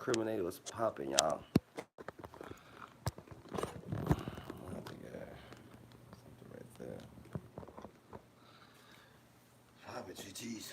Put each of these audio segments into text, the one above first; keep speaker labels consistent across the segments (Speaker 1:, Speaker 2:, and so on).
Speaker 1: Criminate was popping, y'all. I have to get something right there. Pop it, GG's.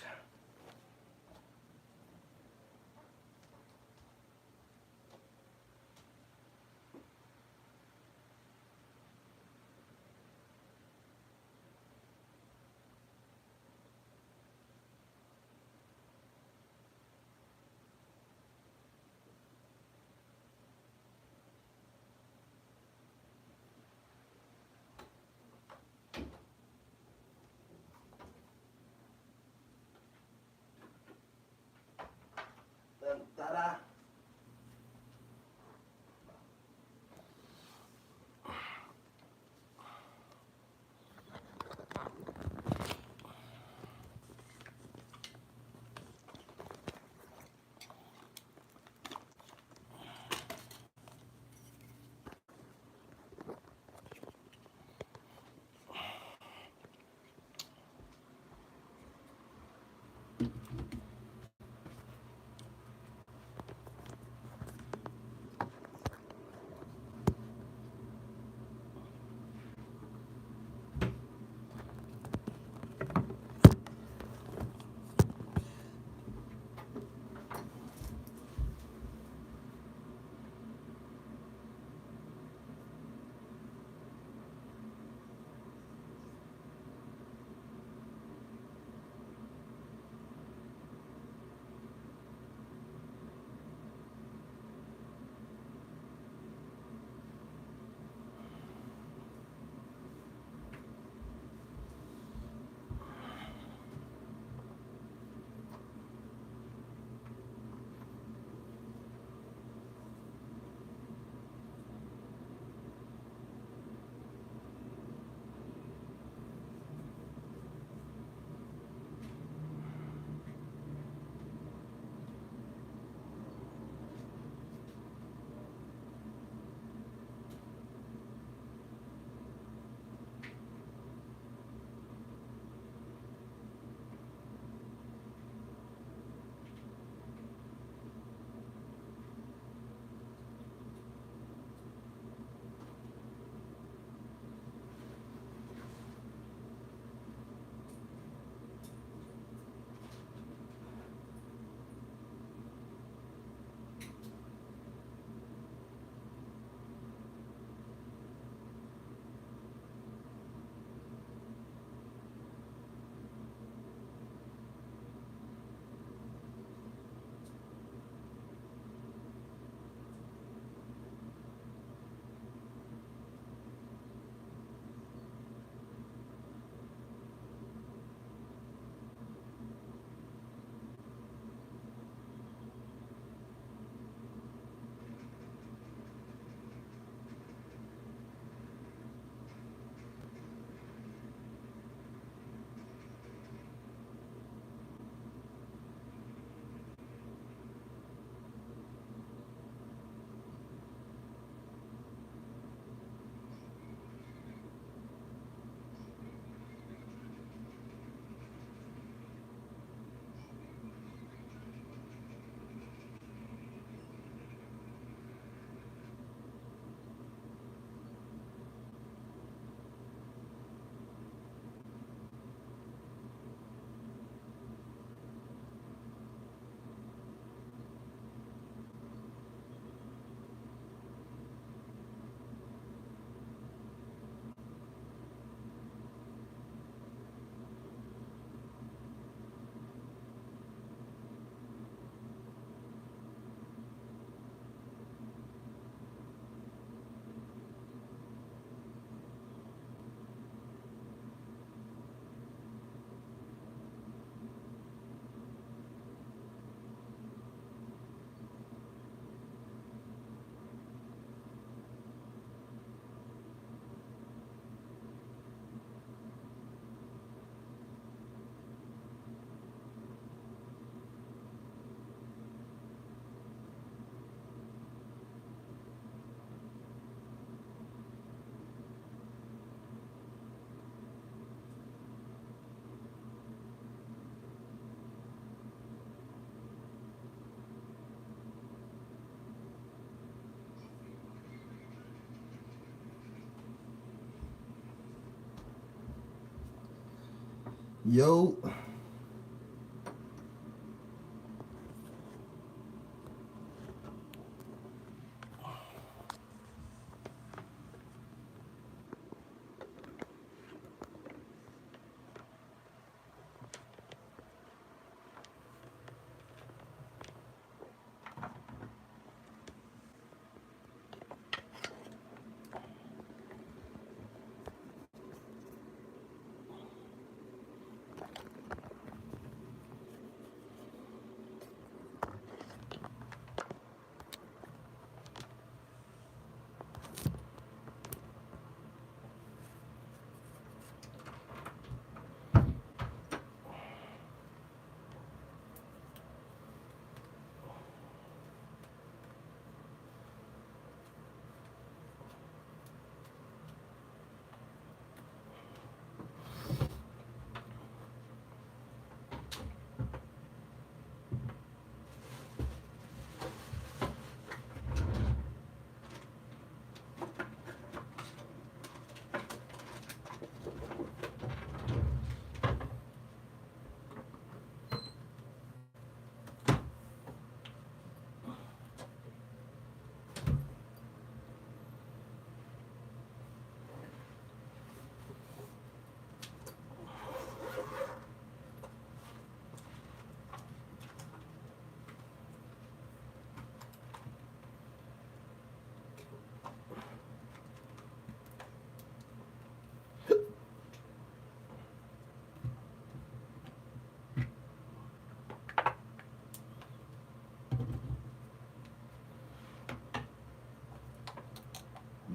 Speaker 1: Yo.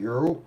Speaker 1: Yo.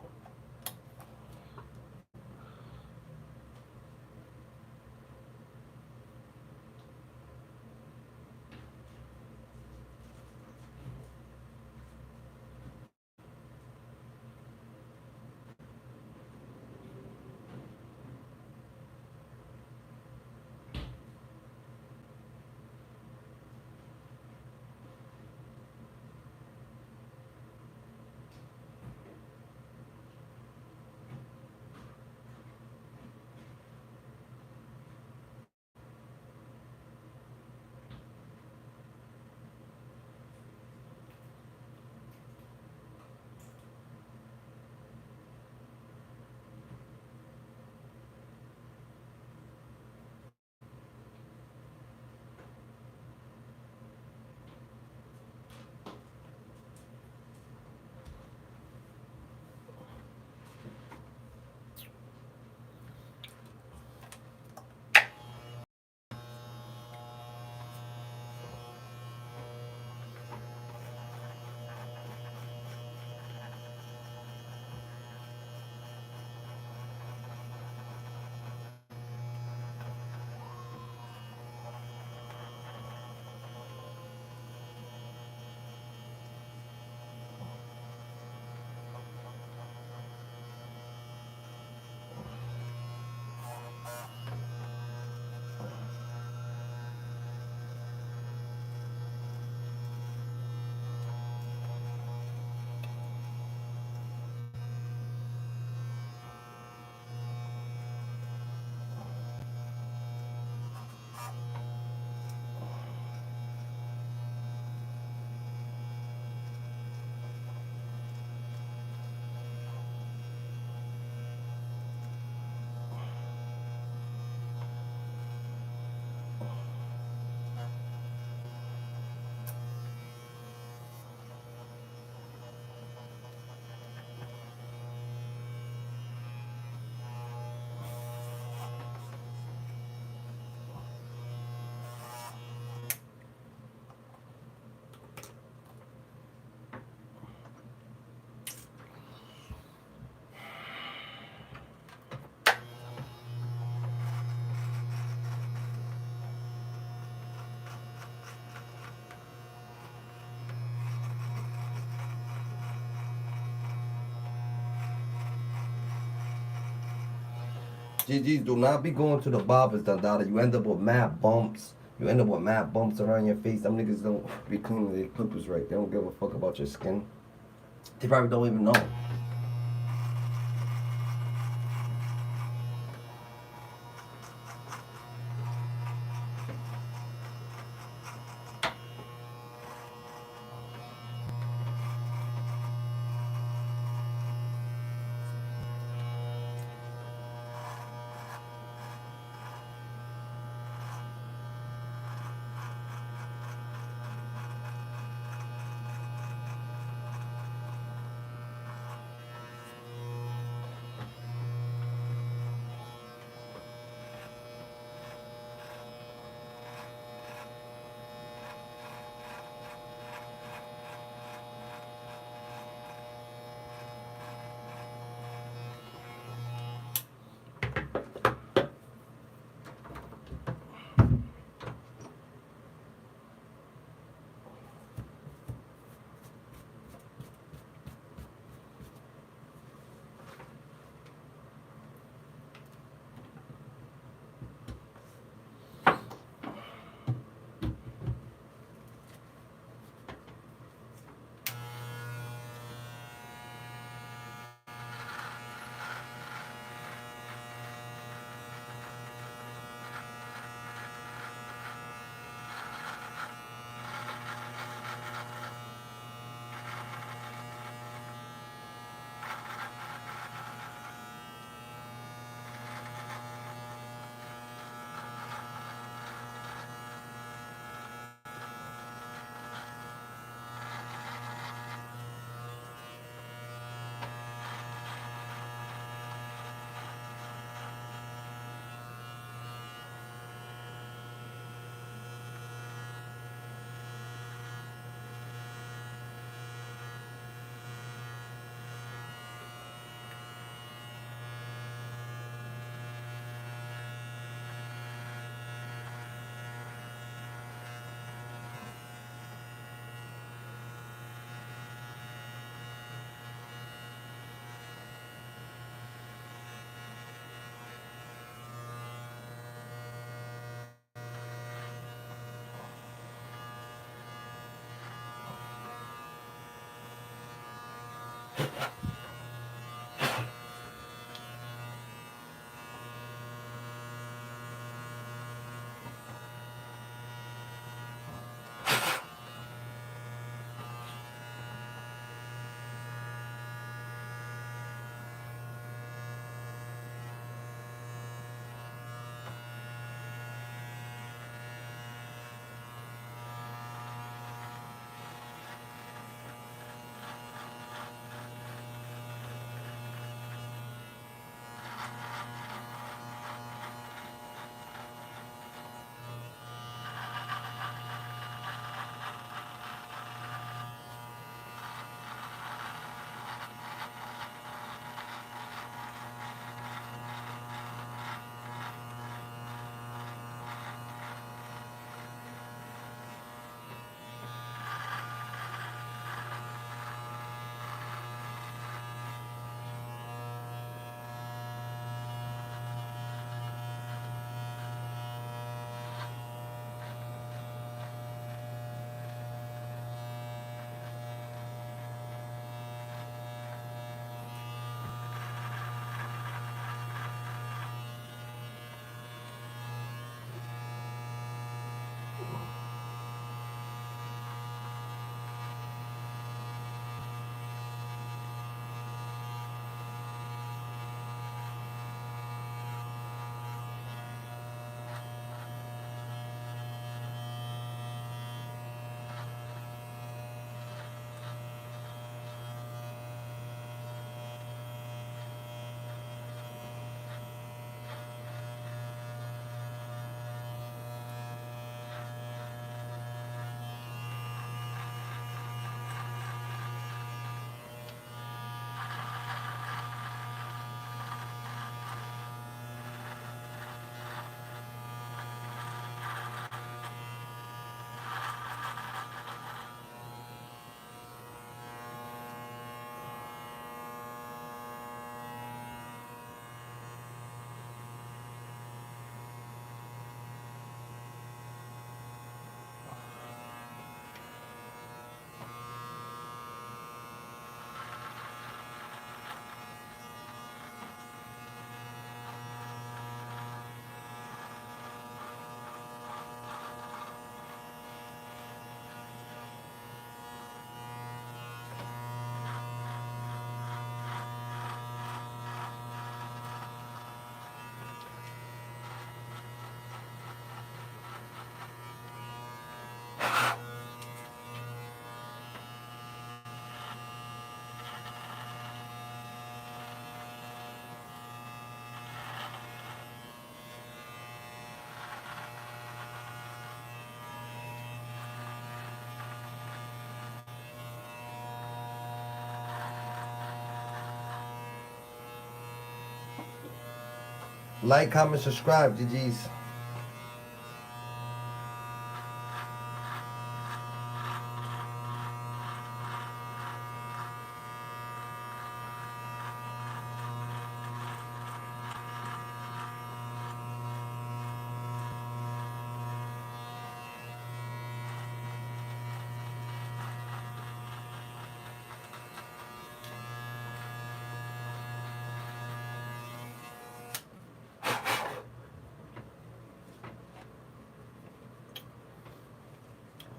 Speaker 1: GG's, do not be going to the barbers, Dada. You end up with mad bumps. You end up with mad bumps around your face. Them niggas don't be cleaning their clippers right. They don't give a fuck about your skin. They probably don't even know. Like, comment, subscribe, GG's.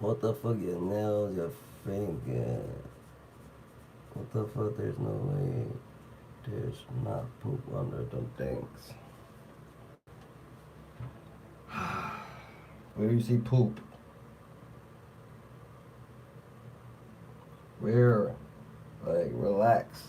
Speaker 1: What the fuck, your nails, your finger? What the fuck, there's no way there's not poop under them things. Where you see poop? Where? Like, relax.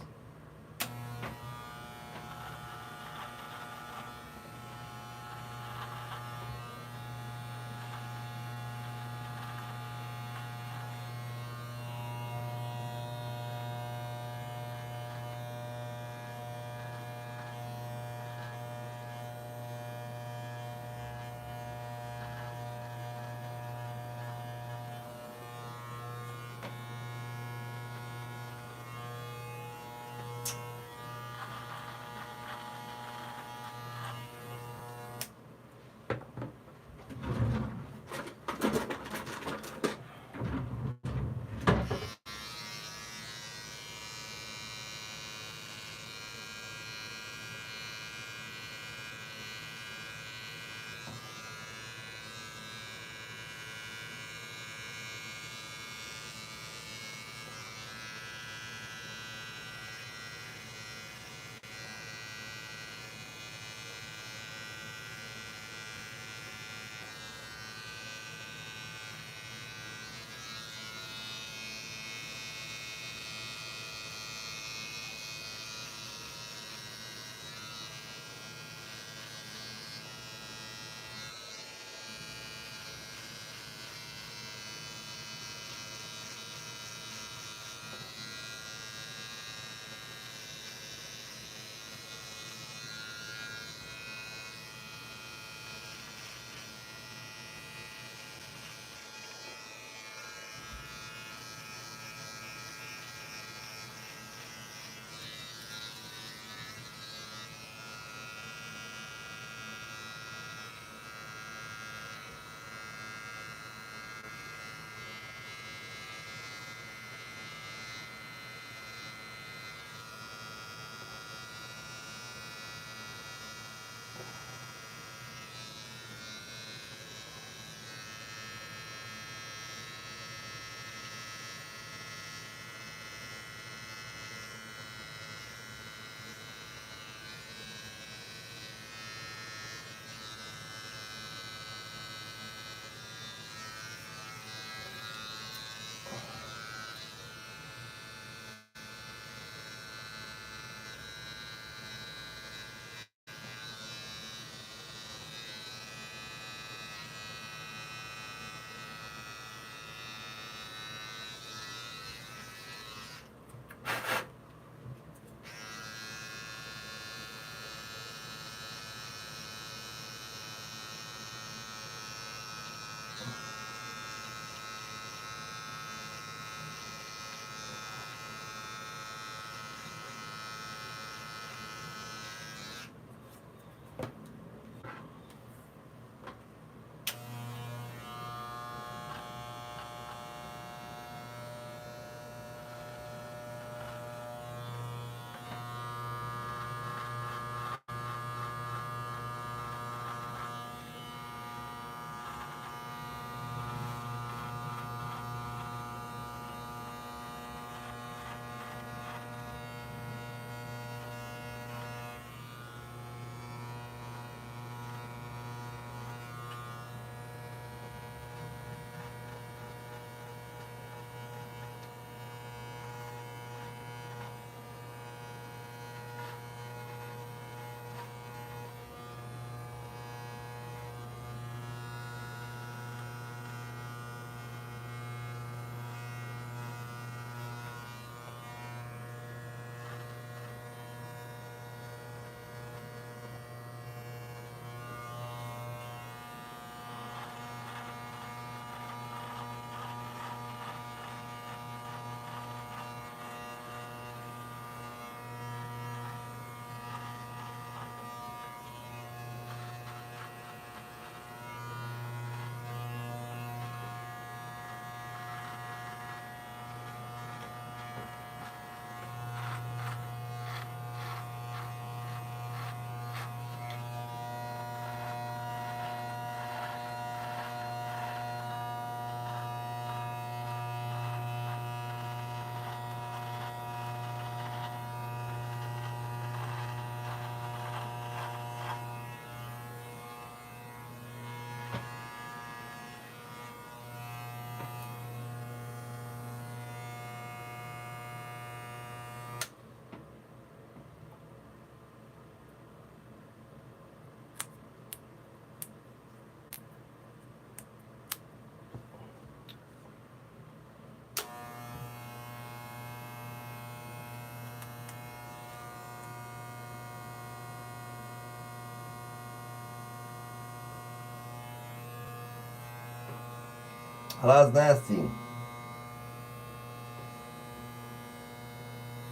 Speaker 1: Halal is nasty.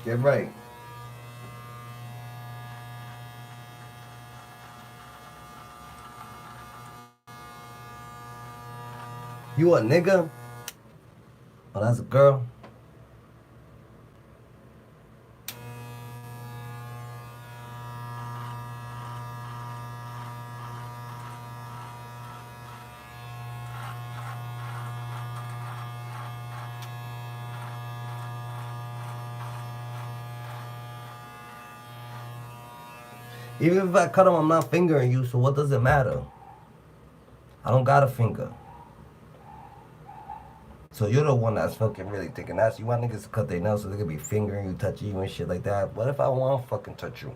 Speaker 1: Get right. You a nigga? Oh, that's a girl. Even if I cut him, I'm not fingering you, so what does it matter? I don't got a finger. So you're the one that's fucking really thinking that's you want niggas to cut their nails so they could be fingering you, touching you and shit like that. What if I want to fucking touch you?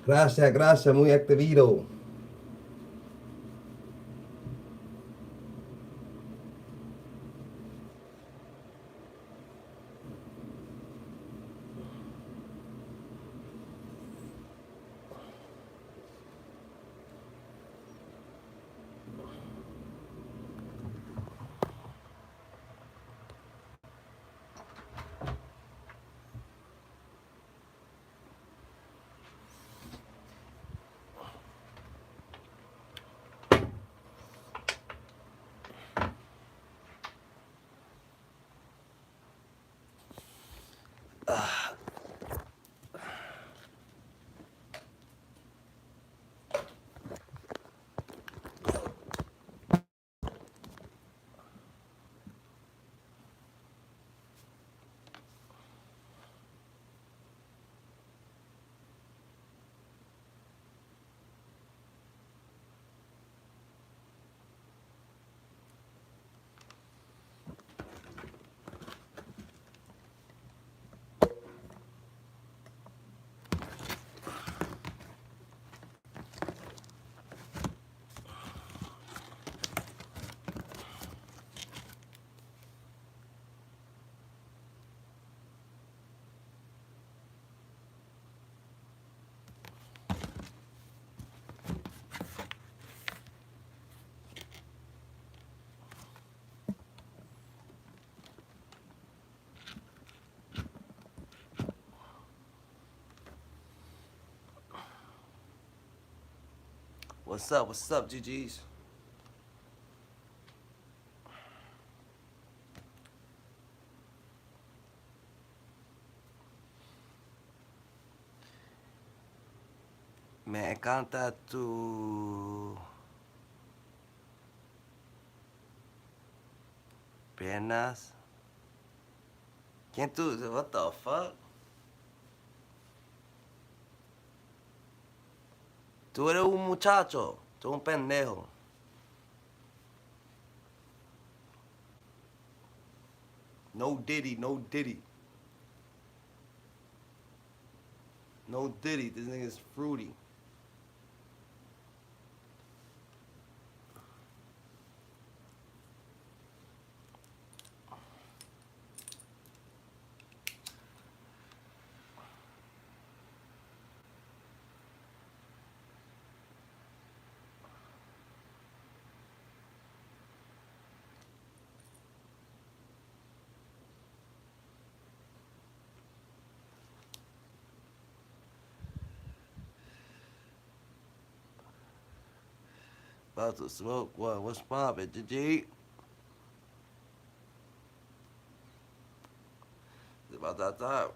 Speaker 1: Gracias, gracias, muy activido. What's up, GGs? Me encanta tu piernas. ¿Quién tú? What the fuck? Tú eres un muchacho. Tú eres un pendejo. No Diddy, no Diddy. No Diddy. This nigga's fruity. About to smoke what? What's poppin', GG? It's about that time.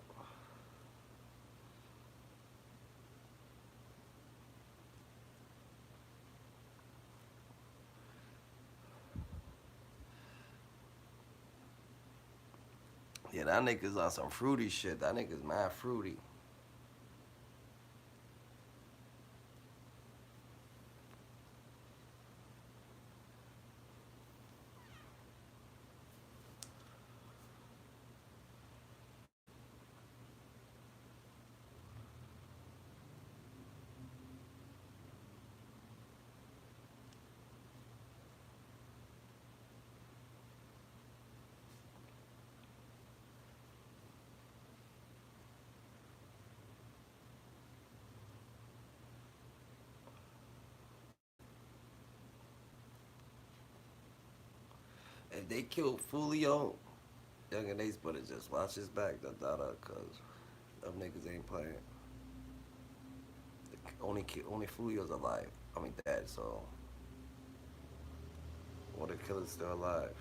Speaker 1: Yeah, that nigga's on some fruity shit. That nigga's mad fruity. If they kill Fulio, Young and Ace better just watch his back, cause them niggas ain't playing. Only Fulio's alive. I mean dead, so one of the killers still alive.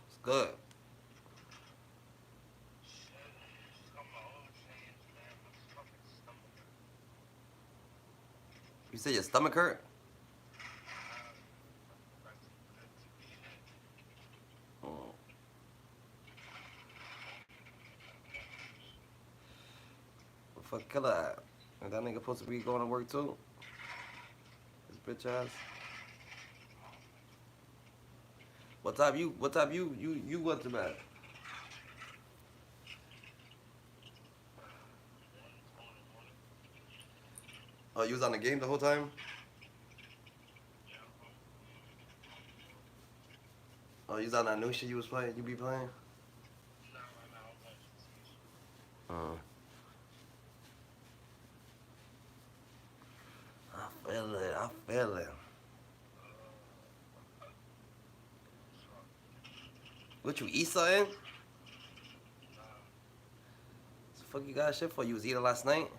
Speaker 1: It's good. You said your stomach hurt? Mm. supposed to be going to work too? His bitch ass. What time you went to bed? Oh, you was on the game the whole time? Oh, you was on that new shit you was playing? You be playing? Uh, I feel it. I feel it. What you eat something? What the fuck you got shit for? You was eating last night?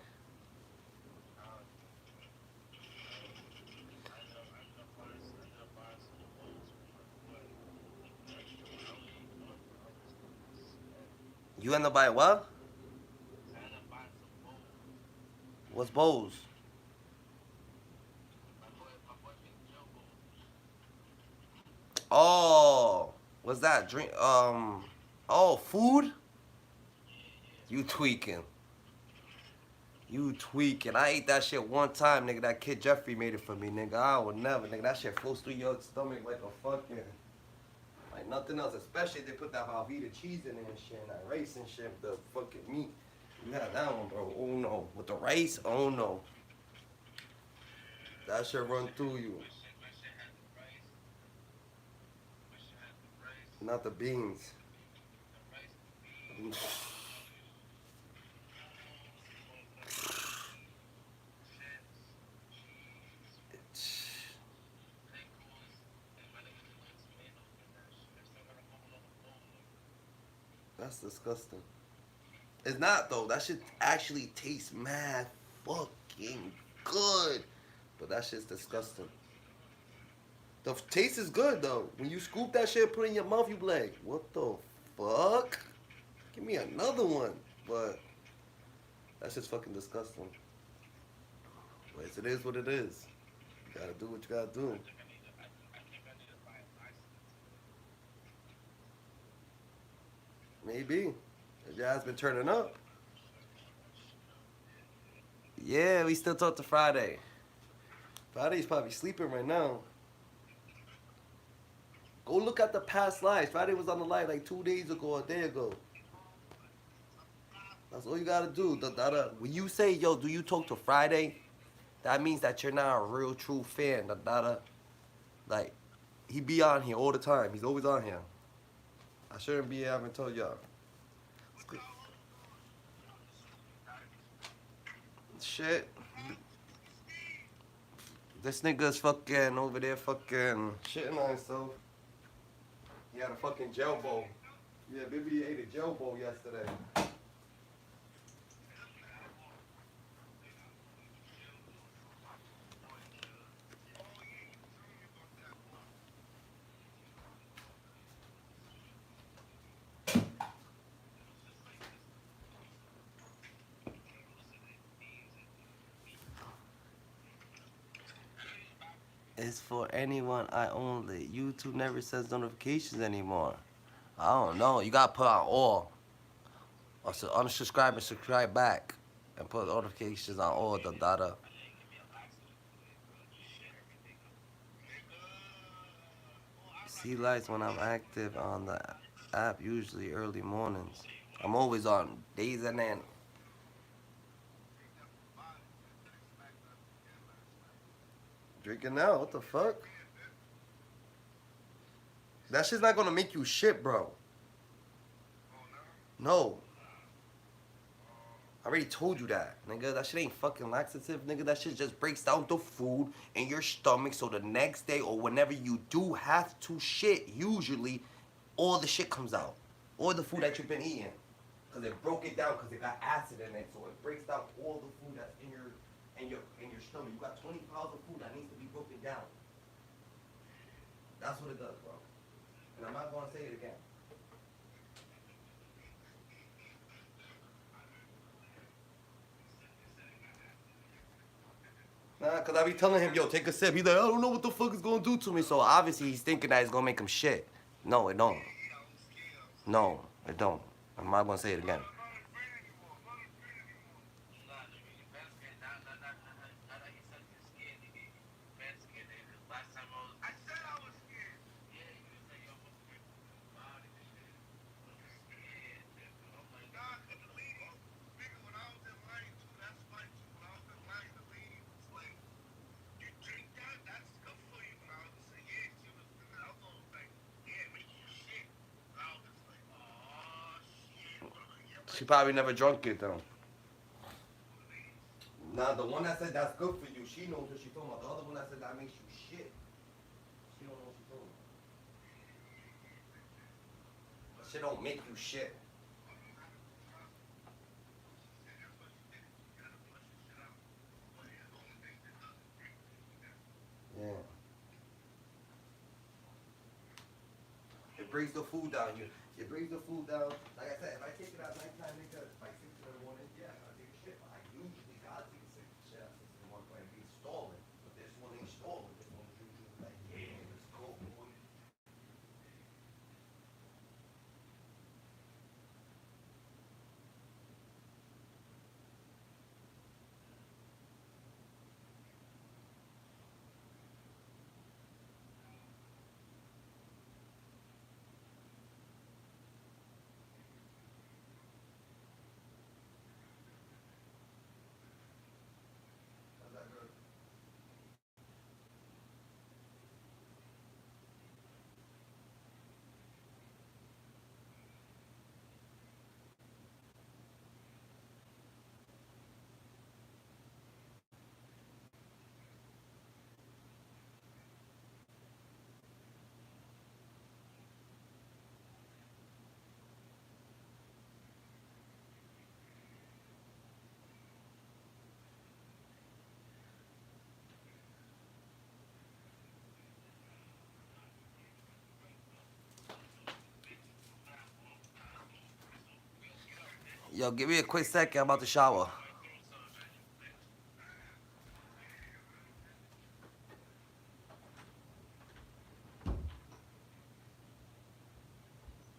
Speaker 1: You end up buying what? What's bowls? Oh, what's that? Drink. Oh, food? You tweaking. You tweaking. I ate that shit one time, nigga. That kid Jeffrey made it for me, nigga. I would never, nigga. That shit flows through your stomach like a fucking, like nothing else. Especially if they put that Velveeta cheese in it and shit, and that rice and shit, the fucking meat. You had that one, bro. Oh no. With the rice, oh no. That shit run through you. Not the beans. That's disgusting. It's not though. That shit actually tastes mad fucking good. But that shit's disgusting. The taste is good though. When you scoop that shit, put it in your mouth, you be like, what the fuck? Give me another one. But that's just fucking disgusting. But it is what it is. You gotta do what you gotta do. Maybe. If your ass been turning up. Yeah, we still talk to Friday. Friday's probably sleeping right now. Go look at the past lives. Friday was on the live like 2 days ago, a day ago. That's all you gotta do. When you say, yo, do you talk to Friday? That means that you're not a real true fan. Like, he be on here all the time. He's always on here. I shouldn't be having told y'all. Shit. This nigga's fucking over there fucking shitting on himself. He had a fucking gel bowl. Yeah, baby ate a gel bowl yesterday. It's for anyone I only. YouTube never says notifications anymore. I don't know. You gotta put on all. Or so unsubscribe and subscribe back. And put notifications on all the data. See lights when I'm active on the app, usually early mornings. I'm always on days and then. Drinking now? What the fuck? That shit's not gonna make you shit, bro. No. I already told you that, nigga. That shit ain't fucking laxative, nigga. That shit just breaks down the food in your stomach so the next day or whenever you do have to shit, usually, all the shit comes out. All the food that you've been eating. Because it broke it down because it got acid in it. So it breaks down all the food that's in your stomach. You got 20 pounds of food that needs to be broken down. That's what it does, bro. And I'm not going to say it again. Nah, because I be telling him, yo, take a sip. He's like, I don't know what the fuck it's going to do to me. So obviously he's thinking that it's going to make him shit. No, it don't. No, it don't. I'm not going to say it again. She probably never drunk it though. Nah, the one that said that's good for you, she knows what she's talking about. The other one that said that makes you shit, she don't know what she's talking about. That shit don't make you shit. Yeah. It brings the food down. It brings the food down. Like I said, if I take it at nighttime, nigga, like 6 in the morning, yeah, I take a shit. But I usually gotta take a shit at 6 in the morning and be stalling. But this one ain't stalling. This one's usually like, yeah, let's go, boy. How's that good? Yo, give me a quick second. I'm about to shower.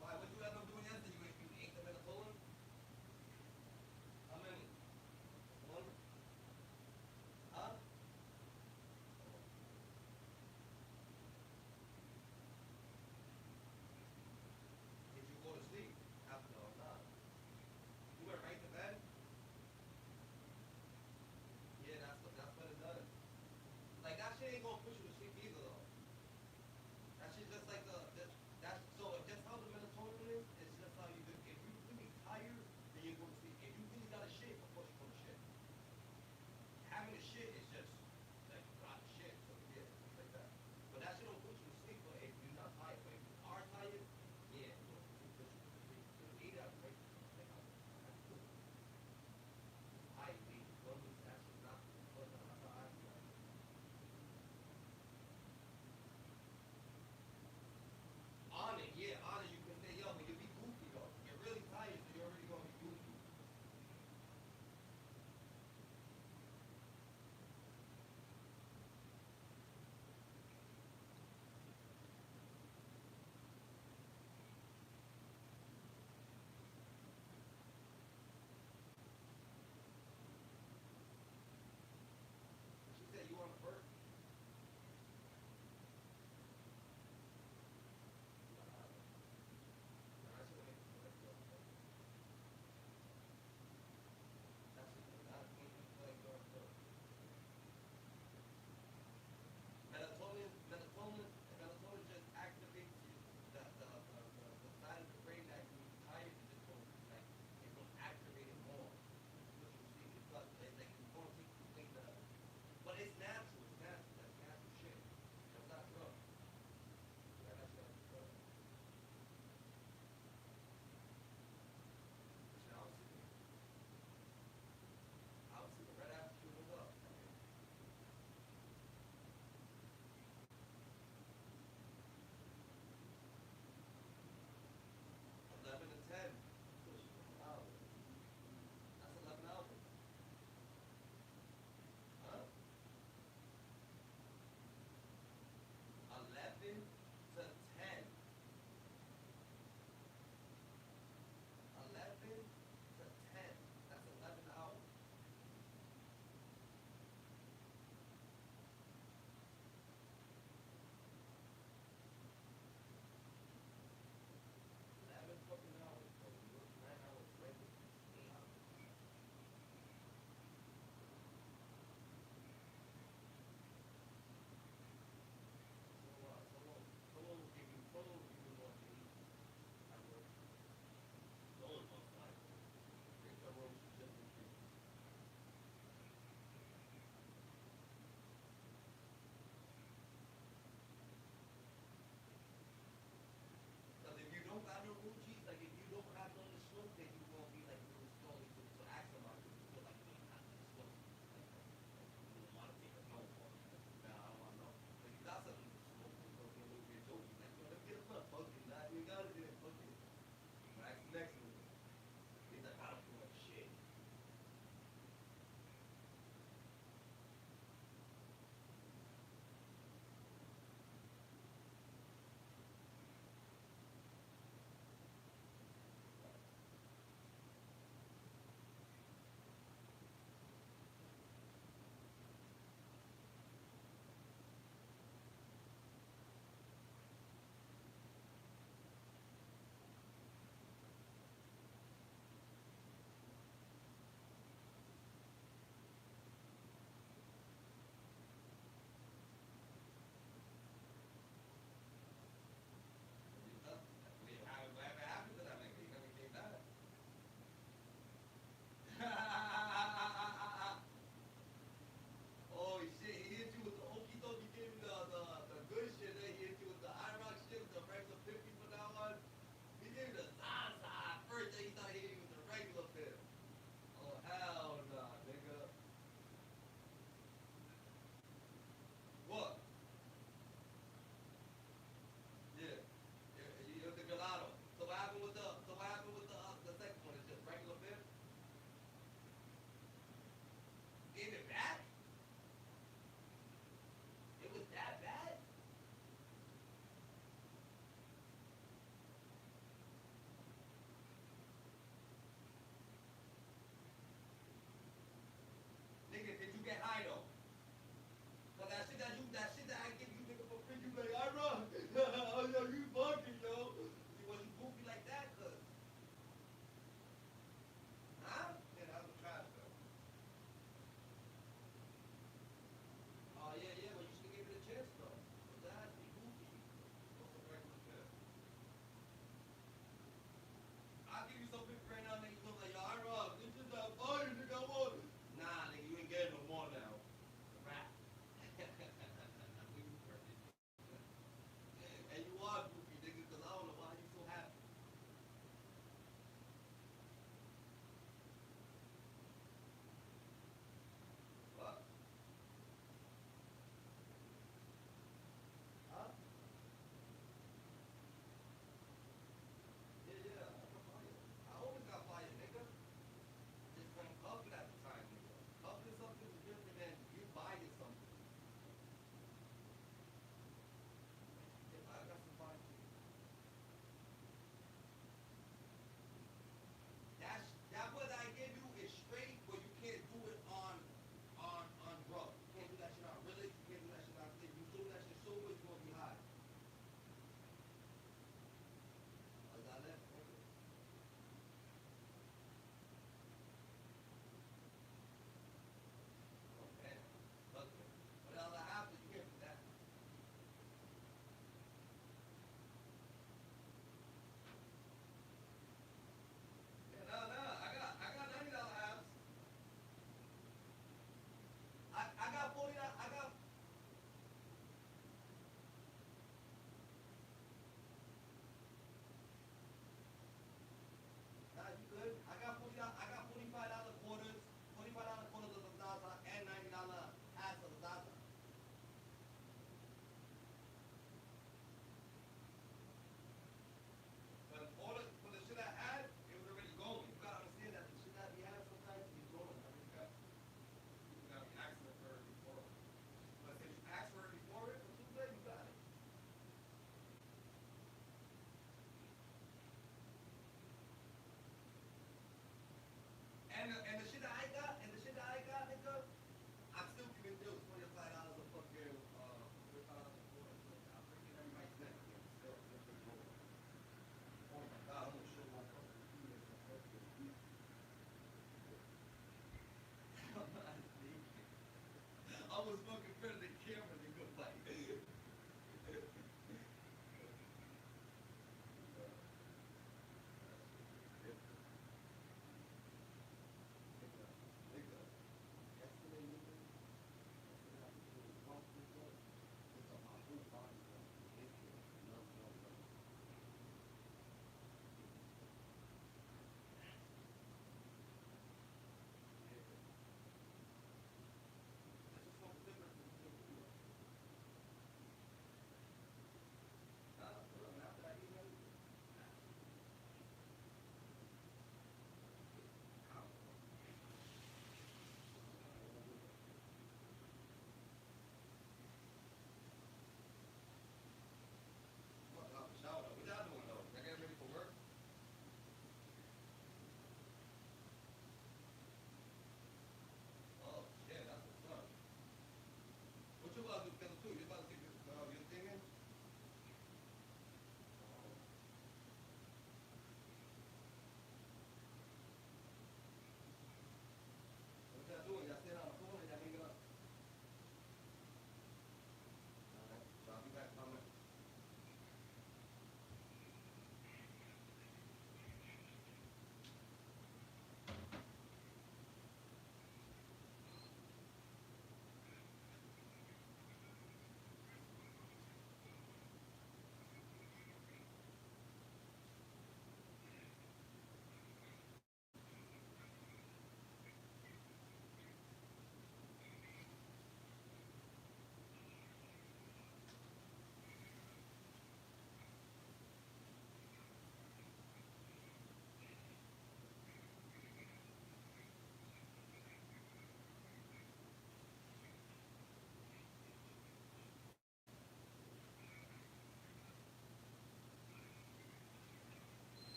Speaker 1: Why? What you end up doing yesterday? You ate the melatonin? How many? One? Huh? Did you go to sleep? No, not. You went right to bed? Yeah, that's what it does. Like that shit ain't gonna put you to sleep either though. That shit just like that's so just how the melatonin is, it's just how you do if you really tired, then you go to sleep. If you really got a shit, of course you go to shit. Having a shit is just like you got a shit, so yeah, it's like that. But that shit don't put you to sleep, but if you're not tired, but if you are tired, yeah, it put you to sleep. So 8 hours, right? Like I eat, don't lose that shit, not, but that's how I feel.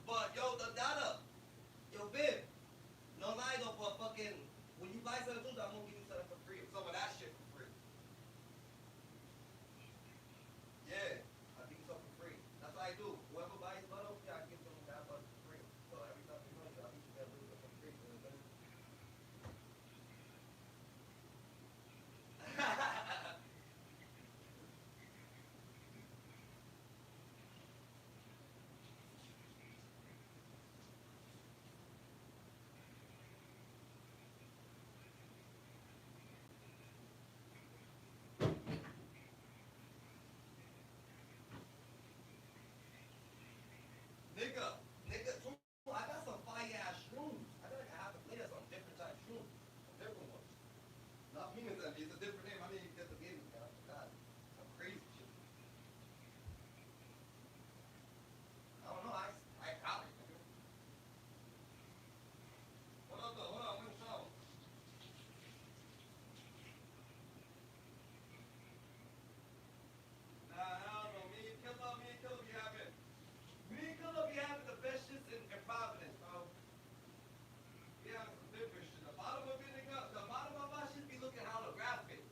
Speaker 1: but yo, the data. Yo, Viv. No lie though, but fucking when you buy something too, I'm gonna give you something for free. Some of that shit for free. Yeah, I give you something for free. That's what I do. Whoever buys butter, yeah, I give them that butter for free. So every time you know, I give you that little bit for free. Nigga, nigga, too, I got some fire ass shrooms. I got like a half a plate of some different type of shrooms. Some different ones. Not peanuts, it's a different name. I didn't even get the game, man. I forgot. Some crazy shit. I don't know. I got it, nigga. What up, though? Hold on, I'm in the shower. Nah, I don't know. Me and Killer be having. Me and Killer be having the best shits in Providence, bro. We having some different shit. The bottom of it, nigga, the bottom of my shit be looking holographic.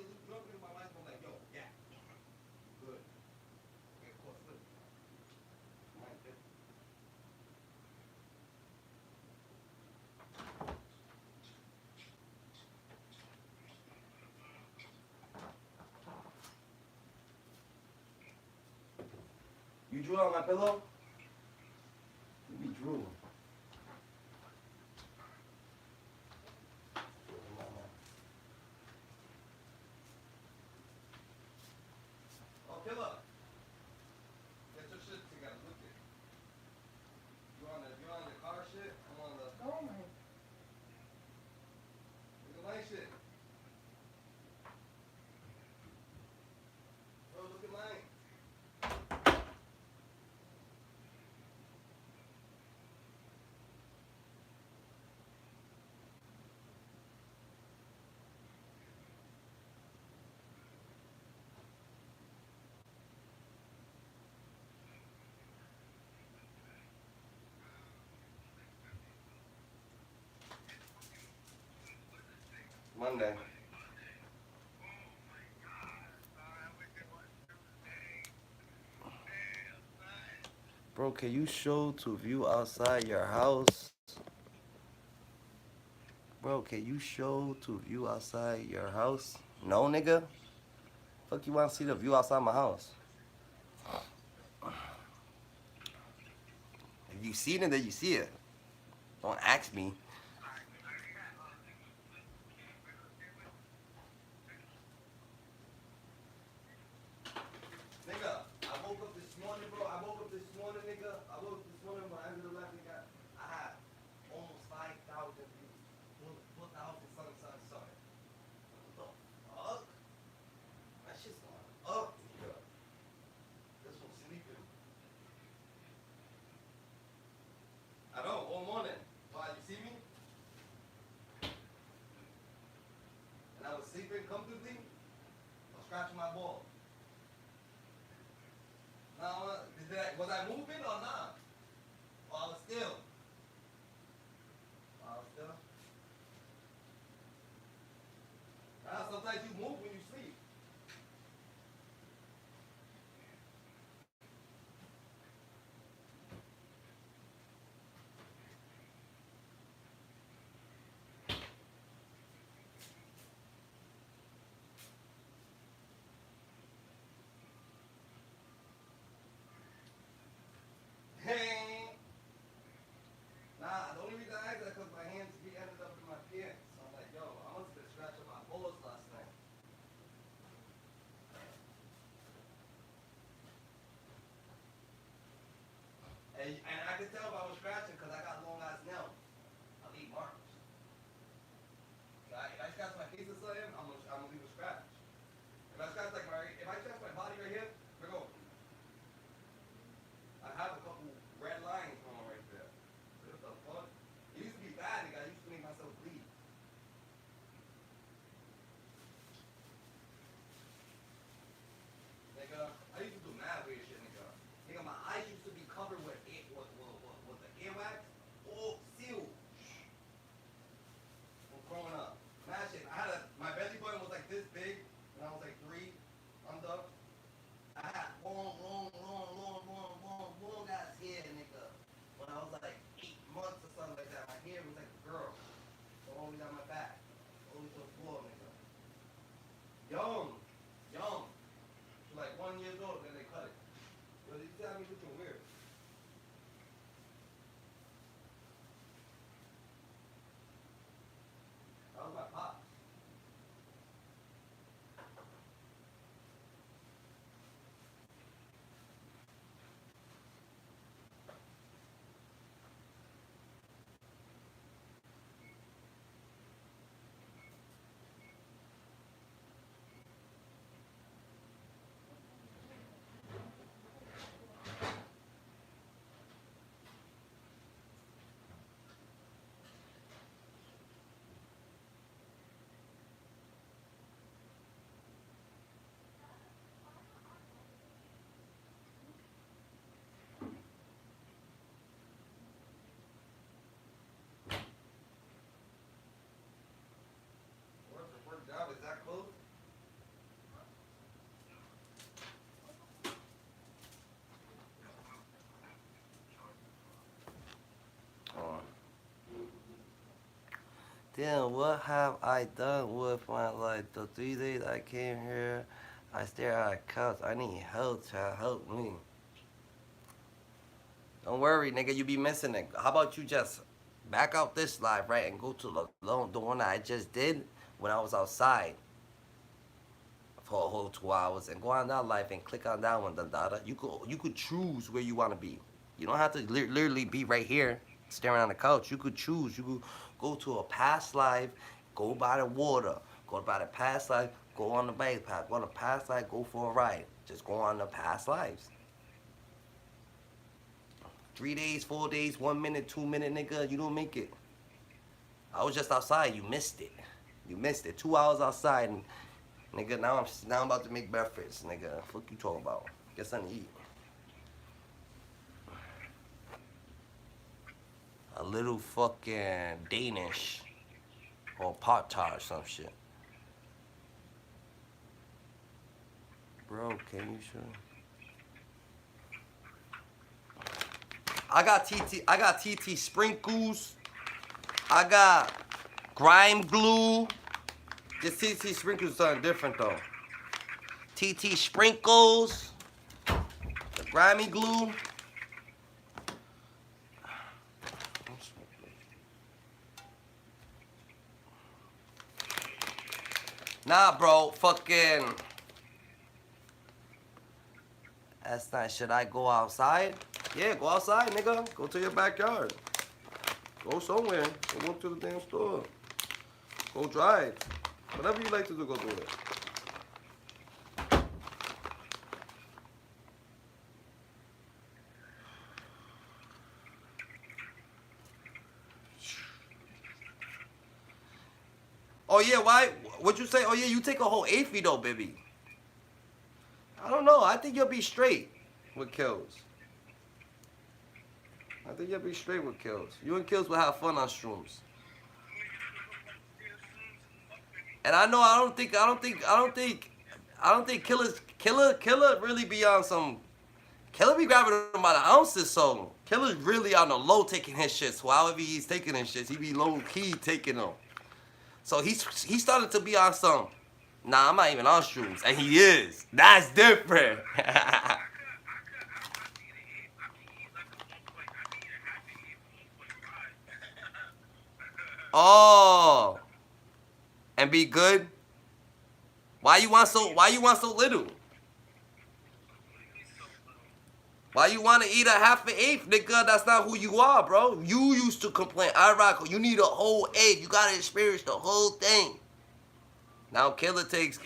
Speaker 1: be looking at my life. I'm like, yo, yeah, good. Get caught slip. Right there. You drew on my pillow? You be drooling. Oh, pillow. Get your shit together. Look it. You on the car shit? I'm on the.
Speaker 2: Oh my.
Speaker 1: Look at my shit. Bro, look at mine. Monday. Bro, can you show to view outside your house? Bro, can you show to view outside your house? No, nigga. Fuck you want to see the view outside my house? If you see it, then you see it. Don't ask me. Nigga, I woke up this morning, bro. I woke up this morning, nigga. I woke up this morning when I ended the left, nigga. I had almost 5,000 views. 4,000 something. What the fuck? That shit's going up, nigga. This one's sleeping. I know, all morning. Why, you see me? And I was sleeping comfortably. I was scratching my ball. Now, was I moving or not? Or I was still? I was still? Sometimes you move when you sleep. Hey. Nah, the only reason I asked that because my hands ended up in my pants. So I'm like, yo, I must have been scratching my balls last night. And I could tell if I was scratching because I got long ass nails. I leave marks. If I scratch my face or something, I'm gonna leave a scratch. If I scratch my body right here, look over. I have a couple red lines going right there. What the fuck? It used to be bad, nigga. I used to make myself bleed. Nigga, I used to do mad weird shit, nigga. Nigga, my eyes used to be covered with
Speaker 2: Damn, what have I done with my life? The 3 days I came here, I stare at a couch. I need help, child. Help me. Don't worry, nigga. You be missing it. How about you just back out this live, right, and go to the one that I just did when I was outside for a whole 2 hours, and go on that live and click on that one, the data. You could choose where you want to be. You don't have to literally be right here staring on the couch. You could choose. You could go to a past life, go by the water, go by the past life, go on the bike path, go on the past life, go for a ride. Just go on the past lives. 3 days, 4 days, 1 minute, 2 minute, nigga. You don't make it. I was just outside. You missed it. You missed it. 2 hours outside, and nigga. Now I'm about to make breakfast, nigga. Fuck you talking about? Get something to eat. A little fucking Danish or pot tart or some shit. Bro, can you show? I got TT sprinkles. I got grime glue. This TT sprinkles is something different though. TT sprinkles. The grimy glue. Nah, bro, fucking. That's not. Should I go outside? Yeah, go outside, nigga. Go to your backyard. Go somewhere. Go to the damn store. Go drive. Whatever you like to do, go do it. Oh yeah, why? What'd you say? Oh yeah, you take a whole AFI though, baby. I don't know. I think you'll be straight with kills. I think you'll be straight with kills. You and kills will have fun on shrooms. And I know I don't think killer really be on some. Killer be grabbing them by the ounces, so Killer's really on the low taking his shit. So however he's taking his shits, he be low key taking them. So he started to be on some. Nah, I'm not even on shrooms, and he is. That's different. Oh, and be good. Why you want so little? Why you want to eat a half an eighth, nigga? That's not who you are, bro. You used to complain. I rock. You need a whole eighth. You gotta experience the whole thing. Now Killer takes.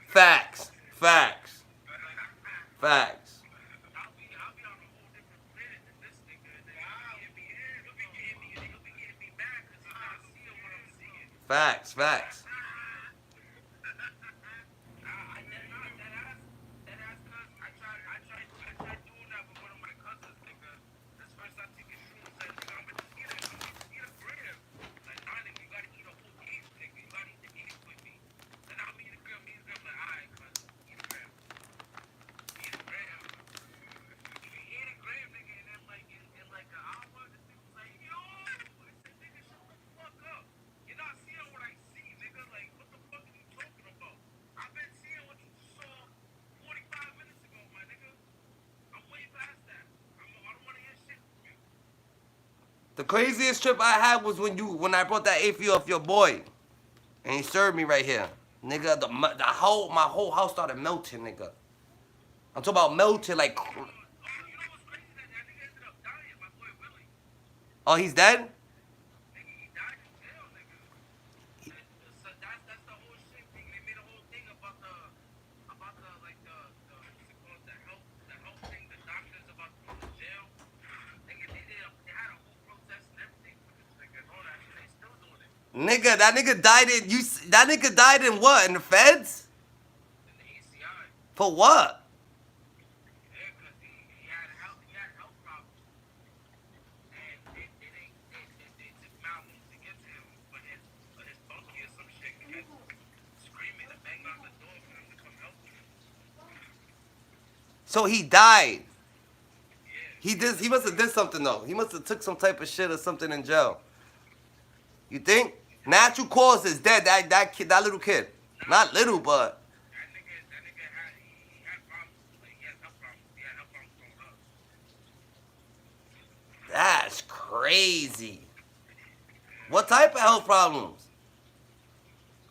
Speaker 2: Facts. Facts. Facts. Facts. Facts. The craziest trip I had was when I brought that AFU off your boy, and he served me right here, nigga. My whole house started melting, nigga. I'm talking about melting like. Oh, he's dead. Nigga, that nigga died in you. That nigga died in what? In the feds? For what? So he died. He must have did something though. He must have took some type of shit or something in jail. You think? Natural causes dead. That kid, that little kid. Not little, but
Speaker 3: That nigga had he had problems. Like he had health problems. He had health problems growing up.
Speaker 2: that's crazy. What type of health problems?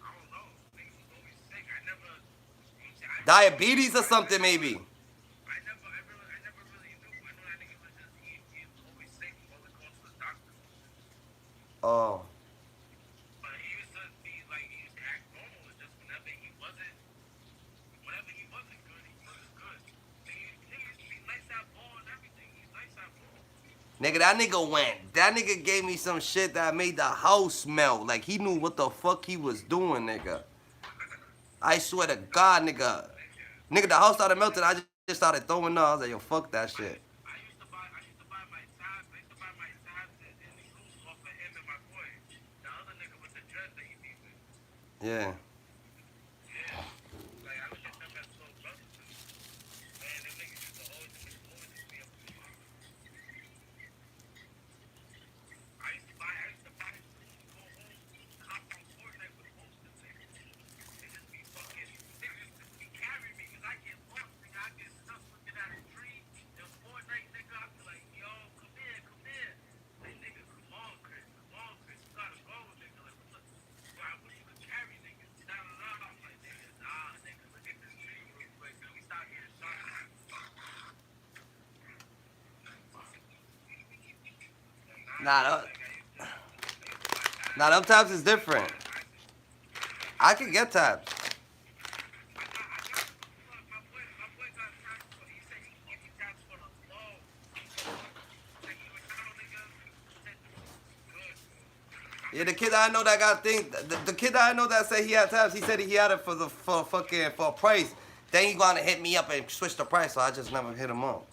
Speaker 3: I don't know. Niggas was always sick. I never.
Speaker 2: Diabetes or something maybe.
Speaker 3: I never really knew. I know that nigga was just he was always sick. Always going to the doctor.
Speaker 2: Oh.
Speaker 3: But he used to be like he used to act normal. It's just whenever he wasn't good, he wasn't good. Nigga used to be nice at ball and everything. He's nice at ball.
Speaker 2: Nigga, that nigga gave me some shit that made the house smell. Like he knew what the fuck he was doing, nigga. I swear to God, nigga. Nigga, the house started melting. I just started throwing up. I was like, yo, fuck that shit.
Speaker 3: I used to buy my tabs. I used to buy my tabs and the juice off of him and my boy. The other nigga with the dread that he be with.
Speaker 2: Yeah.
Speaker 3: Yeah. Like I look at them as little brothers to me. Man, them niggas used to always be up to me. I used to buy juice, go home, hop on Fortnite with most of them. They just be fucking, they just be carrying me because I get lost. Nigga, I get stuck looking at a tree. In Fortnite, nigga, I be like, yo, come here, come here. Like, nigga, come on, Chris, you gotta go, nigga. Like, what the, yo, I wish you could carry niggas. Da, da, da. I'm like, nigga, nah, nigga, look at this tree real quick. Let me start getting shot.
Speaker 2: Nah, them tabs is different. I can get tabs.
Speaker 3: My boy got tapped for, he said he can give me taps for the low. Like, he was telling niggas, said, good.
Speaker 2: Yeah, the kid that I know that got thing, the kid that I know that said he had tabs, he said he had it for a price. Then he gonna hit me up and switch the price, so I just never hit him up.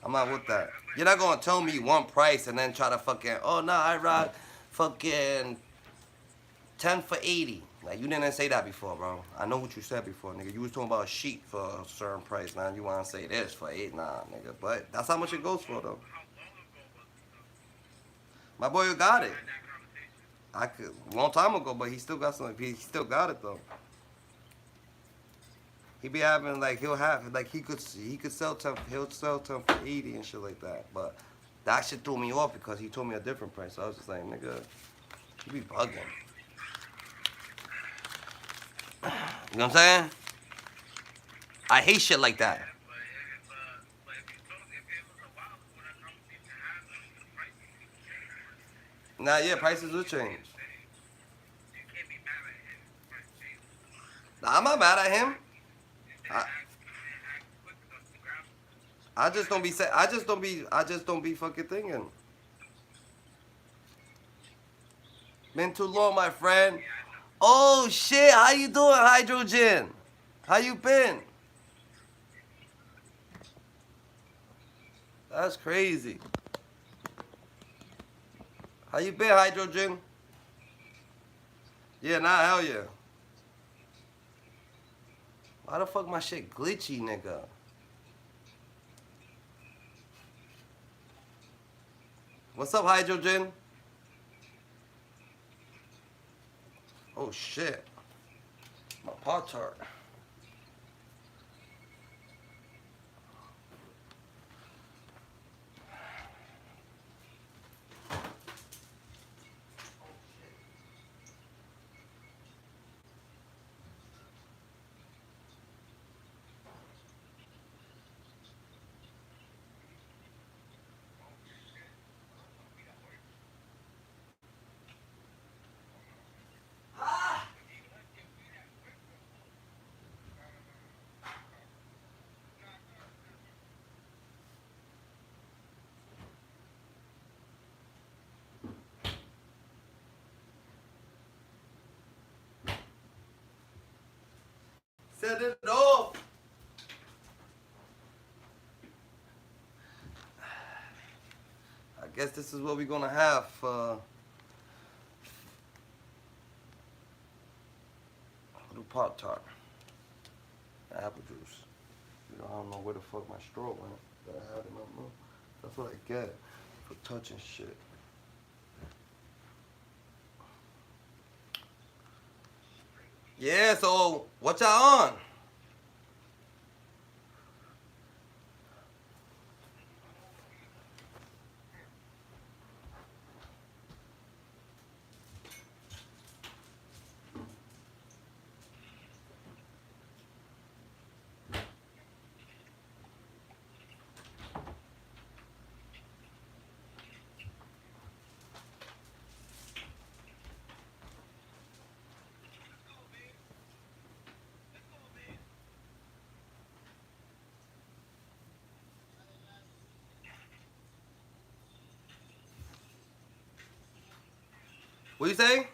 Speaker 2: I'm not with that. You're not gonna tell me one price and then try to fucking, oh no, I rock fucking 10 for 80. Like you didn't say that before, bro. I know what you said before, nigga. You was talking about a sheet for a certain price. Now you wanna say this for 8, nah, nigga. But that's how much it goes for though. My boy got it. I could long time ago, but he still got some. He still got it though. He be having like he could sell 10. He'll sell 10 for 80 and shit like that. But that shit threw me off because he told me a different price. So I was just like, nigga, you be bugging. You know what I'm saying? I hate shit like that. Nah, yeah, prices will change. Nah, I'm not mad at him. I just don't be fucking thinking. Been too long, my friend. Oh shit, how you doing, Hydrogen? How you been? That's crazy. How you been, Hydrogen? Yeah, nah, hell yeah. Why the fuck my shit glitchy, nigga? What's up, Hydrogen? Oh shit. My Pop Tart. Set it off. I guess this is what we're gonna have. Little Pop Tart, apple juice. You know, I don't know where the fuck my straw went.
Speaker 1: that I had in my mouth. That's what I get for touching shit.
Speaker 2: Yeah, so what y'all on? What you say?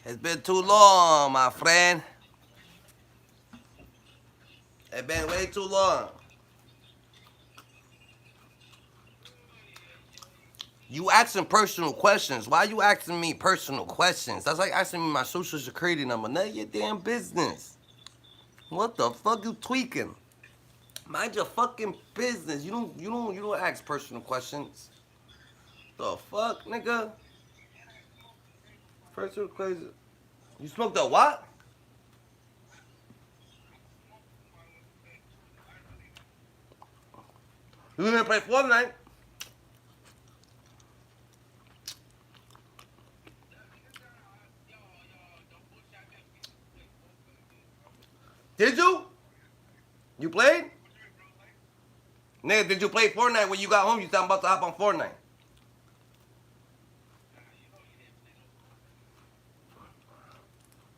Speaker 2: It's been too long, my friend. It's been way too long. You asking personal questions. Why you asking me personal questions? That's like asking me my social security number. None of your damn business. What the fuck you tweaking? Mind your fucking business. You don't ask personal questions. The fuck, nigga? Personal questions. You smoked a what? You gonna play Fortnite? Did you? You played? Nigga, did you play Fortnite when you got home? You thought I'm about to hop on Fortnite.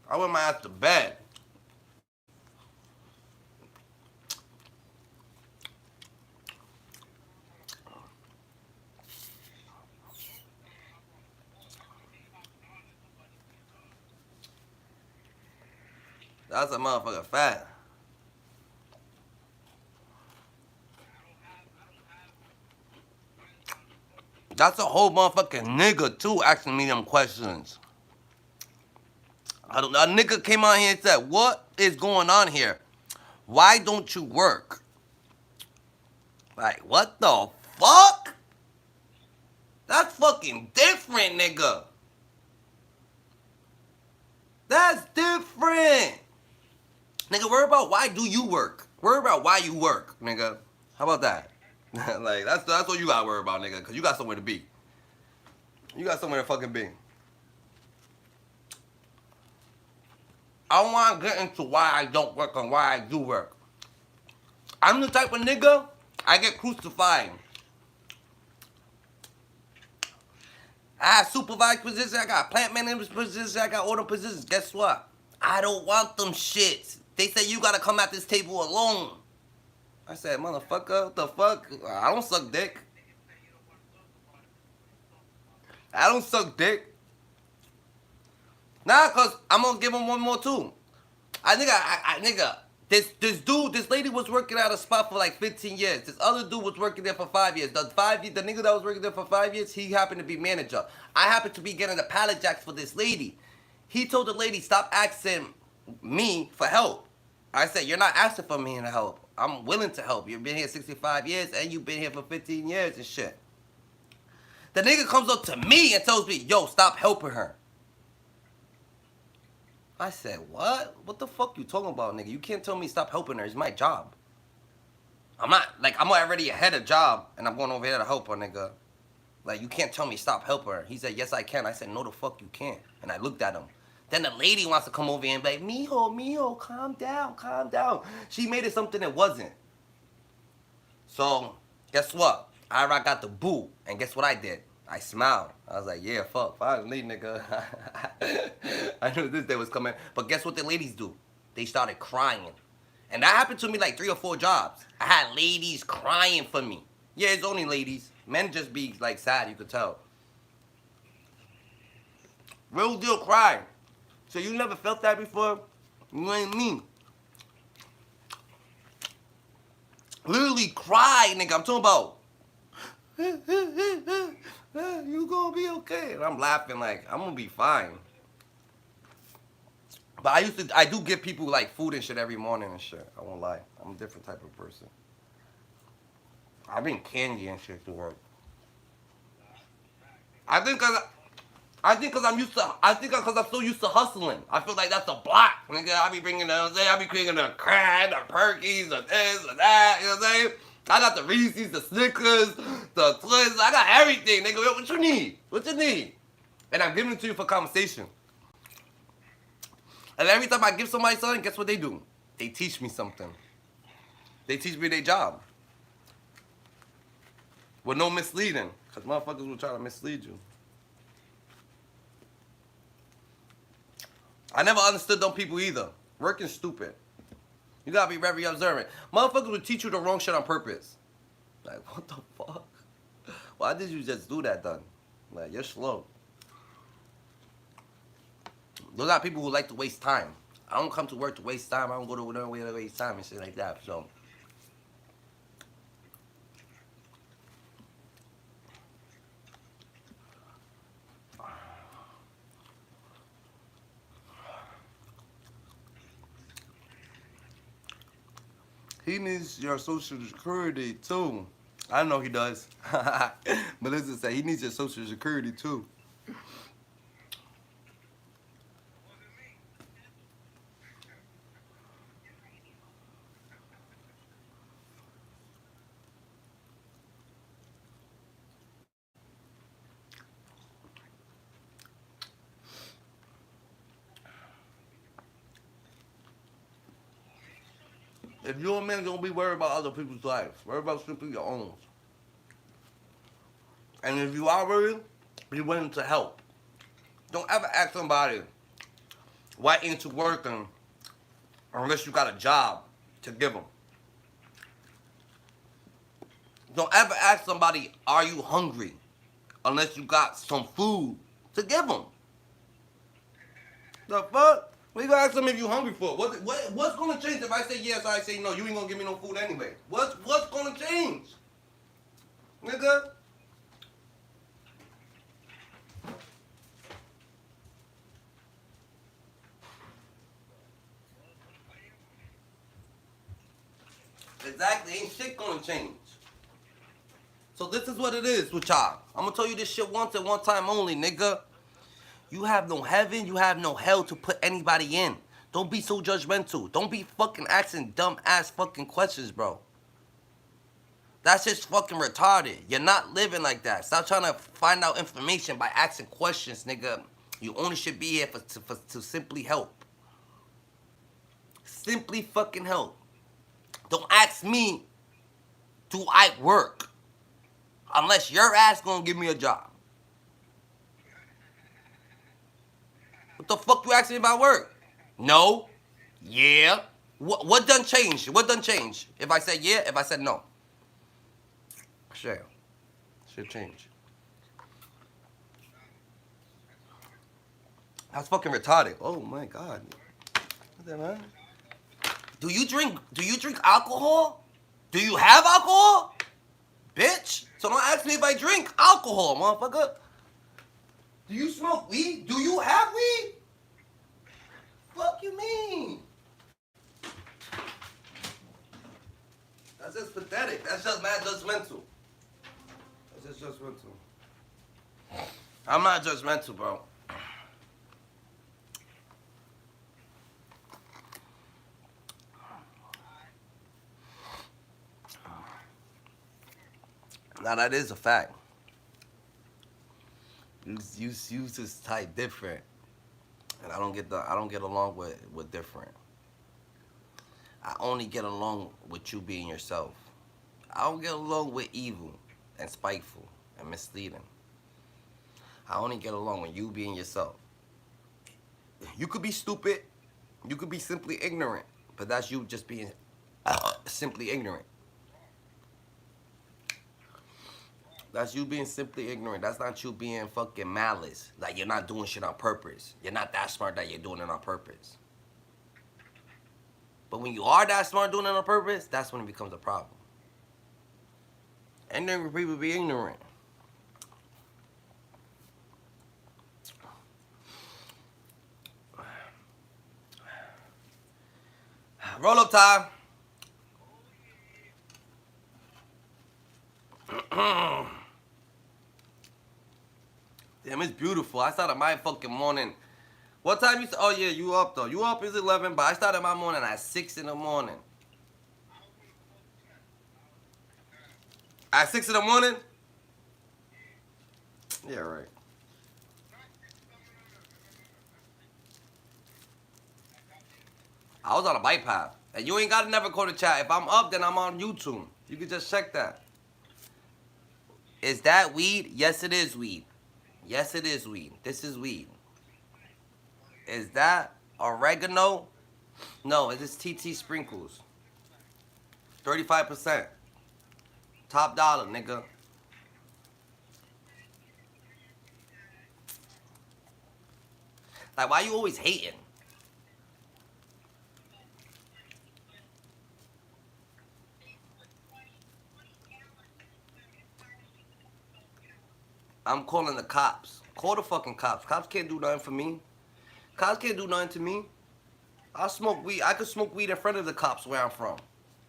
Speaker 2: I went my ass to bed. That's a motherfucker fat. That's a whole motherfucking nigga too asking me them questions. A nigga came out here and said, what is going on here? Why don't you work? Like, what the fuck? That's fucking different, nigga. That's different. Nigga, worry about why do you work. Worry about why you work, nigga. How about that? Like, that's what you gotta worry about, nigga, because you got somewhere to be. You got somewhere to fucking be. I don't want to get into why I don't work and why I do work. I'm the type of nigga, I get crucified. I have supervised positions, I got plant management positions, I got order positions. Guess what? I don't want them shits. They say you gotta come at this table alone. I said, motherfucker, what the fuck? I don't suck dick. I don't suck dick. Nah, cause I'm gonna give him one more too. Nigga, this lady was working at a spot for like 15 years. This other dude was working there for 5 years. The nigga that was working there for 5 years, he happened to be manager. I happened to be getting the pallet jacks for this lady. He told the lady, stop asking me for help. I said, you're not asking for me to help. I'm willing to help. You've been here 65 years and you've been here for 15 years and shit. The nigga comes up to me and tells me, yo, stop helping her. I said, what? What the fuck you talking about, nigga? You can't tell me stop helping her. It's my job. I'm already ahead of job, and I'm going over here to help her, nigga. Like, you can't tell me stop helping her. He said, yes, I can. I said, no, the fuck you can't. And I looked at him. Then the lady wants to come over here and be like, mijo, calm down, calm down. She made it something it wasn't. So, guess what? I got the boot, and guess what I did? I smiled. I was like, yeah, fuck, finally, nigga. I knew this day was coming. But guess what the ladies do? They started crying. And that happened to me like 3 or 4 jobs. I had ladies crying for me. Yeah, it's only ladies. Men just be like sad, you could tell. Real deal crying. So you never felt that before? You ain't me. Literally cry, nigga. I'm talking about. You gonna be okay. And I'm laughing like, I'm gonna be fine. But I do give people like food and shit every morning and shit. I won't lie. I'm a different type of person. I bring candy and shit to work. I think cause I'm so used to hustling. I feel like that's a block. Nigga, I be bringing I be bringing the crack, the Perkies, the this, the that, you know what I'm saying? I got the Reese's, the Snickers, the Twists, I got everything, nigga. What you need? What you need? And I'm giving it to you for conversation. And every time I give somebody something, guess what they do? They teach me something. They teach me their job. With no misleading. Because motherfuckers will try to mislead you. I never understood them people either. Working stupid. You gotta be very observant. Motherfuckers will teach you the wrong shit on purpose. Like, what the fuck? Why did you just do that, then? Like, you're slow. Those are people who like to waste time. I don't come to work to waste time. I don't go to no way to waste time and shit like that. So he needs your social security too. I know he does. Melissa said he needs your social security too. If you're a man, don't be worried about other people's lives. Worry about simply your own. And if you are worried, be willing to help. Don't ever ask somebody why ain't you working unless you got a job to give them. Don't ever ask somebody, are you hungry? Unless you got some food to give them. The fuck? What you gonna ask them if you hungry for? What's gonna change if I say yes or I say no? You ain't gonna give me no food anyway. What's gonna change? Nigga? Exactly, ain't shit gonna change. So this is what it is with y'all. I'm gonna tell you this shit once and one time only, nigga. You have no heaven, you have no hell to put anybody in. Don't be so judgmental. Don't be fucking asking dumb ass fucking questions, bro. That's just fucking retarded. You're not living like that. Stop trying to find out information by asking questions, nigga. You only should be here to simply help. Simply fucking help. Don't ask me, do I work? Unless your ass gonna give me a job. What the fuck you asking me about work? No. Yeah. What done changed? What done changed? If I said yeah, if I said no. Sure. Should change. That's fucking retarded. Oh my god. What the man? Do you drink alcohol? Do you have alcohol? Bitch. So don't ask me if I drink alcohol, motherfucker. Do you smoke weed? Do you have weed? Fuck you mean? That's just pathetic. That's just mad judgmental. That's just judgmental. I'm not judgmental, bro. Now that is a fact. You just type different, and I don't get along with different. I only get along with you being yourself. I don't get along with evil and spiteful and misleading. I only get along with you being yourself. You could be stupid. You could be simply ignorant. But that's you just being simply ignorant. That's you being simply ignorant. That's not you being fucking malice. Like you're not doing shit on purpose. You're not that smart that you're doing it on purpose. But when you are that smart doing it on purpose, that's when it becomes a problem. Ignorant people be ignorant. Roll up time. Damn, it's beautiful. I started my fucking morning. What time you? Oh yeah, you up though. You up is 11, but I started my morning at 6 in the morning. At 6 in the morning? Yeah, right. I was on a bike path. And you ain't gotta never go to chat. If I'm up, then I'm on YouTube. You can just check that. Is that weed? Yes, it is weed. Yes, it is weed. This is weed. Is that oregano? No, it is TT sprinkles. 35%. Top dollar, nigga. Like, why you always hating? I'm calling the cops. Call the fucking cops. Cops can't do nothing for me. Cops can't do nothing to me. I smoke weed. I could smoke weed in front of the cops where I'm from.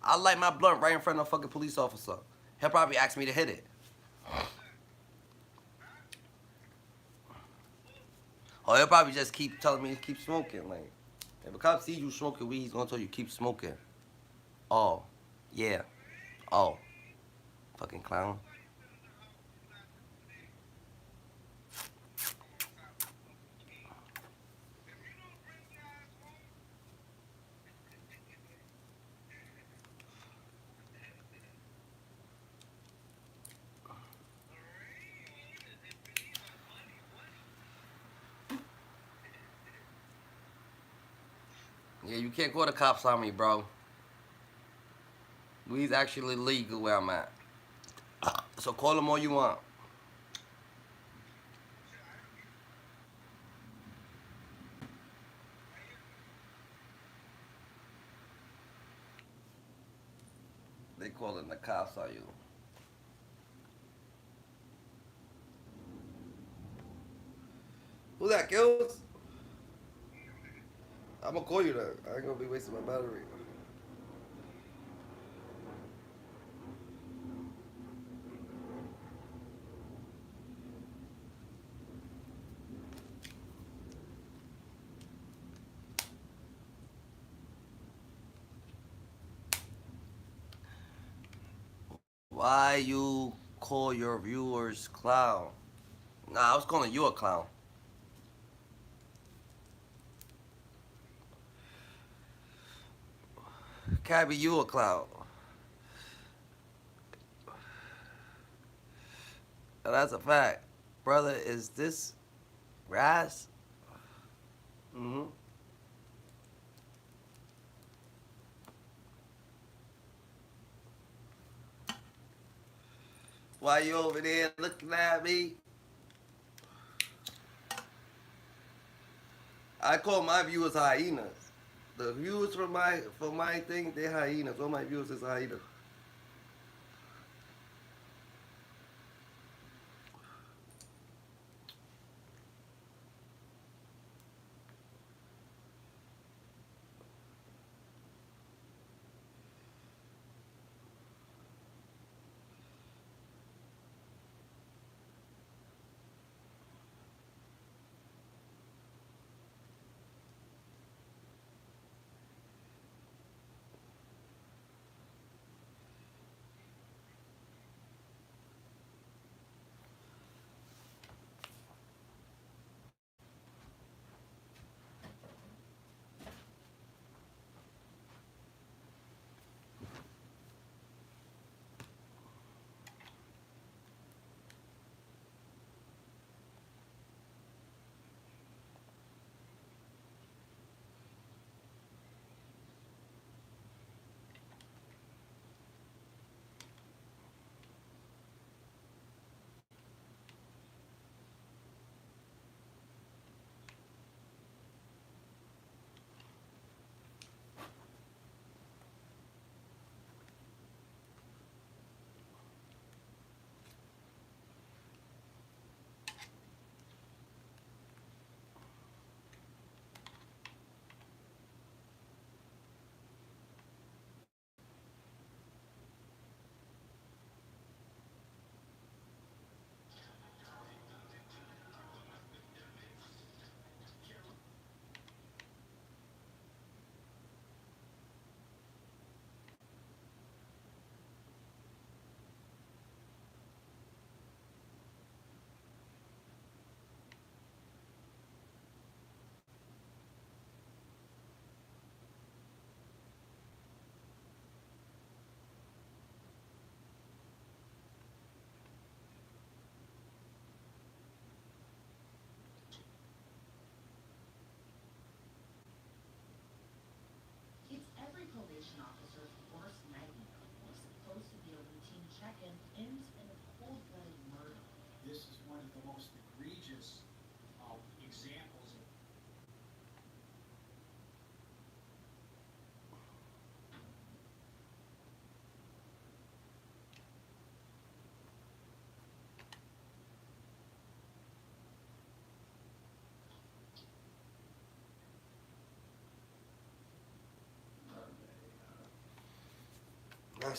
Speaker 2: I light my blunt right in front of a fucking police officer. He'll probably ask me to hit it. Or he'll probably just keep telling me to keep smoking. Like, if a cop sees you smoking weed, he's gonna tell you keep smoking. Oh, yeah. Oh, fucking clown. Yeah, you can't call the cops on me, bro. Weed's actually legal where I'm at. So call them all you want. They calling the cops on you. Who that, Kills? I'm gonna call you then. I ain't gonna be wasting my battery. Why you call your viewers clown? Nah, I was calling you a clown. Cabby, you a clown. And that's a fact. Brother, is this grass? Mm-hmm. Why you over there looking at me? I call my viewers hyenas. The viewers for my thing, they're hyenas. All my viewers is hyenas.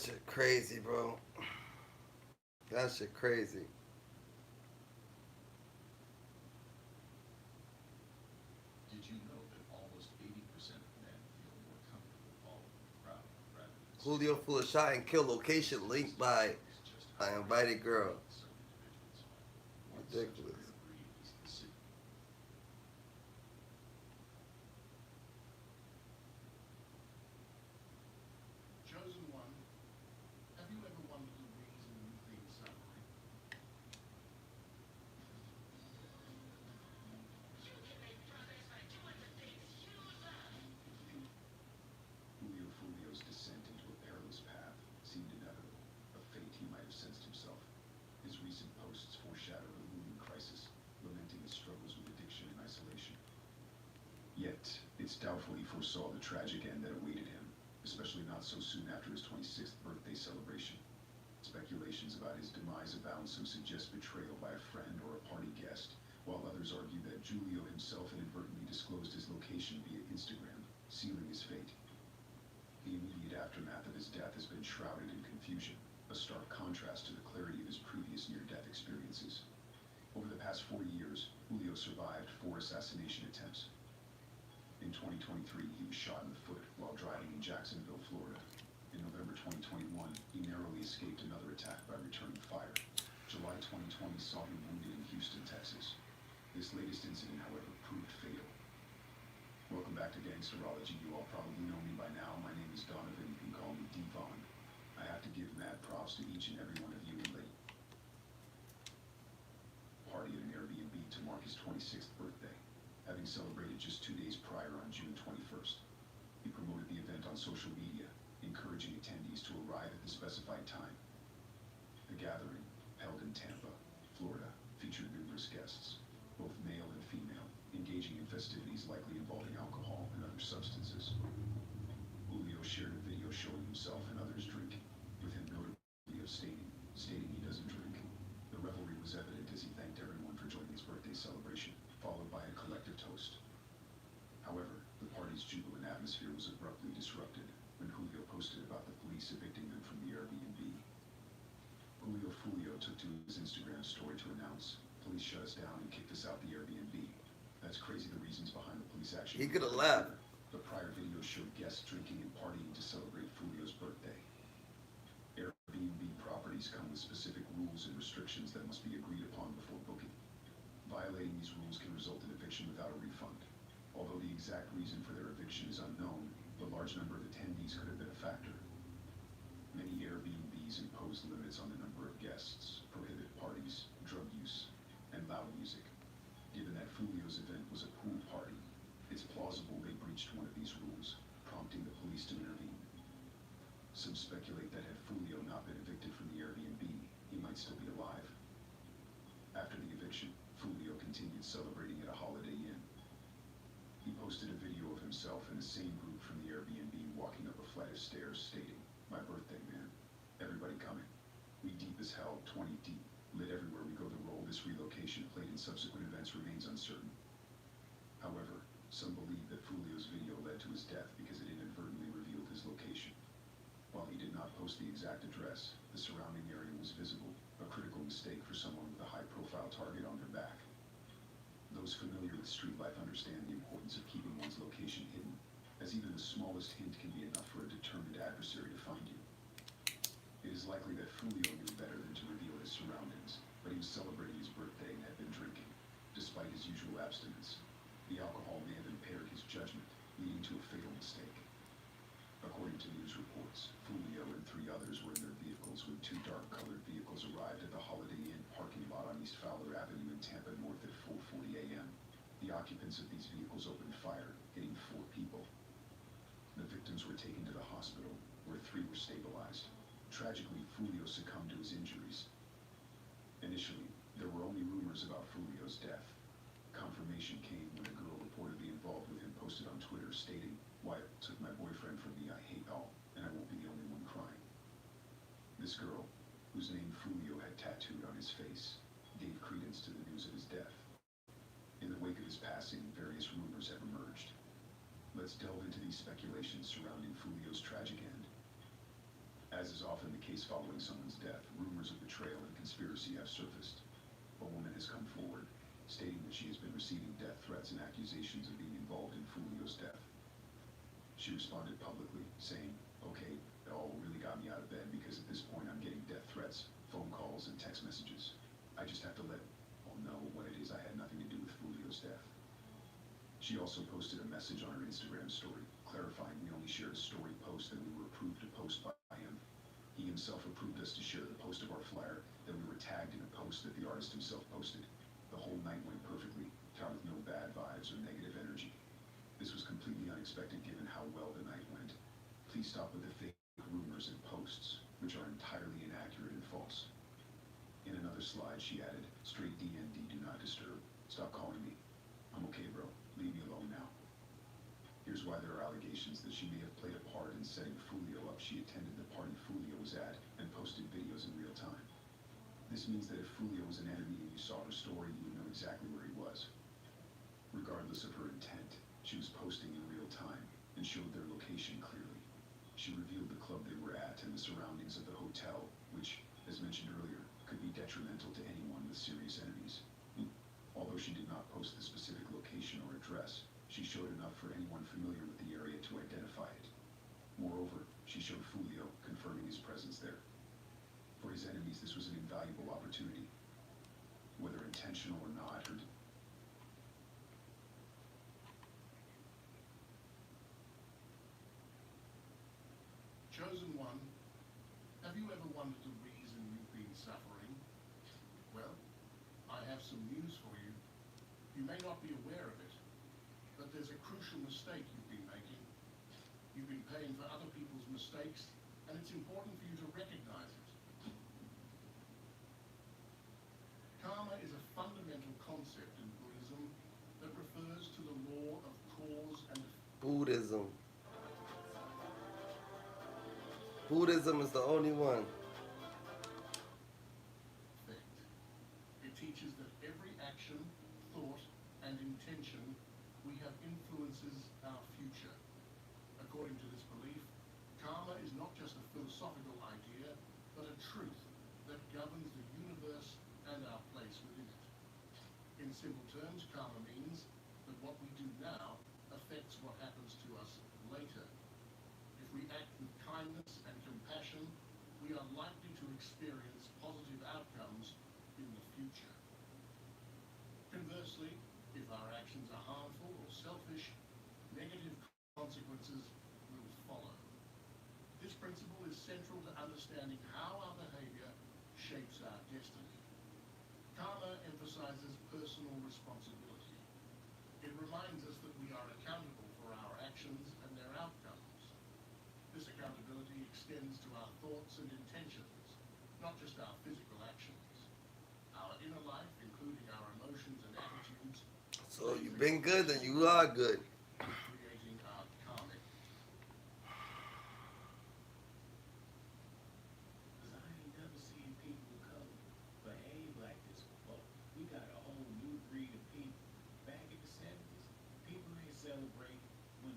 Speaker 1: shit crazy, bro. That shit crazy.
Speaker 4: Did you know that almost 80% of men feel more comfortable following the crowd rather than
Speaker 1: Julio full of shot and kill location linked by
Speaker 4: is just how
Speaker 1: I invited girl.
Speaker 4: some individuals are. One such
Speaker 1: Ridiculous.
Speaker 4: rare breed is the city. Chosen one, have you ever wondered the reason you think suffering? Julio Fulio's descent into a perilous path seemed inevitable, a fate he might have sensed himself. His recent posts foreshadowed a looming crisis, lamenting his struggles with addiction and isolation. Yet, it's doubtful he foresaw the tragic end that awaited him, especially not so soon after his 26th birthday celebration. Speculations about his demise abound. Some suggest betrayal by a friend or a party guest, while others argue that Julio himself inadvertently disclosed his location via Instagram, sealing his fate. The immediate aftermath of his death has been shrouded in confusion, a stark contrast to the clarity of his previous near-death experiences. Over the past 4 years, Julio survived 4 assassination attempts. In 2023, he was shot in the foot while driving in Jacksonville, Florida. In November 2021, he narrowly escaped another attack by returning fire. July 2020 saw him wounded in Houston, Texas. This latest incident, however, proved fatal. Welcome back to Gangsterology. You all probably know me by now. My name is Donovan. You can call me Devon. I have to give mad props to each and every one of you in late. Party at an Airbnb to mark his 26th birthday, having celebrated just 2 days prior on June 21st. He promoted the event on social media, encouraging attendees to arrive at the specified time. The gathering, held in Tampa, Florida, featured numerous guests, both male and female, engaging in festivities likely involving alcohol and other substances. Julio shared a video showing himself and others drinking, with him notably abstaining, stating he doesn't drink. The revelry was evident as he thanked everyone for joining his birthday celebration, followed by a collective toast. However, the party's jubilant atmosphere was abruptly disrupted when Julio posted about the police evicting them from the Airbnb. Julio Fulio took to his Instagram story to announce, "Police shut us down and kicked us out the Airbnb." That's crazy, the reasons behind the police action.
Speaker 1: He could have left.
Speaker 4: The prior video showed guests drinking and partying to celebrate Fulio's birthday. Airbnb properties come with specific rules and restrictions that must be agreed upon before booking. Violating these rules can result in eviction without a refund. Although the exact reason for their eviction is unknown, the large number of attendees could have been a factor. Many Airbnbs impose limits on the number of guests, prohibit parties, drug use, and loud music. Given that Fulio's event was a pool party, it's plausible they breached one of these rules, prompting the police to intervene. Some speculate that had Fulio not been evicted from the Airbnb, he might still be alive. After the eviction, Fulio continued celebrating at a Holiday Inn. He posted a video of himself in the same group from the Airbnb walking up a flight of stairs, stating, "My birthday, man. Everybody coming. We deep as hell, 20 deep. Lit everywhere we go. The role this relocation played in subsequent events remains uncertain." However, some believe that Fulio's video led to his death because it inadvertently revealed his location. While he did not post the exact address, the surrounding area was visible, a critical mistake for someone with a high-profile target on their back. Those familiar with street life understand the importance of keeping one's location hidden, as even the smallest hint can be enough for a determined adversary to find you. It is likely that Fulio knew better than to reveal his surroundings, but he was celebrating his birthday and had been drinking. Despite his usual abstinence, the alcohol may have impaired his judgment, leading to a fatal mistake. According to news reports, Fulio and 3 others were in their vehicles when 2 dark-colored vehicles arrived at the Holiday Inn parking lot on East Fowler Avenue in Tampa North at 4:40 a.m. The occupants of these vehicles opened fire, hitting 4 people. The victims were taken to the hospital, where 3 were stabilized. Tragically, Fulio succumbed to his injuries. Initially, there were only rumors about Fulio's death. Confirmation came when a girl reportedly involved with him posted on Twitter stating, "Wyatt took my boyfriend from me, I hate y'all, and I won't be the only one crying." This girl, whose name Fulio had tattooed on his face, gave credence to the news of his death. In the wake of his passing, various rumors have emerged. Let's delve into these speculations surrounding Fulio's tragic end. As is often the case following someone's death, rumors of betrayal and conspiracy have surfaced. A woman has come forward, stating that she has been receiving death threats and accusations of being involved in Fulio's death. She responded publicly, saying, "Okay, it all really got me out of bed because at this point I'm getting death threats, phone calls, and text messages. I just have to let all know what it is. I had nothing to do with Fulio's death." She also posted a message on her Instagram story, clarifying we only shared a story post that we were approved to post by him. He himself approved us to share the post of our flyer, that we were tagged in a post that the artist himself posted. The whole night went perfectly, found with no bad vibes or negative energy. This was completely unexpected given how well the night went. Please stop with the fake rumors and posts, which are entirely inaccurate and false. In another slide, she added, "Straight DND, do not disturb. Stop calling me. I'm okay, bro. Leave me alone now." Here's why there are allegations that she may have played a part in setting Fulio up. She attended the party Fulio was at and posted videos in real time. This means that if Fulio was an enemy and you saw her story, you would know exactly where he was. Regardless of her intent, she was posting in real time and showed their location clearly. She revealed the club they were at and the surroundings of the hotel, which, as mentioned earlier, could be detrimental to anyone with serious enemies. Although she did not post the specific location or address, she showed enough for anyone familiar with the area to identify it. Moreover, she showed Fulio, confirming his presence there. For his enemies, this was an invaluable opportunity. Whether intentional or not, her
Speaker 5: Chosen one, have you ever wondered the reason you've been suffering? Well, I have some news for you. You may not be aware of it, but there's a crucial mistake you've been making. You've been paying for other people's mistakes, and it's important for you to recognize it. Karma is a fundamental concept in Buddhism that refers to the law of cause and effect.
Speaker 2: Buddhism. Buddhism is the only one.
Speaker 5: It teaches that every action, thought, and intention we have influences our future. According to this belief, karma is not just a philosophical idea, but a truth that governs the universe and our place within it. In simple terms, karma means that what we do now affects what happens to us later. If we act with kindness and compassion, we are likely to experience positive outcomes in the future. Conversely, if our actions are harmful or selfish, negative consequences will follow. This principle is central to understanding how our behavior shapes our destiny. Karma emphasizes personal responsibility. It reminds us that we are accountable for our actions and their outcomes. This accountability extends to our thoughts and intentions, not just our physical actions. Our inner life, including our emotions and attitudes,
Speaker 2: So you've been good, then you are good.
Speaker 5: creating our karmic.
Speaker 6: Cause I ain't never seen people come behave like this before. We got a whole new breed of people. Back in the 70s, people ain't celebrate when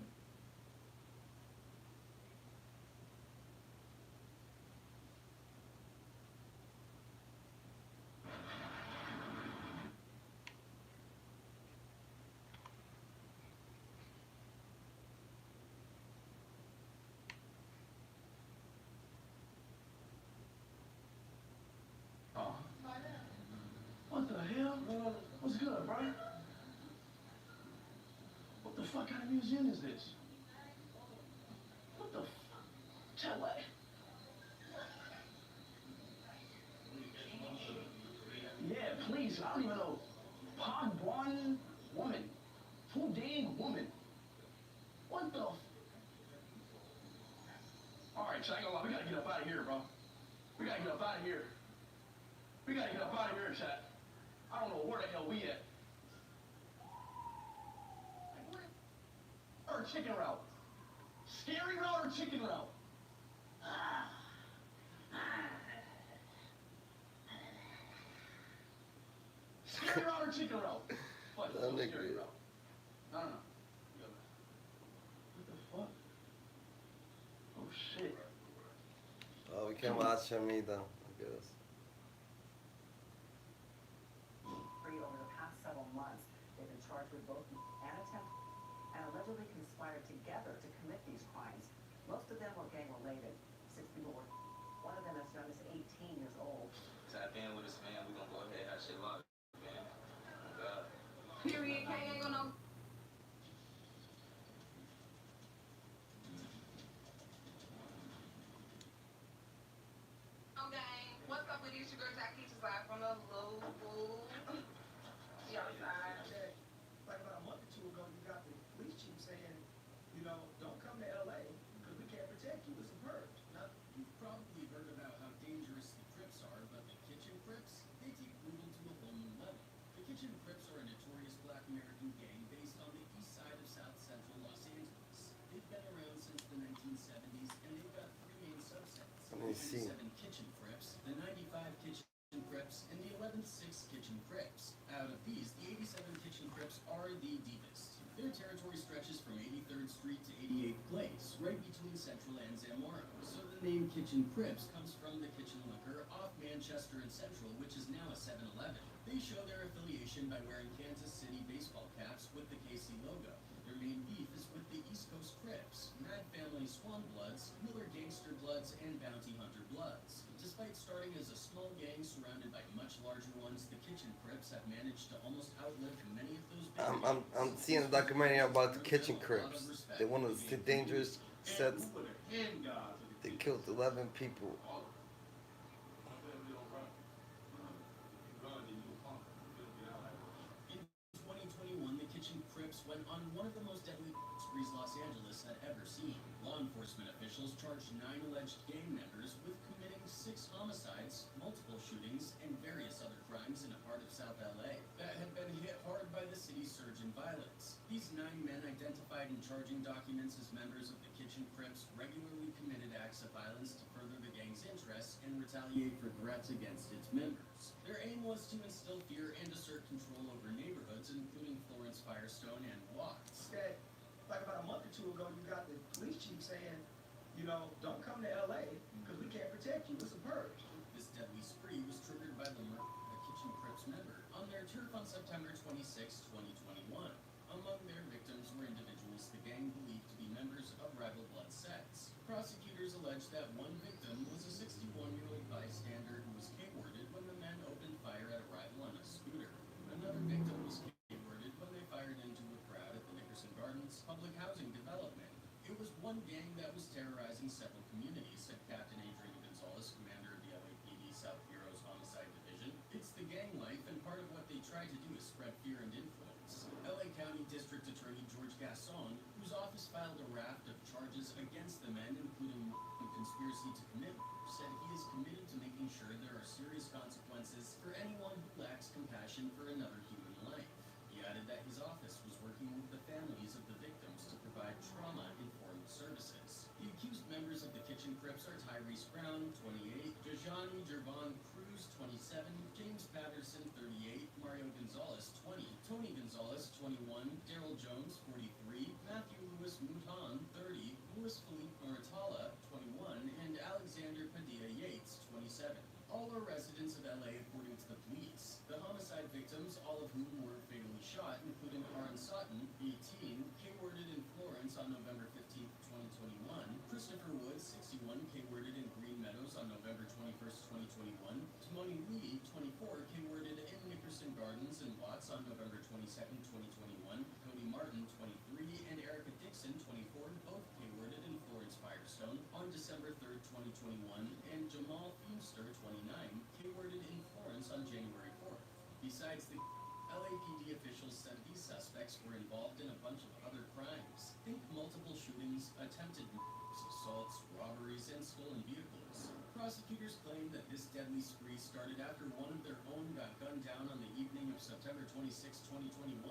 Speaker 7: What the hell? What's good, bro? What the fuck kind of museum is this? What the fuck? Tell what? Yeah, please. I don't even know. Pagwan woman. Puding woman. What the? Alright, so I ain't gonna lie. We gotta get up out of here, bro. We gotta get up out of here. We gotta get up out of here, chat. I don't know where the hell we at. Like, where? Or chicken route. Scary route or chicken route? Scary route or chicken route? Fuck,
Speaker 2: That
Speaker 7: let's go
Speaker 2: nigga.
Speaker 7: scary route. No. What the fuck? Oh shit.
Speaker 2: Shamida, I guess.
Speaker 8: Over the past several months, they've been charged with both and attempt and allegedly conspired together to commit these crimes. Most of them were gang-related. 6 people were, one of them as young as 18 years old.
Speaker 9: Tap in with us, man. We gonna go ahead and have shit locked, man. Oh, God.
Speaker 10: Period. K ain't gonna. Okay. What's up with these your girl Jack Peaches live from the local? She outside.
Speaker 5: Like about a month or two ago, you got the police chief saying, you know, don't come to LA because we can't protect you. It's a purge.
Speaker 6: Now, you've probably heard about how dangerous the Crips are, but the Kitchen Crips, they take brutal to a whole new level. The Kitchen Crips are a notorious black American gang based on the east side of South Central Los Angeles. They've been around since the 1970s, and they've got 3 main subsets.
Speaker 2: Let me see.
Speaker 6: 7 Kitchen Crips, the 95 Kitchen Crips, and the 11-6 Kitchen Crips. Out of these, the 87 Kitchen Crips are the deepest. Their territory stretches from 83rd Street to 88th Place, right between Central and Zamora. So the name Kitchen Crips comes from the Kitchen Liquor off Manchester and Central, which is now a 7-Eleven. They show their affiliation by wearing Kansas City baseball caps with the KC logo. Their main beef is with the East Coast Crips, Mad Family Swan Bloods, Miller Gangster Bloods, and Bounty Hunter Bloods. Despite starting as a small gang surrounded by much larger ones, the Kitchen Crips have managed to almost outlive many of those big
Speaker 2: I'm seeing a documentary about the Kitchen Crips. They're one of the dangerous sets. They killed 11 people.
Speaker 6: In 2021, the Kitchen Crips went on one of the most deadly sprees Los Angeles had ever seen. Law enforcement officials charged 9 alleged gang members with committing 6 homicides, multiple shootings, and various other crimes in a part of South LA that had been hit hard by the city's surge in violence. These 9 men, identified in charging documents as members of the Kitchen Crips, regularly committed acts of violence to further the gang's interests and retaliate for threats against its members. Their aim was to instill fear and assert control over neighborhoods, including Florence, Firestone, and Watts.
Speaker 5: That, like about a month or two ago, you got the police chief saying, you know, don't come to LA because we can't protect you. It's a purge.
Speaker 6: This deadly spree was triggered by the murder of a Kitchen Crips member on their turf on September 26, 2021. Among their victims were individuals the gang believed to be members of rival blood sets. Prosecutors alleged that one victim was a 61-year-old bystander who was K-worded when the men opened fire at a rival on a scooter. Another victim was K-worded when they fired into a crowd at the Nickerson Gardens public housing development. It was one gang that was terrorizing several communities, said Captain Adrian Gonzalez, commander of the LAPD South Bureau's Homicide Division. It's the gang life, and part of what they try to do is spread fear and influence. LA County District Attorney George Gasson, whose office filed a raft of charges against the men, including conspiracy to commit, said he is committed to making sure there are serious consequences for anyone who lacks compassion for another human life. He added that his office was working with the families of the victims to provide trauma-informed services. The accused members of the Kitchen Crips are Tyrese Brown, 28, Dejani Jervon Cruz, 27, James Patterson, 38, Mario Gonzalez, 20, Tony Gonzalez, 21, Daryl Jones, 43, Matthew Louis Mouton, 30, Louis Philippe Moratala, 21, and Alexander Padilla Yates, 27. All are residents of LA according to the police. The homicide victims, all of whom were fatally shot, including Aaron Sutton, 18, K-worded in Florence on November 15, 2021, Christopher Woods, 61, K-worded in Green Meadows on November 21, 2021, Timoni Lee, 24, K-worded in Nickerson Gardens and Watts on November 22, 2021, Cody Martin, 23, and Erica Dixon, 24, both K-worded in Florence Firestone on December 3, 2021, and Jamal Feimster, 29, K-worded in Florence on January 4th. Besides, the LAPD officials said these suspects were involved in a bunch of other crimes. Think multiple shootings, attempted murders, assaults, robberies, and stolen vehicles. Prosecutors claim that this deadly spree started after one of their own got gunned down on the evening of September 26, 2021.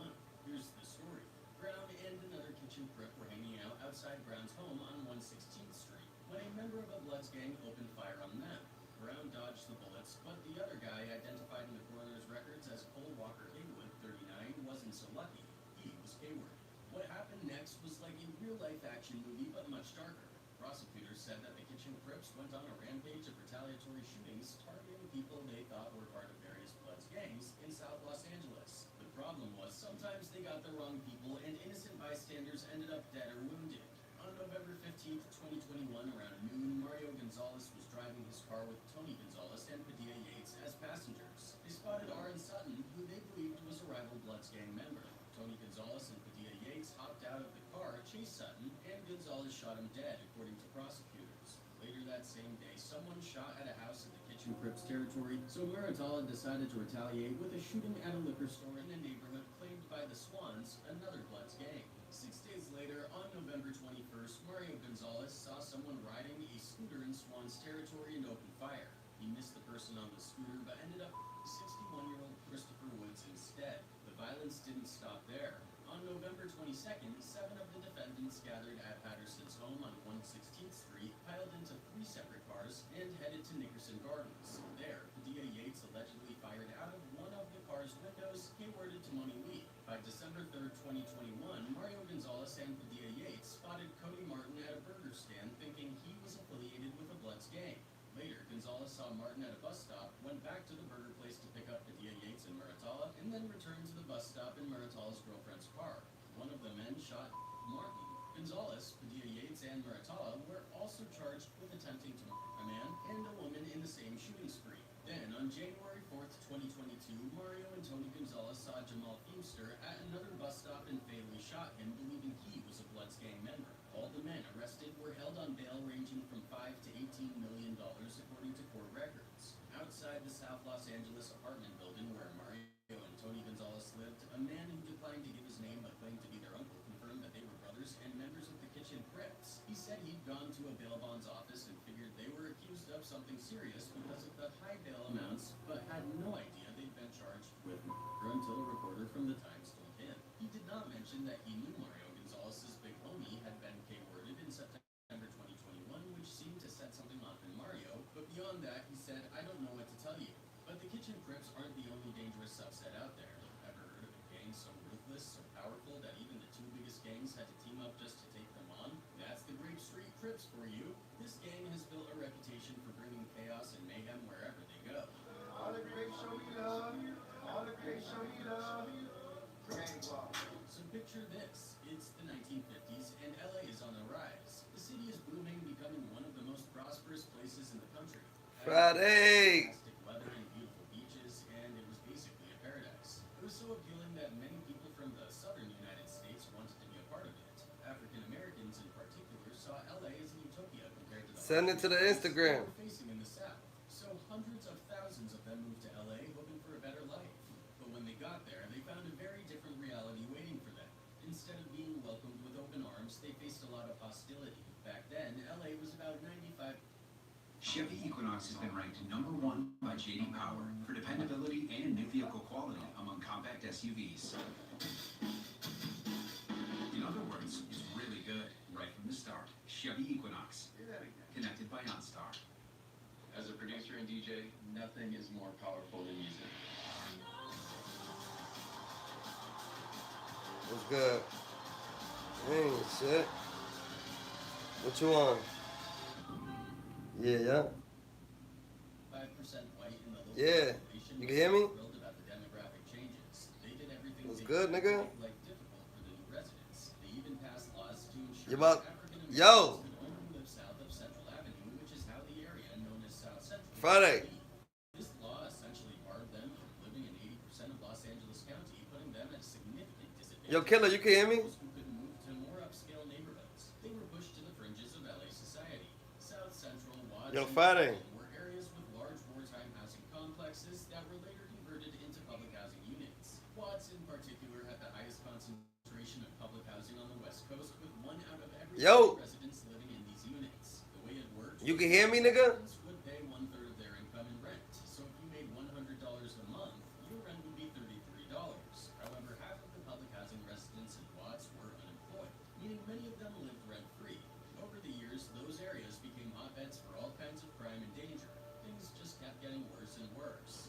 Speaker 6: Here's the story. Brown and another Kitchen Crip were hanging out outside Brown's home on 116th Street when a member of a Bloods gang opened fire on them. Brown dodged the bullets, but the other guy, identified in the coroner's records as Cole Walker Haywood, 39, wasn't so lucky. He was K-worded. What happened next was like a real-life action movie, but much darker. prosecutors said that the Kitchen Crips went on a rampage of retaliatory shootings targeting people they thought were part of various Bloods gangs in South Los Angeles. The problem was sometimes they got the wrong people and innocent bystanders ended up dead or wounded. On November 15th, 2021, around noon, Mario Gonzalez was driving his car with Tony Gonzalez and Padilla Yates as passengers. They spotted Aaron Sutton, who they believed was a rival Bloods gang member. Tony Gonzalez and Padilla Yates hopped out of the car, chased Sutton, and Gonzalez shot him dead, according to prosecutors. Later that same day, someone shot at a house in the Kitchen Crips territory, so Maratala decided to retaliate with a shooting at a liquor store in a neighborhood claimed by the Swans, another Bloods gang. 6 days later, on November 21st, Mario Gonzalez saw someone riding a scooter in Swans territory and opened fire. He missed the person on the scooter, but ended up 61-year-old Christopher Woods instead. The violence didn't stop there. On November 22nd, 7 of the defendants gathered at Patterson's home on 116th Street, piled into 3 separate cars, and headed to Nickerson Gardens. There, Padilla Yates allegedly fired out of one of the car's windows, keyworded to Money Lee. By December 3rd, 2021, Mario Gonzalez and Padilla Yates spotted Cody Martin at a burger stand thinking he was affiliated with a Bloods gang. Later, Gonzalez saw Martin at a bus stop, went back to the burger place to pick up Padilla Yates and Maratala, and then returned to the bus stop in Maratala's girlfriend's car. One of the men shot Martin. Gonzalez, Padilla Yates, and Maratala were also charged with attempting to murder a man and a woman in the same shooting spree. Then, on January 4th, 2022, Mario and Tony Gonzalez saw Jamal Feemster at another bus stop and fatally shot him, believing he was a Bloods gang member. All the men arrested were held on bail ranging from $5 to $18 million, according to court records. Outside the South Los Angeles apartment building where Mario and Tony Gonzalez lived, a man who declined to give his name but claimed to be their uncle confirmed that they were brothers and members of the Kitchen Crips. He said he'd gone to a bail bonds office and figured they were accused of something serious because of the high bail amounts, but had no idea they'd been charged with murder until a reporter from the Times told him. He did not mention that he knew Mario Gonzalez's big homie had been K-worded in September 2021, which seemed to set something off in Mario, but beyond that, he said, "I don't know what to tell you." But the Kitchen Crips aren't the only dangerous subset out there. Ever heard of a gang so ruthless, so powerful that even the 2 biggest gangs had to team up just to take them on? That's the Grape Street Crips for you. This gang has built a reputation for bringing chaos and mayhem wherever they go.
Speaker 5: All the grapes show me love. All the grapes show me love.
Speaker 6: So picture this. It's the 1950s and LA is on the rise. The city is booming, becoming one of the most prosperous places in the country.
Speaker 1: Friday.
Speaker 6: Fantastic weather and beautiful beaches, and it was basically a paradise. It was so appealing that many people from the southern United States wanted to be a part of it. African Americans in particular saw LA as a utopia compared to the
Speaker 1: Send it to the Instagram.
Speaker 6: they were facing in the South. So hundreds of thousands of them moved to LA hoping for a better life. But when they got there, they found a very different reality waiting for them. Instead of being welcomed with open arms, they faced a lot of hostility. Back then, LA was about 95.
Speaker 11: Chevy Equinox has been ranked #1 by J.D. Power for dependability and new vehicle quality among compact SUVs. In other words, it's really good right from the start. Chevy Equinox, connected by OnStar.
Speaker 9: As a producer and DJ, nothing is more powerful than music.
Speaker 1: What's good? Ain't shit. What you on? Yeah.
Speaker 6: 5% white in the local
Speaker 1: Yeah.
Speaker 6: population
Speaker 1: You can hear me?
Speaker 6: was thrilled about the demographic changes. They did everything
Speaker 1: What's
Speaker 6: they
Speaker 1: good,
Speaker 6: could to
Speaker 1: nigga?
Speaker 6: make life difficult for the new residents. They even passed laws to ensure
Speaker 1: You about-
Speaker 6: that African Americans
Speaker 1: Yo!
Speaker 6: could only live south of Central Avenue, which is how the area known as South Central was
Speaker 1: Friday.
Speaker 6: conceived. This law essentially barred them from living in 80% of Los Angeles County, putting them at a significant disadvantage.
Speaker 1: Yo, Killer, you can hear me?
Speaker 6: Those who couldn't move to more upscale neighborhoods. They were pushed to the fringes of LA society. South Central, Watts,
Speaker 1: Yo,
Speaker 6: and
Speaker 1: Friday.
Speaker 6: Brooklyn were areas with large wartime housing complexes that were later converted into public housing units. Watts, in particular, had the highest concentration of public housing on the West Coast, with 1 out of every
Speaker 1: Yo.
Speaker 6: 3 residents living in these units. The way it worked,
Speaker 1: You can hear me, nigga?
Speaker 6: residents would pay 1/3 of their income in rent. So if you made $100 a month, your rent would be $33. However, half of the public housing residents in Watts were unemployed, meaning many of them lived rent-free. Over the years, those areas became hotbeds for all kinds of crime and danger. Things just kept getting worse and worse.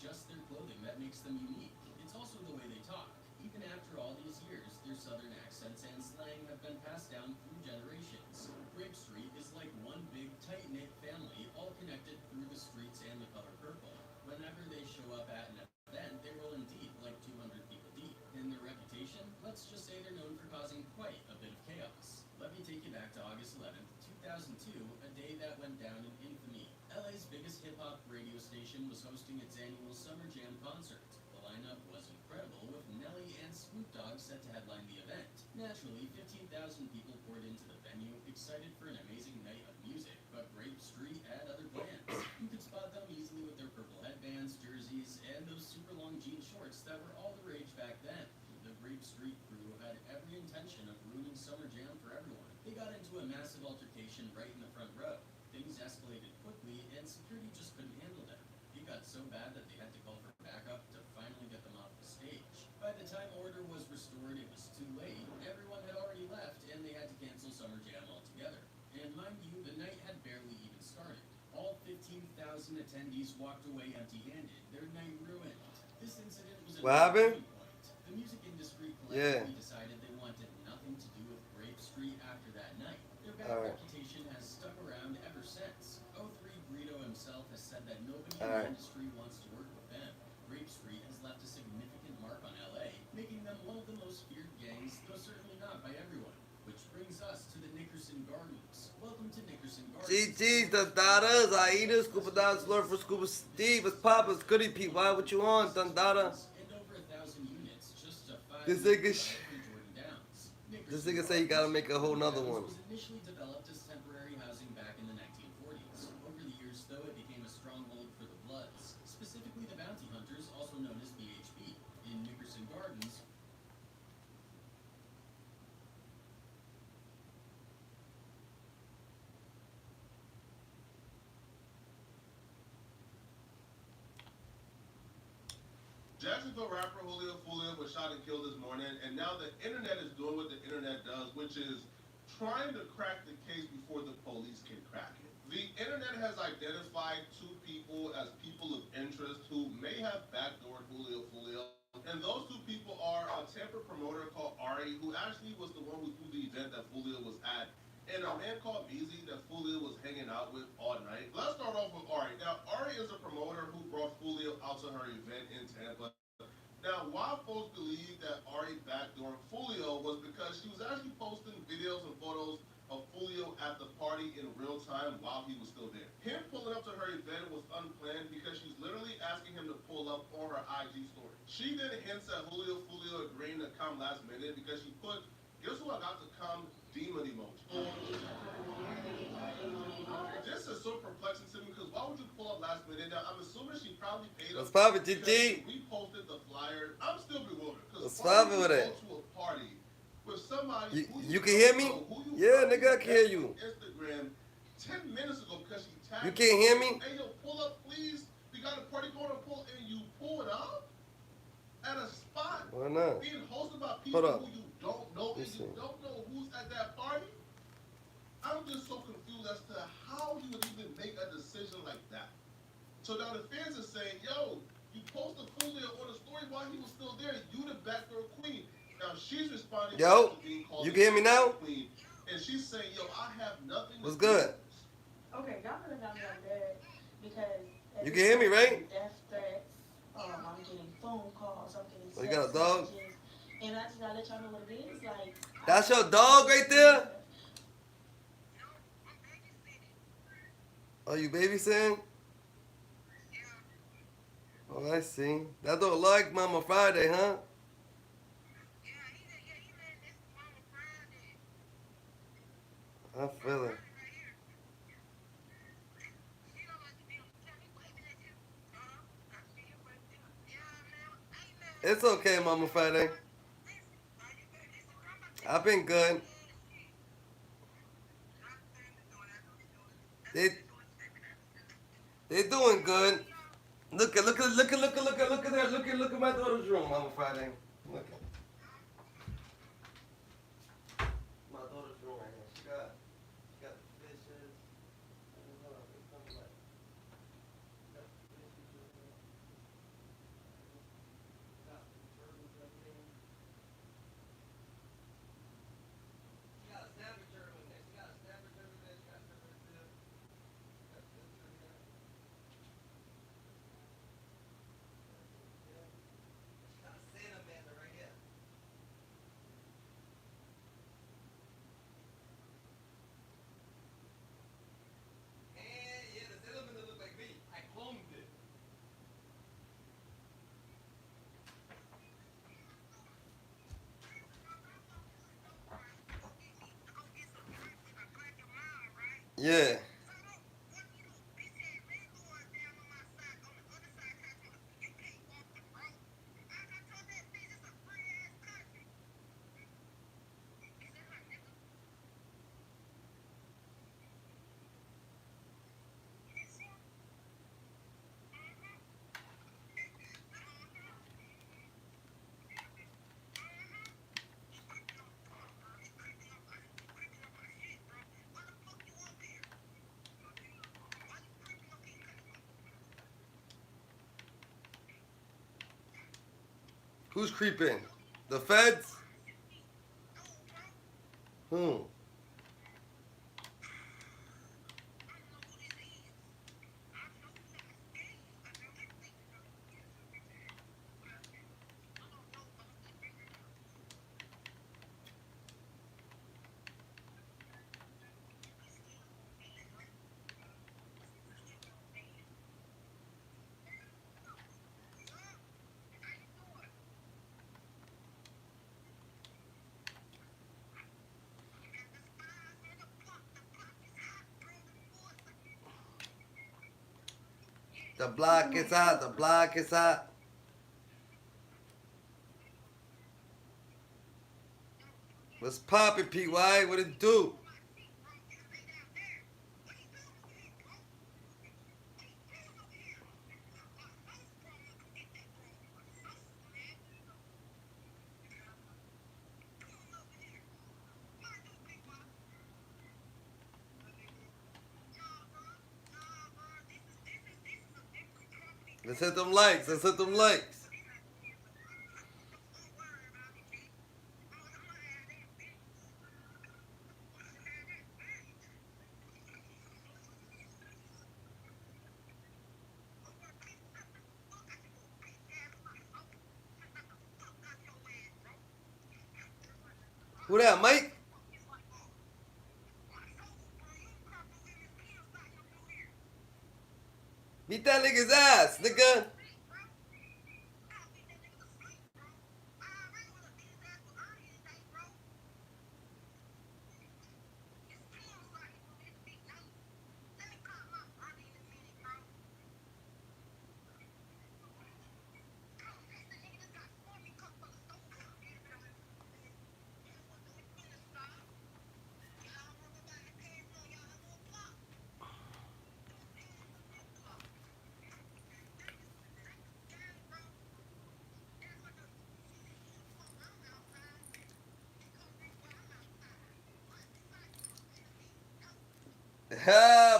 Speaker 6: just their clothing that makes them unique. It's also the way they talk. Even after all these years, their southern accents and slang have been passed down through generations. Grape Street is like one big, tight-knit family, all connected through the streets and the color purple. Whenever they show up at an event, they roll in deep, like 200 people deep. And their reputation, let's just say they're known for causing quite a bit of chaos. Let me take you back to August 11th, 2002, a day that went down in infamy. LA's biggest hip-hop radio station was hosting its annual Summer Jam concert. The lineup was incredible, with Nelly and Snoop Dogg set to headline the event. Naturally, 15,000 people poured into the venue, excited for an amazing night of music, but Grape Street had other plans. You could spot them easily with their purple headbands, jerseys, and those super long jean shorts that were all the rage back then. The Grape Street crew had every intention of ruining Summer Jam for everyone. They got into a massive altercation right in the front row. Things escalated quickly, and security just couldn't handle them. It got so bad that they had to call for backup to finally get them off the stage. By the time order was restored, it was too late. Everyone had already left, and they had to cancel Summer Jam altogether. And mind you, the night had barely even started. All 15,000 attendees walked away empty-handed, their night ruined. This incident was a
Speaker 2: What happened?
Speaker 6: turning point. The music industry
Speaker 2: Yeah.
Speaker 6: collectively decided they wanted nothing to do with Grape Street after that night. Their bad
Speaker 2: Alright.
Speaker 6: reputation has stuck around ever since. O3 Brito himself has said that nobody in
Speaker 2: Alright.
Speaker 6: the industry wants to work with them. Grape Street has left a significant mark on LA, making them one of the most feared gangs, though certainly not by everyone. Which brings us to the Nickerson Gardens. Welcome to Nickerson Gardens.
Speaker 2: GG's, Dundadas, Aida, Scuba Dada, Slur for Scuba Steve, it's Papa's Goody Pete, why what you on, Dundada?
Speaker 6: And over 1,000 units just to 5
Speaker 2: This
Speaker 6: minutes
Speaker 2: nigga
Speaker 6: drive from Jordan Downs.
Speaker 2: This nigga say you gotta make a whole nother one.
Speaker 6: Was initially developed as temporary housing back in the 1940s. Over the years, though, it became a stronghold for the Bloods, specifically the bounty hunters, also known as BHB. In Nickerson Gardens,
Speaker 12: Jacksonville rapper Julio Fulio was shot and killed this morning, and now the internet is doing what the internet does, which is trying to crack the case before the police can crack it. The internet has identified two people as people of interest who may have backdoored Julio Fulio, and those two people are a Tampa promoter called Ari, who actually was the one who threw the event that Fulio was at, and a man called Beezy that Fulio was hanging out with all night. Let's start off with Ari. Now, Ari is a promoter who brought Fulio out to her event in Tampa. Now, why folks believe that Ari backdoored Fulio was because she was actually posting videos and photos of Fulio at the party in real time while he was still there. Him pulling up to her event was unplanned because she's literally asking him to pull up on her IG story. She then hints at Julio Fulio agreeing to come last minute because she put, guess who I got to come, demon emoji. This is so perplexing to me because why would you pull up last minute? Now, I'm assuming she probably paid
Speaker 2: What's
Speaker 12: us
Speaker 2: poppin',
Speaker 12: because
Speaker 2: GG?
Speaker 12: we posted the flyer. I'm still bewildered.
Speaker 2: What's
Speaker 12: Why
Speaker 2: poppin'
Speaker 12: would
Speaker 2: with
Speaker 12: you
Speaker 2: it?
Speaker 12: go to a party with somebody who
Speaker 2: You can hear me?
Speaker 12: know, who you
Speaker 2: Yeah,
Speaker 12: probably
Speaker 2: nigga, I can hear you.
Speaker 12: met on Instagram 10 minutes ago because she tagged
Speaker 2: You can't hear me?
Speaker 12: Hey, yo, pull up, please. We got a party going to pull, and you pull it up at a spot
Speaker 2: Why not?
Speaker 12: being hosted by people
Speaker 2: Hold up.
Speaker 12: who you don't know, and
Speaker 2: Let's
Speaker 12: you
Speaker 2: see.
Speaker 12: don't know who's at that party. I'm just so confused as to how you would even make a decision like that. So now the fans are saying, yo, you posted Fulio on the story while he was still there. You the backdoor queen. Now she's responding
Speaker 2: Yo,
Speaker 12: to being called
Speaker 2: you
Speaker 12: the
Speaker 2: can hear me now?
Speaker 12: backdoor queen, and she's saying, yo, I have nothing
Speaker 2: What's
Speaker 12: to do
Speaker 2: good?
Speaker 12: with this.
Speaker 13: Okay, y'all could have got me on bed because
Speaker 2: You can hear me, right?
Speaker 13: death threats. I'm getting phone calls. I'm getting
Speaker 2: Oh, you got a dog?
Speaker 13: messages, and I just gotta let y'all know what it is. Like
Speaker 2: That's your dog right there? Oh, you babysitting? Oh, I see. That don't like Mama Friday, huh? I feel it. It's okay, Mama Friday. I've been good. They doing good. Look at there. Look at my daughter's room, Mama Friday. Look at my daughter's room right here. She got fishes. Hold on, it's coming back. She got fishes.
Speaker 1: Yeah. Who's creeping? The feds? Hmm. The block is hot. The block is hot. What's poppin', PY? What it do? Let's hit them likes. Let's hit them likes. Who that, Mike? Beat that nigga's ass, nigga.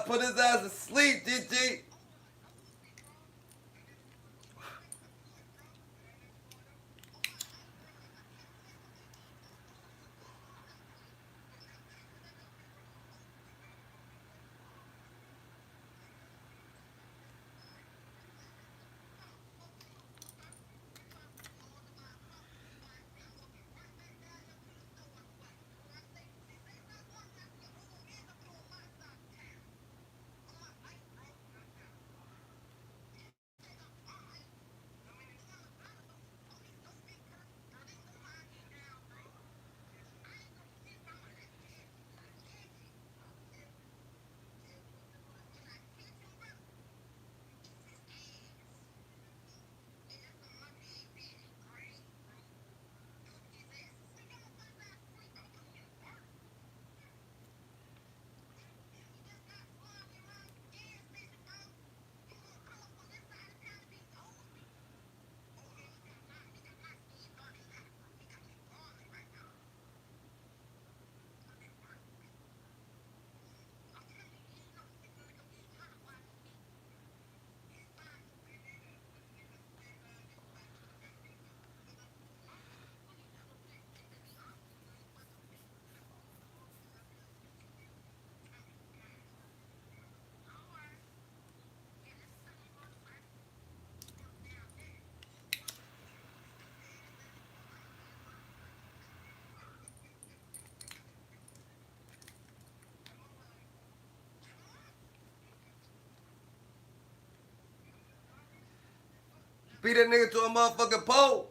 Speaker 1: Put his ass to sleep, GG. Beat that nigga to a motherfucking pole.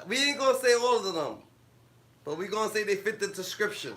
Speaker 2: We ain't gonna say all of them, but we gonna say they fit the description.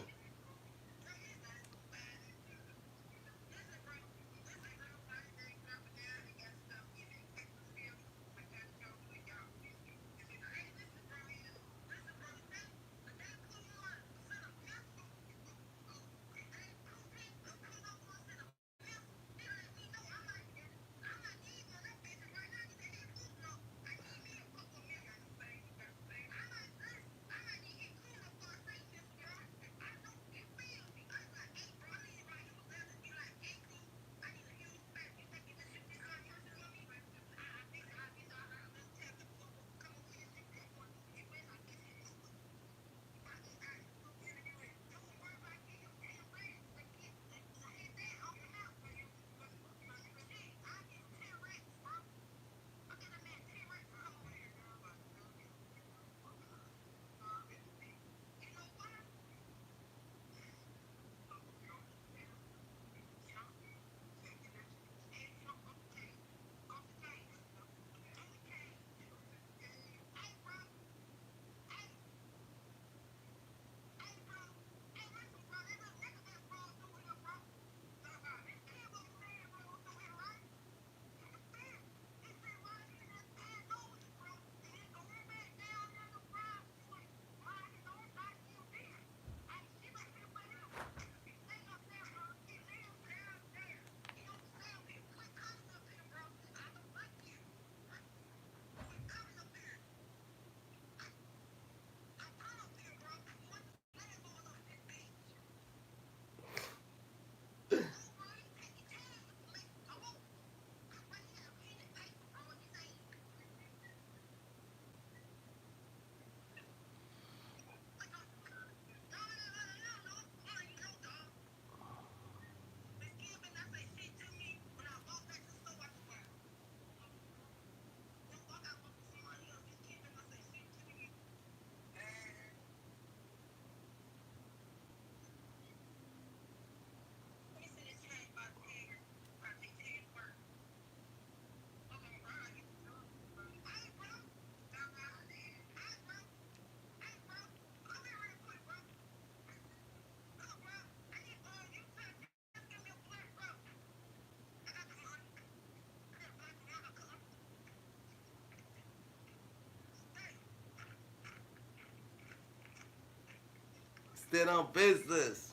Speaker 2: Stand on business.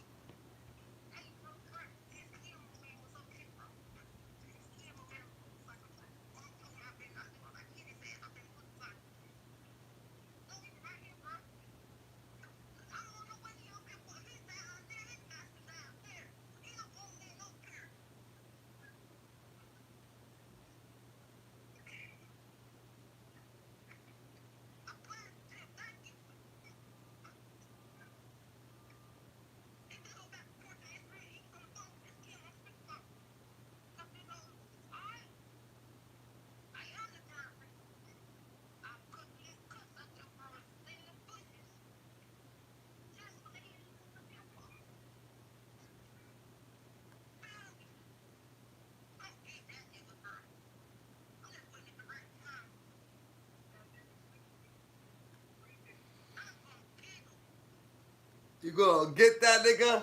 Speaker 2: You gonna get that nigga?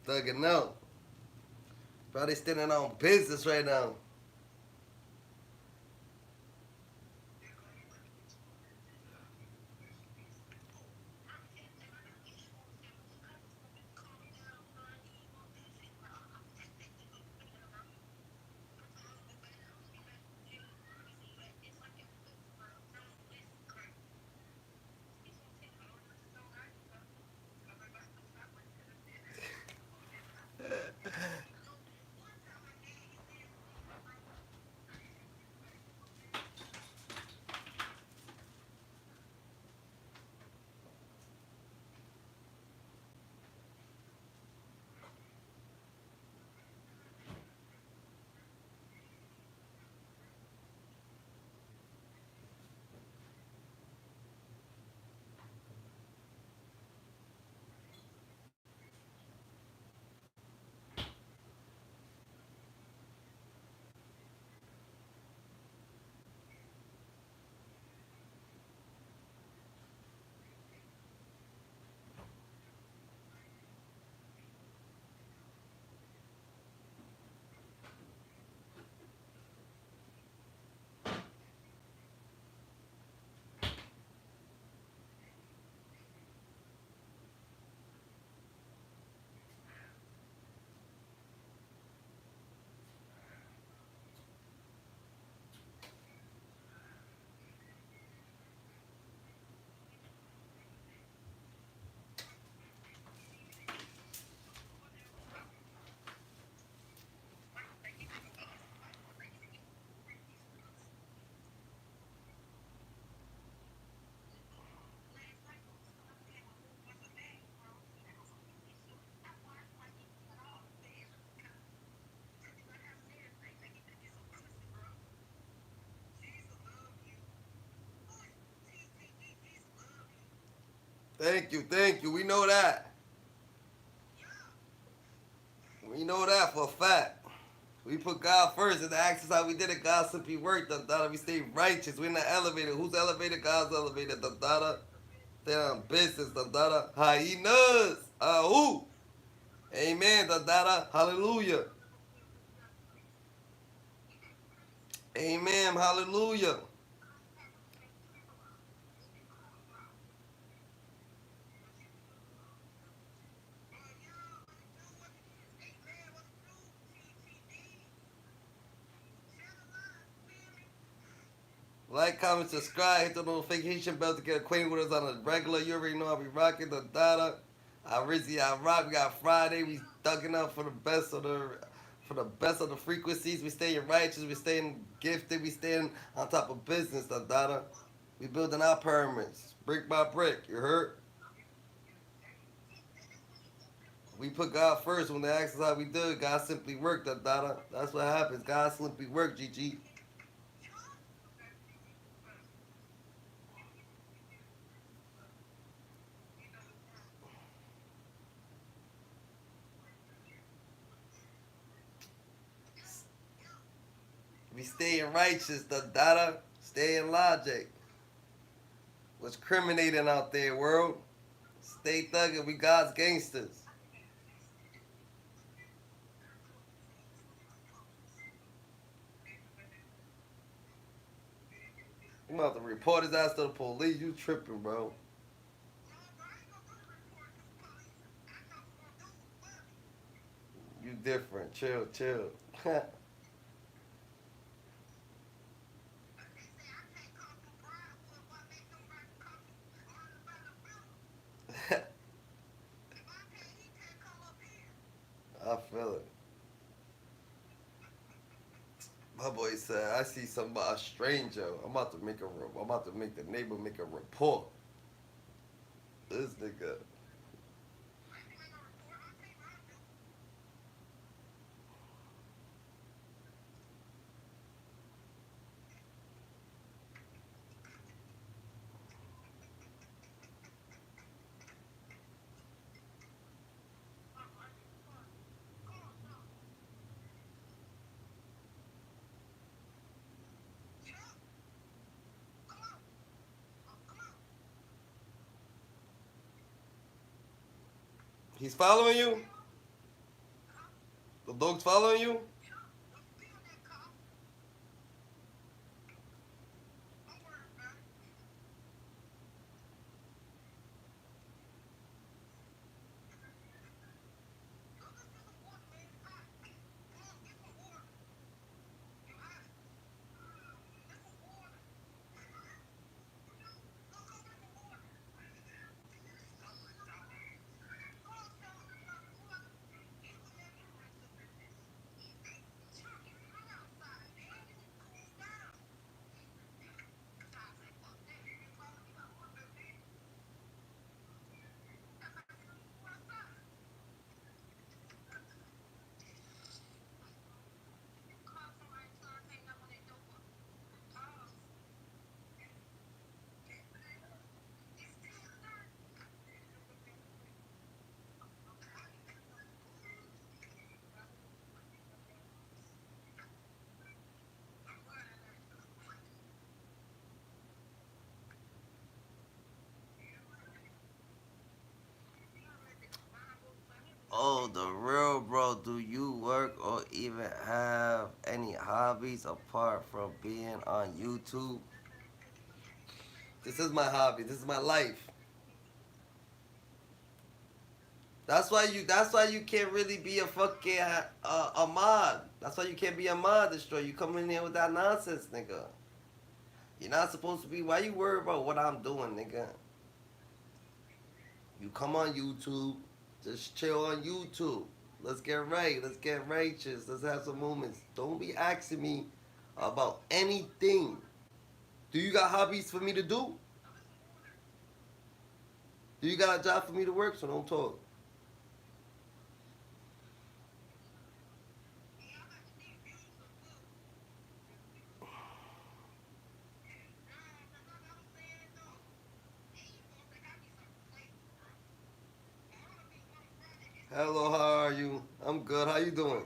Speaker 2: Thugging out. Probably standing on business right now. Thank you, thank you. We know that. We know that for a fact. We put God first, and the access how we did it. God simply worked. We stay righteous. We're in the elevator. Who's elevator? God's elevator. Stay on business. Hyenas. Who? Amen. Hallelujah. Amen. Hallelujah. Like, comment, subscribe, hit the notification bell to get acquainted with us on the regular. You already know I be rocking the data. I rock. We got Friday. We thugging up for the best of the frequencies. We staying righteous. We staying gifted. We staying on top of business. The data. We building our pyramids brick by brick. You heard? We put God first. When they ask us how we do it, God simply worked. The data. That's what happens. God simply worked. GG. We staying righteous, the data, stay in logic. What's criminating out there, world? Stay thugging, we God's gangsters. I'm about to report his ass to the police. You tripping, bro. You different. Chill, chill. I feel it. My boy said, I see a stranger. I'm about to make the neighbor make a report. This nigga. He's following you? The dog's following you? Oh, the real bro, do you work or even have any hobbies apart from being on YouTube? This is my hobby. This is my life. That's why you can't really be a fucking a mod. That's why you can't be a mod destroyer. You come in here with that nonsense, nigga. You're not supposed to be. Why you worry about what I'm doing, nigga? You come on YouTube. Just chill on YouTube. Let's get right. Let's get righteous. Let's have some moments. Don't be asking me about anything. Do you got hobbies for me to do? Do you got a job for me to work? So don't talk.
Speaker 1: Hello, how are you? I'm good. How you doing?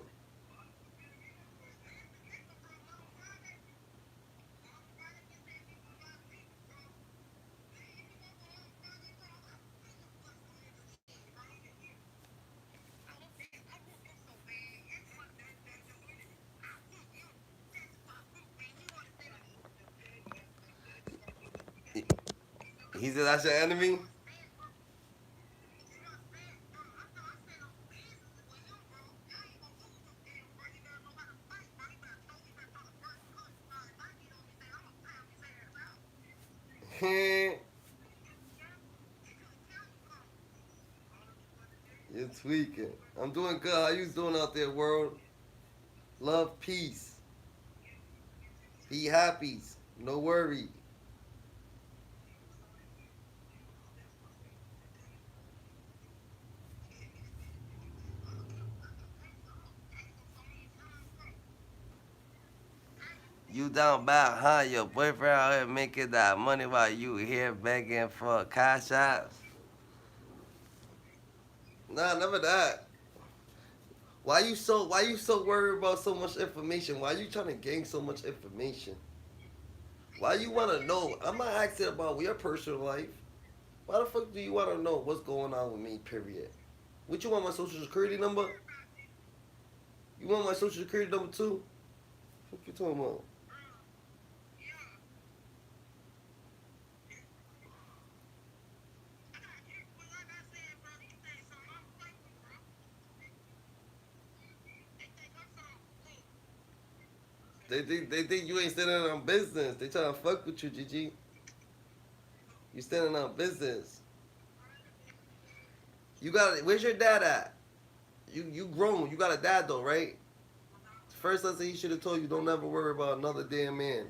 Speaker 1: He said that's your enemy? You're tweaking. I'm doing good. How you doing out there, world? Love, peace. Be happy. No worry.
Speaker 2: You down bad, huh? Your boyfriend out here making that money while you here begging for cash apps?
Speaker 1: Nah, never that. Why you so worried about so much information? Why you trying to gain so much information? Why you wanna know? I'm not asking about your personal life. Why the fuck do you wanna know what's going on with me, period? What you want my social security number? You want my social security number too? What you talking about? They think you ain't standing on business. They trying to fuck with you, Gigi. You standing on business. You got where's your dad at? You grown. You got a dad though, right? First lesson he should have told you, don't ever worry about another damn man.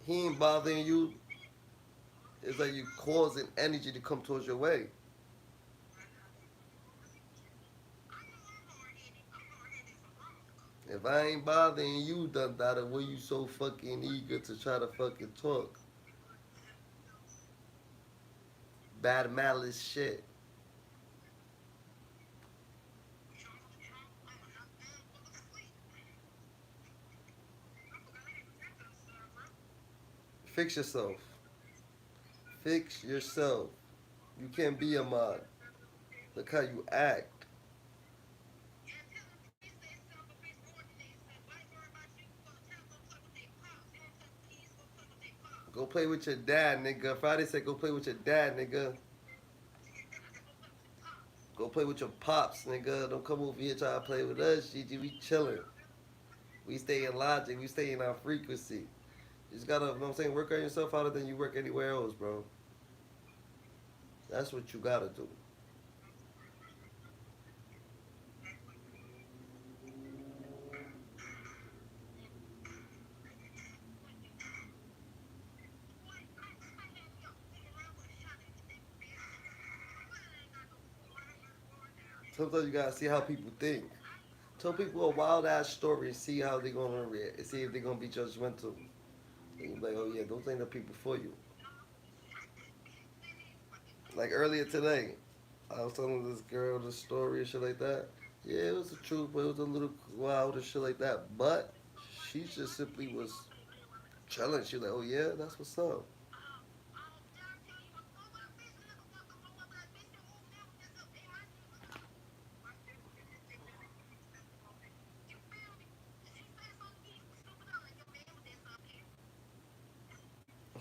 Speaker 1: He ain't bothering you. It's like you causing energy to come towards your way. If I ain't bothering you, Dundada, why you so fucking eager to try to fucking talk? Bad malice shit. Fix yourself. Fix yourself. You can't be a mod. Look how you act. Go play with your dad, nigga. Friday said go play with your dad, nigga. Go play with your pops, nigga. Don't come over here trying to play with us, Gigi. We chilling. We stay in logic. We stay in our frequency. You just gotta, you know what I'm saying, work on yourself harder than you work anywhere else, bro. That's what you gotta do. Sometimes you gotta see how people think. Tell people a wild ass story and see how they gonna react. And see if they're gonna be judgmental. And you be like, oh yeah, those ain't the people for you. Like earlier today, I was telling this girl the story and shit like that. Yeah, it was the truth, but it was a little wild and shit like that. But she just simply was chilling. She like, oh yeah, that's what's up.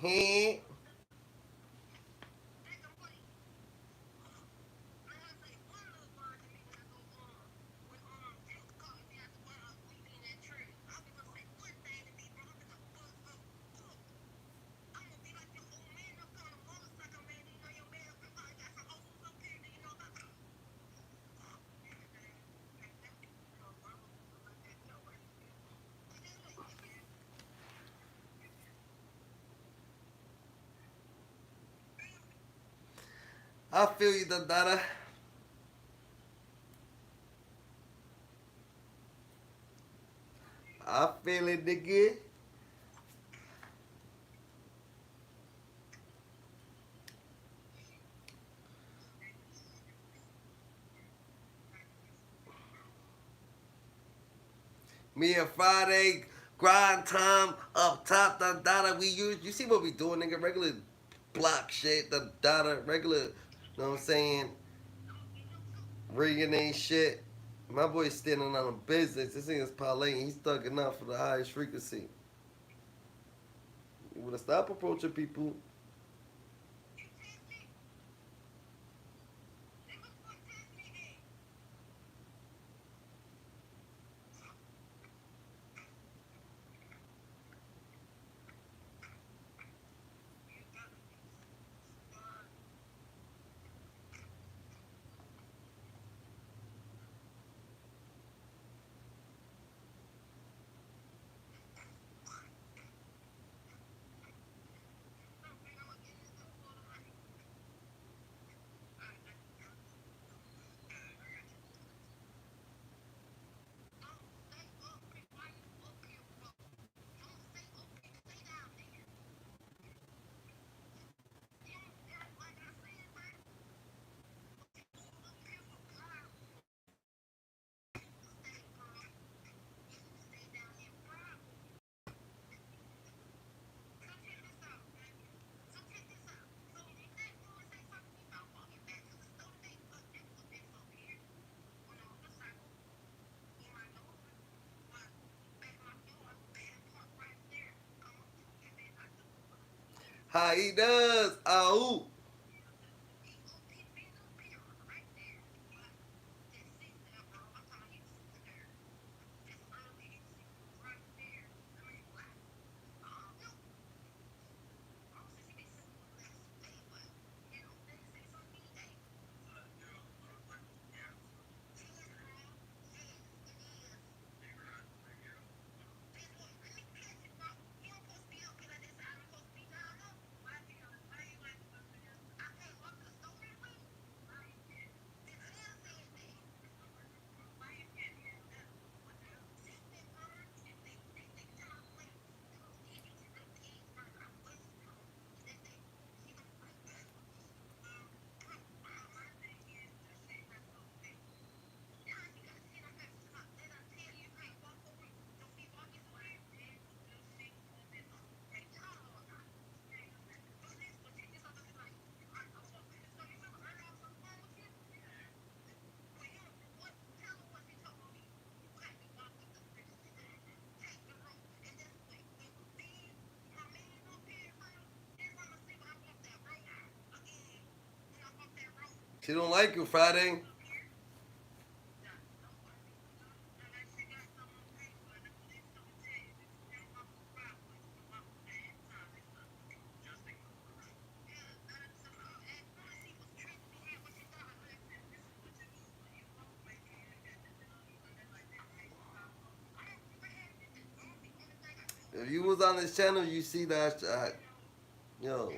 Speaker 1: He I feel you, Dada. I feel it, nigga. Me and Friday, grind time, up top, da da da. We use, you see what we doing, nigga? Regular block shit, da da da. Regular, you know what I'm saying? Rigging ain't shit. My boy's standing on a business. This nigga's parlaying. He's thugging out for the highest frequency. You wanna stop approaching people? How he does? Oh. She don't like you, Friday. If you was on this channel, you see that, yo.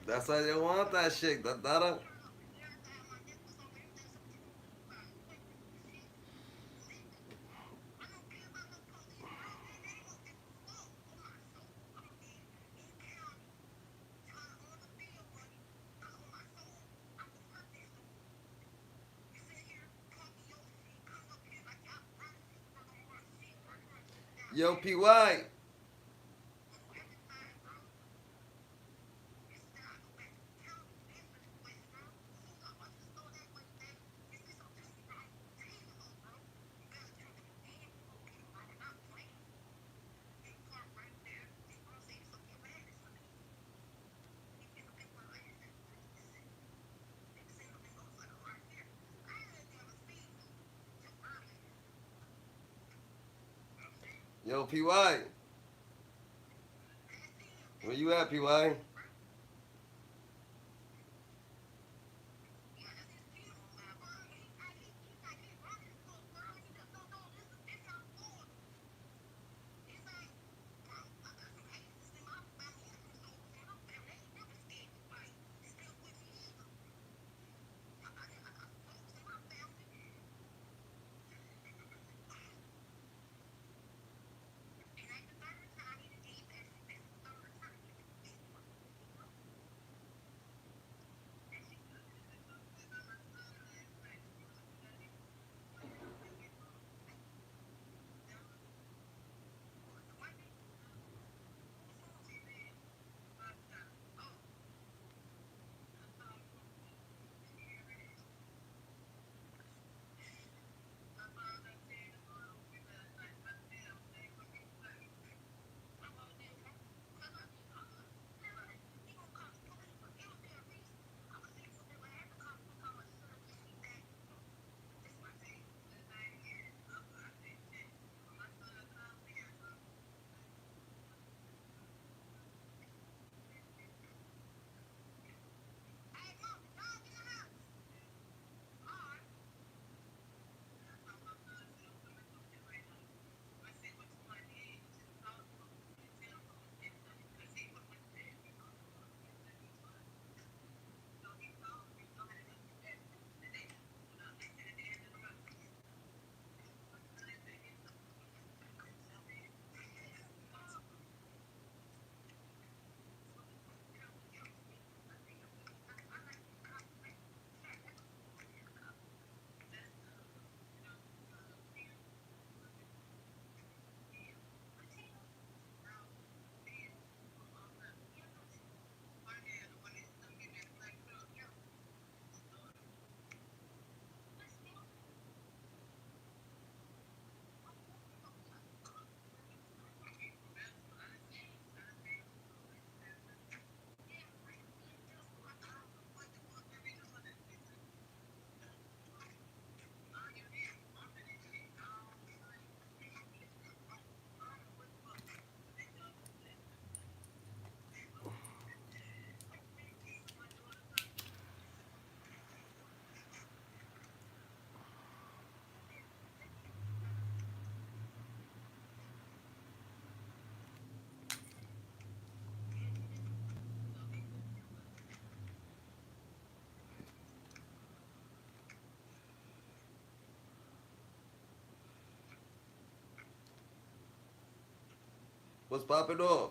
Speaker 1: That's why they want that shit. That. Yo, PY.
Speaker 2: Yo, PY. Where you at, PY? What's popping off?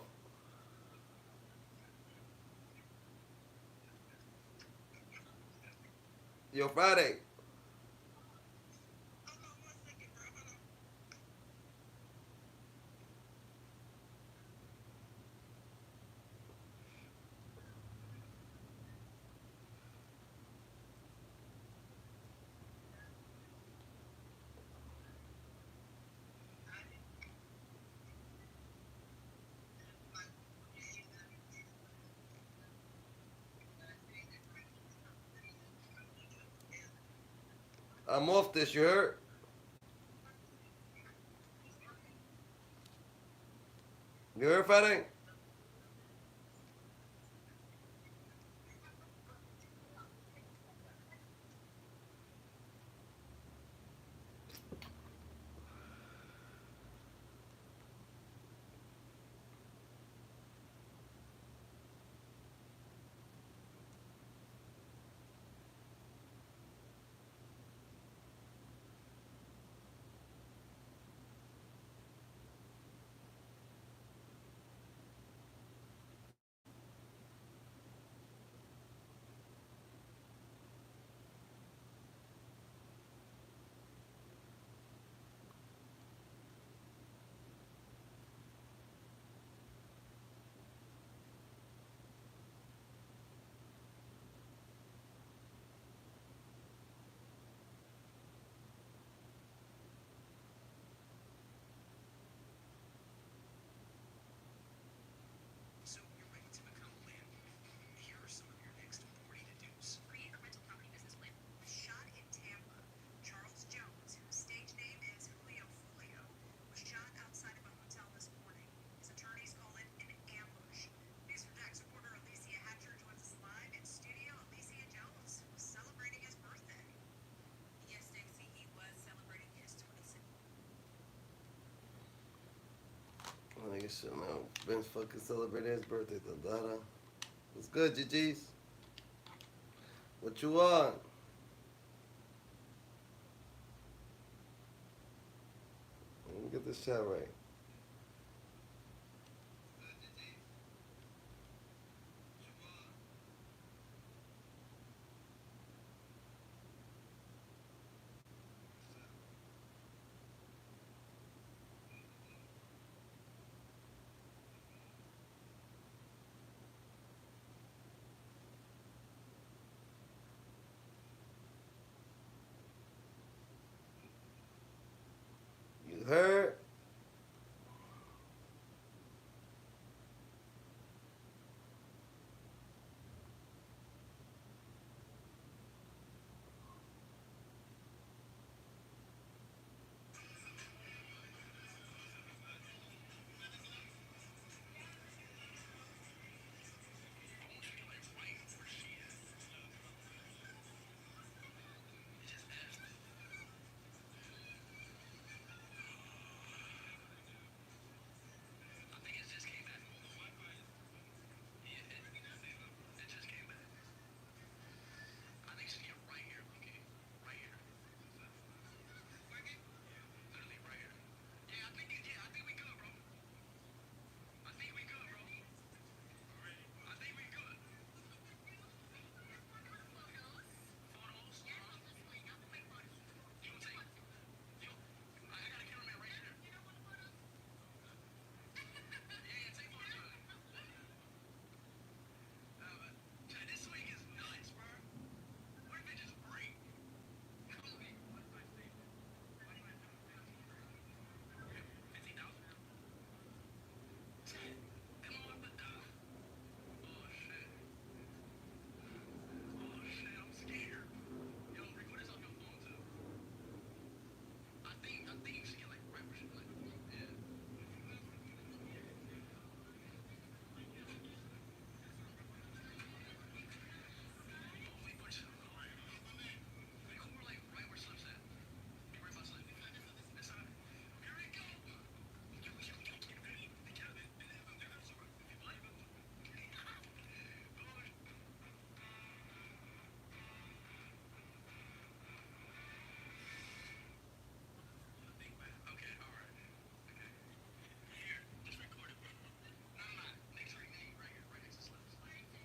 Speaker 2: Yo, Friday. I'm off this, you heard? You heard, Friday?
Speaker 1: shit, man. Ben's fucking celebrating his birthday, Dada. What's good, GG's? What you want? Let me get this chat right. You heard?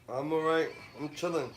Speaker 1: I'm alright. I'm chilling.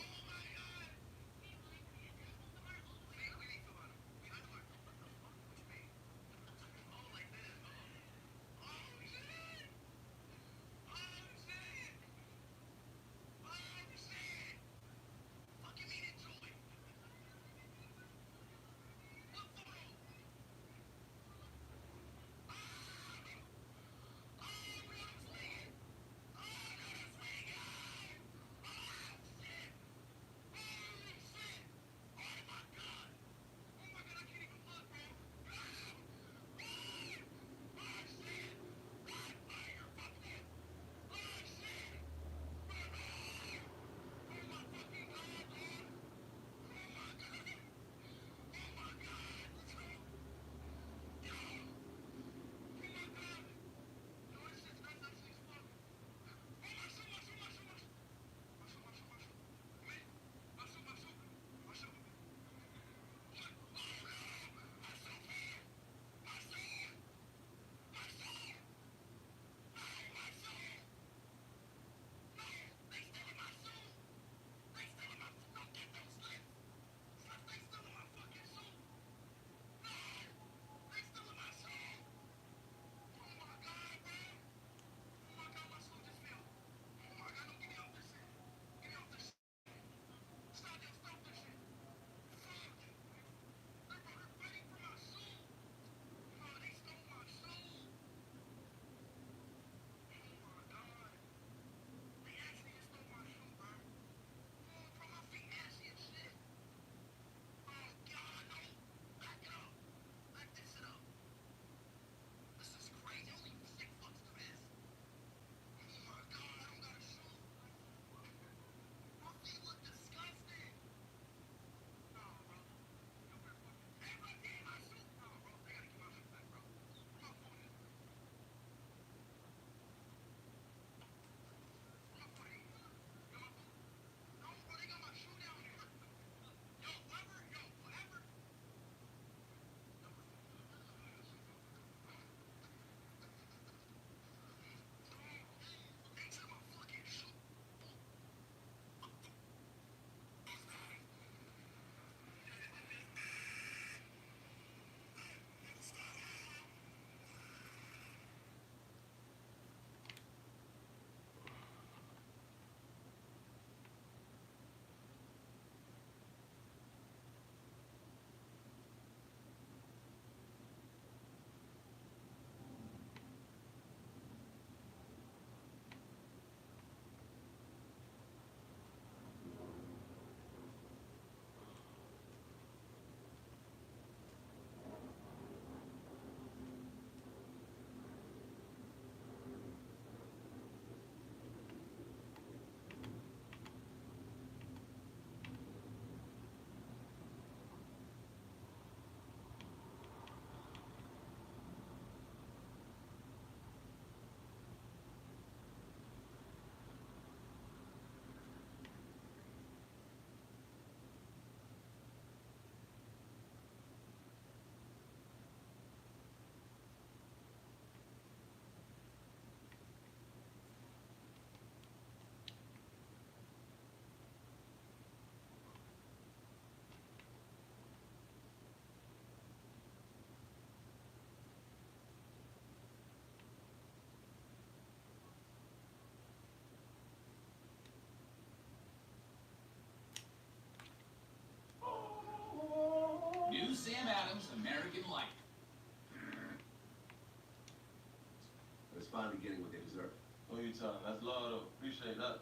Speaker 14: finally getting what they deserve.
Speaker 9: Who you telling? That's love though. Appreciate that.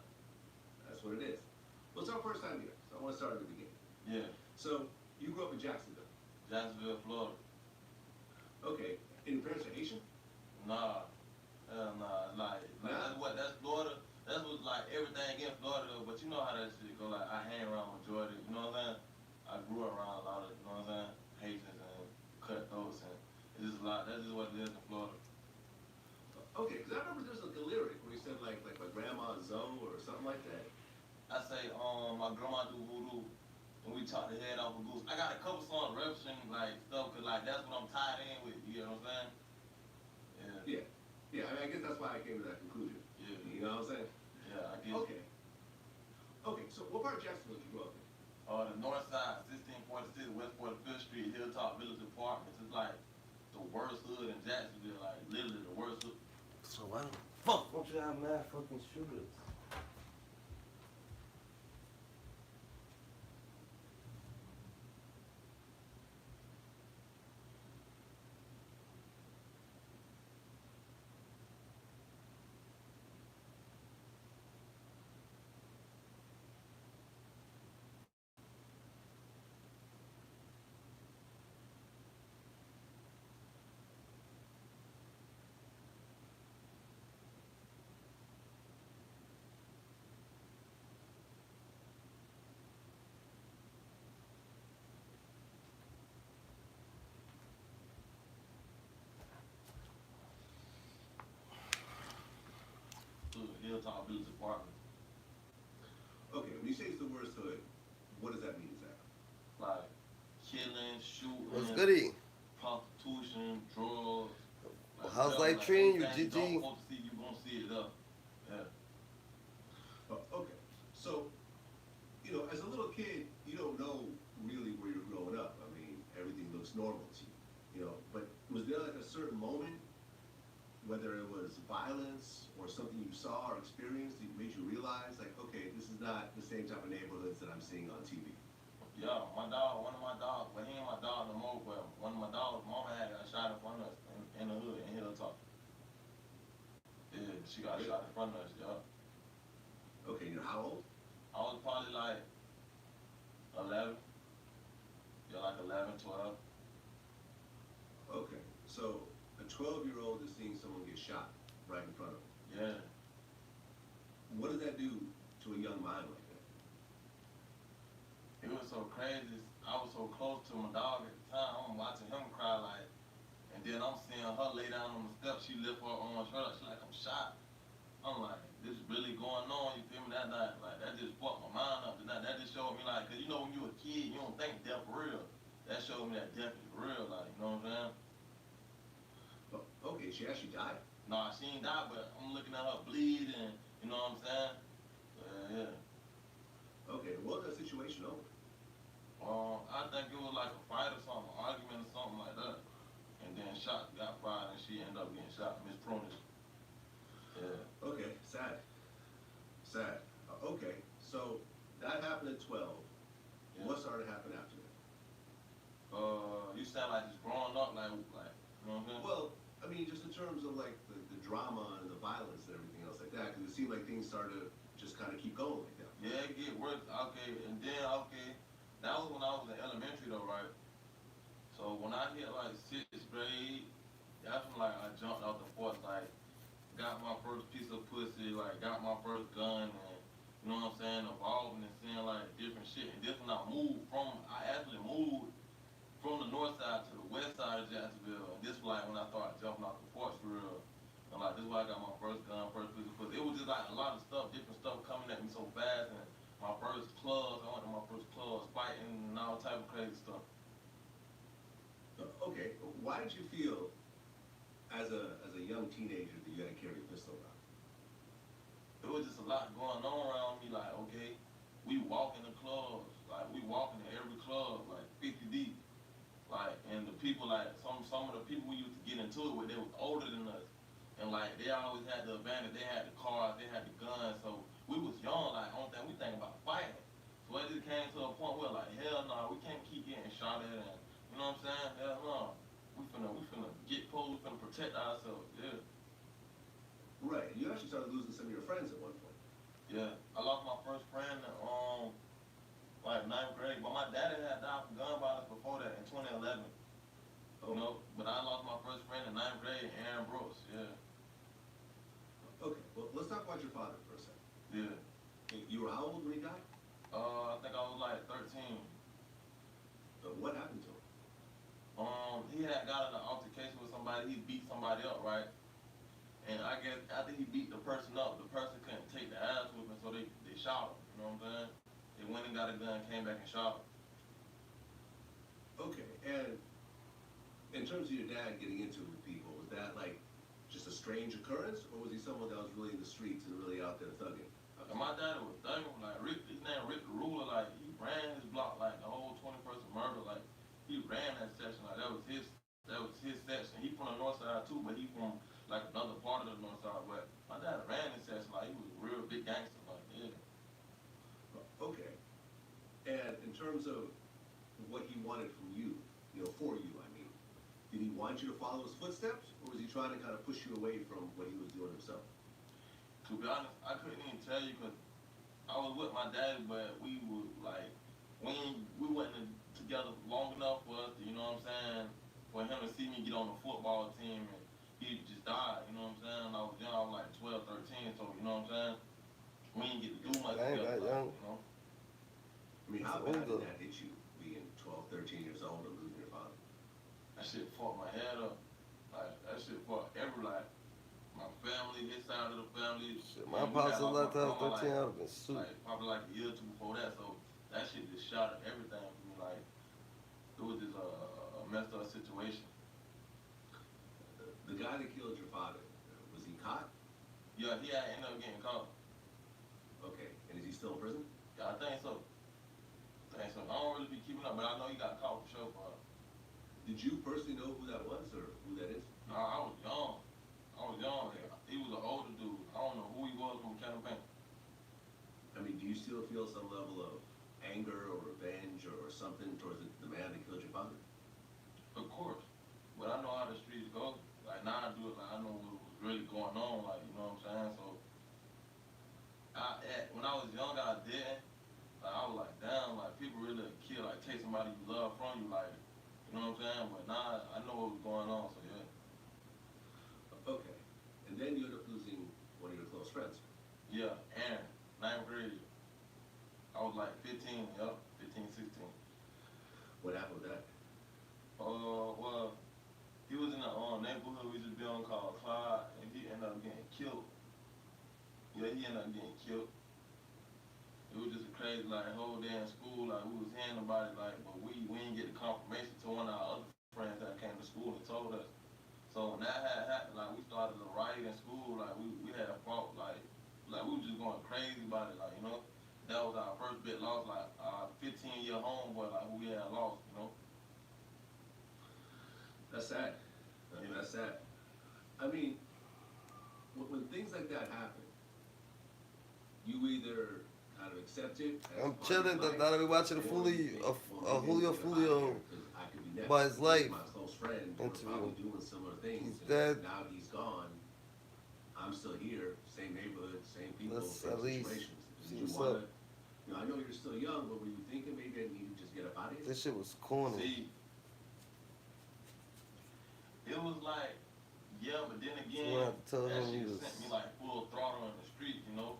Speaker 14: That's what it is. Well, it's our first time here, so I want to start at the beginning.
Speaker 9: Yeah.
Speaker 14: So, you grew up in Jacksonville.
Speaker 9: Jacksonville, Florida.
Speaker 14: Okay. And your parents are Haitian?
Speaker 9: Nah. Hell nah. Like
Speaker 14: Nah.
Speaker 9: that's Florida. That's what like everything in Florida though, but you know how that shit go. Like I hang around majority, you know what I'm saying? I grew around a lot of, you know what I'm saying, Haitians and cutthroats and it's just a lot. That's just what it is in Florida.
Speaker 14: Okay, because I remember there's like a lyric where you said like my grandma Zoe or something like that.
Speaker 9: I say, my grandma do voodoo, and we talk the head off a goose. I got a couple songs referencing like stuff, cause like that's what I'm tied in with. You know what I'm saying?
Speaker 14: Yeah. Yeah, I mean, I guess that's why I came to that conclusion.
Speaker 9: Yeah.
Speaker 14: You know what I'm saying?
Speaker 9: Yeah, I get
Speaker 14: Okay. Okay, so what part of Jacksonville did you grow up in?
Speaker 9: The north side, 1646 West 45th Street, Hilltop Village Apartments. It's like the worst hood in Jacksonville, like literally the worst hood.
Speaker 2: So why the fuck don't you have mad fucking shooters?
Speaker 9: Hilltop Village Apartments.
Speaker 14: Okay, when you say it's the worst hood, what does that mean exactly?
Speaker 9: Like killing, shooting,
Speaker 1: What's goody?
Speaker 9: prostitution, drugs.
Speaker 1: Well, how's
Speaker 9: whatever,
Speaker 1: life treating you,
Speaker 9: anything
Speaker 1: GG?
Speaker 9: You don't want to see, you gonna see it up. Yeah.
Speaker 14: Okay, so, you know, as a little kid, you don't know really where you're growing up. I mean, everything looks normal to you know, but was there like a certain moment, whether it was violence or something you saw or experienced that made you realize, like, okay, this is not the same type of neighborhoods that I'm seeing on TV?
Speaker 9: Yeah, one of my dogs, but he ain't my dog no more, but one of my dogs, mama had got shot in front of us in the hood, in Hilltop. Yeah, she got shot in front of us, yeah.
Speaker 14: Okay, you're how old?
Speaker 9: I was probably like 11. Yeah, like 11, 12.
Speaker 14: Okay, so a 12-year-old is seeing someone get shot right in front of them.
Speaker 9: Yeah.
Speaker 14: What does that do to a young mind like that?
Speaker 9: It was so crazy. I was so close to my dog at the time. I'm watching him cry like, and then I'm seeing her lay down on the steps. She lift her arms up. She's like, I'm shot. I'm like, this is really going on. You feel me? That night, like that just fucked my mind up. That just showed me like, cause you know when you a kid, you don't think death real. That showed me that death is real. Like, you know what I'm saying?
Speaker 14: Okay, she actually died?
Speaker 9: Nah, she ain't died, but I'm looking at her bleed and, you know what I'm saying? Yeah.
Speaker 14: Okay, what was that situation over?
Speaker 9: I think it was like a fight or something, argument or something like that. And then shot got fired and she ended up getting shot, Miss Prunish. Yeah.
Speaker 14: Okay, sad. Sad. Okay, so that happened at 12.
Speaker 9: Yeah.
Speaker 14: What started to happen after that?
Speaker 9: You sound like just growing up, like, you know what I'm saying?
Speaker 14: Well, I mean, just in terms of like the drama and the violence and everything else like that, because it seemed like things started to just kind of keep going like that.
Speaker 9: Yeah, it get worse. Okay, and then, that was when I was in elementary though, right? So when I hit like 6th grade, that's when like I jumped out the force, like, got my first piece of pussy, like, got my first gun, and, you know what I'm saying, evolving and seeing like different shit. And this when I actually moved from the north side to the west side of Jacksonville. And this was like when I started jumping off the porch for real. And like this is why I got my first gun, first piece of pussy. It was just like a lot of stuff, different stuff coming at me so fast. And my first clubs, I went to my first clubs, fighting and all type of crazy stuff.
Speaker 14: Okay, why did you feel as a young teenager that you had to carry a pistol around?
Speaker 9: It was just a lot going on around me. Like, okay, we walk in the clubs, like we walk in every club, like 50 deep. Like, and the people, like, some of the people we used to get into it with, they was older than us. And, like, they always had the advantage. They had the cars, they had the guns. So, we was young, like, only thing we think about fighting. So, it just came to a point where, like, hell no, we can't keep getting shot at. And, you know what I'm saying? Hell no. We finna get posed, we finna protect ourselves, yeah.
Speaker 14: Right. You actually started losing some of your friends at one point.
Speaker 9: Yeah, I lost my first friend in like ninth grade, but my daddy had died from gun violence before that in 2011.
Speaker 14: Oh.
Speaker 9: You know, but I lost my first friend in ninth grade, Aaron Brooks. Yeah,
Speaker 14: Okay. Well, let's talk about your father for a second.
Speaker 9: yeah.
Speaker 14: You were how old when he died?
Speaker 9: I think I was like 13.
Speaker 14: What happened to him?
Speaker 9: He had got in an altercation with somebody. He beat somebody up, right? And I guess after he beat the person up, the person couldn't take the ass whooping, so they shot him. You know what I'm saying? They went and got a gun, came back and shot him.
Speaker 14: Okay. And in terms of your dad getting into it with people, was that like just a strange occurrence, or was he someone that was really in the streets and really out there thugging?
Speaker 9: And my dad was thugging, like Rick, his name Rick the Ruler, like he ran his block like the whole 21st murder, like he ran that section, like that was his section. He from the north side too, but he from like another part of the north side. But my dad ran this section, like he was a real big gangster, like yeah.
Speaker 14: Okay. And in terms of what he wanted from you, for you, I mean, did he want you to follow his footsteps, or was he trying to kind of push you away from what he was doing himself?
Speaker 9: To be honest, I couldn't even tell you because I was with my daddy, but we were like, we wasn't together long enough for us to, you know what I'm saying, for him to see me get on the football team and he just died, you know what I'm saying? I was young, I was like 12, 13, so you know what I'm saying? We didn't get to do much
Speaker 1: I ain't
Speaker 9: together,
Speaker 1: that young.
Speaker 9: you know?
Speaker 14: I mean, how
Speaker 1: It's
Speaker 14: bad
Speaker 1: older.
Speaker 14: did that hit you, being 12, 13 years old and losing your father?
Speaker 9: That shit fucked my head up. Like, that shit fucked like, my family, his side of the family.
Speaker 1: Shit, my
Speaker 9: and we
Speaker 1: pops
Speaker 9: got
Speaker 1: was
Speaker 9: lost
Speaker 1: like
Speaker 9: my
Speaker 1: that.
Speaker 9: grandma,
Speaker 1: 13, I would've been sued.
Speaker 9: like probably like a year or two before that. So that shit just shattered everything for me. Like it was just a messed up situation.
Speaker 14: The guy that killed your father, was he caught?
Speaker 9: Yeah, he had ended up getting caught.
Speaker 14: Okay. And is he still in prison?
Speaker 9: Yeah, I think so. I don't really be keeping up, but I know he got caught for sure.
Speaker 14: Did you personally know who that was or who that is?
Speaker 9: I was young. He was an older dude. I don't know who he was from campaign.
Speaker 14: I mean, do you still feel some level of anger or revenge or something towards the man that killed your father?
Speaker 9: Of course. But I know how the streets go. Like now I do it like I know what was really going on, like you know what I'm saying? So when I was young I didn't. Like I was like, damn, like people really kill, like take somebody you love from you, like you know what I'm saying? But now I know what was going on, so yeah.
Speaker 14: Okay. And then you end up losing one of your close friends.
Speaker 9: Yeah, Aaron, 9th grade. I was like 15, 16.
Speaker 14: What happened with that?
Speaker 9: Well, he was in a neighborhood we used to be on called Clyde, and he ended up getting killed. Yeah, he ended up getting killed. It was just a crazy, like, whole day in school, like, we was hearing about it, like, but we didn't get the confirmation to one of our other friends that came to school and told us. So when that had happened, like, we started a riot in school, like, we had a fault, like, we were just going crazy about it, like, you know? That was our first big loss, like, our 15-year homeboy, like, who we had lost, you know?
Speaker 14: That's sad. I mean, that's sad. I mean, when things like that happen, you either kind of accept it.
Speaker 1: I'm chilling. Now that we watching a Julio
Speaker 14: I could be next.
Speaker 1: by his life
Speaker 14: My close friend, we're
Speaker 1: interview.
Speaker 14: probably doing similar things.
Speaker 1: He's
Speaker 14: and
Speaker 1: dead.
Speaker 14: Now he's gone. I'm still here, same neighborhood, same people,
Speaker 1: Let's
Speaker 14: same
Speaker 1: at least
Speaker 14: situations.
Speaker 1: see
Speaker 14: Did you
Speaker 1: what's
Speaker 14: wanna,
Speaker 1: up.
Speaker 14: I know you're still young, but were you thinking maybe I need to just get up out of here?
Speaker 1: This shit was corny.
Speaker 9: See, it was like, yeah, but then again,
Speaker 1: So I had to tell
Speaker 9: that
Speaker 1: him he
Speaker 9: shit
Speaker 1: was-
Speaker 9: sent me like full throttle in the streets, you know?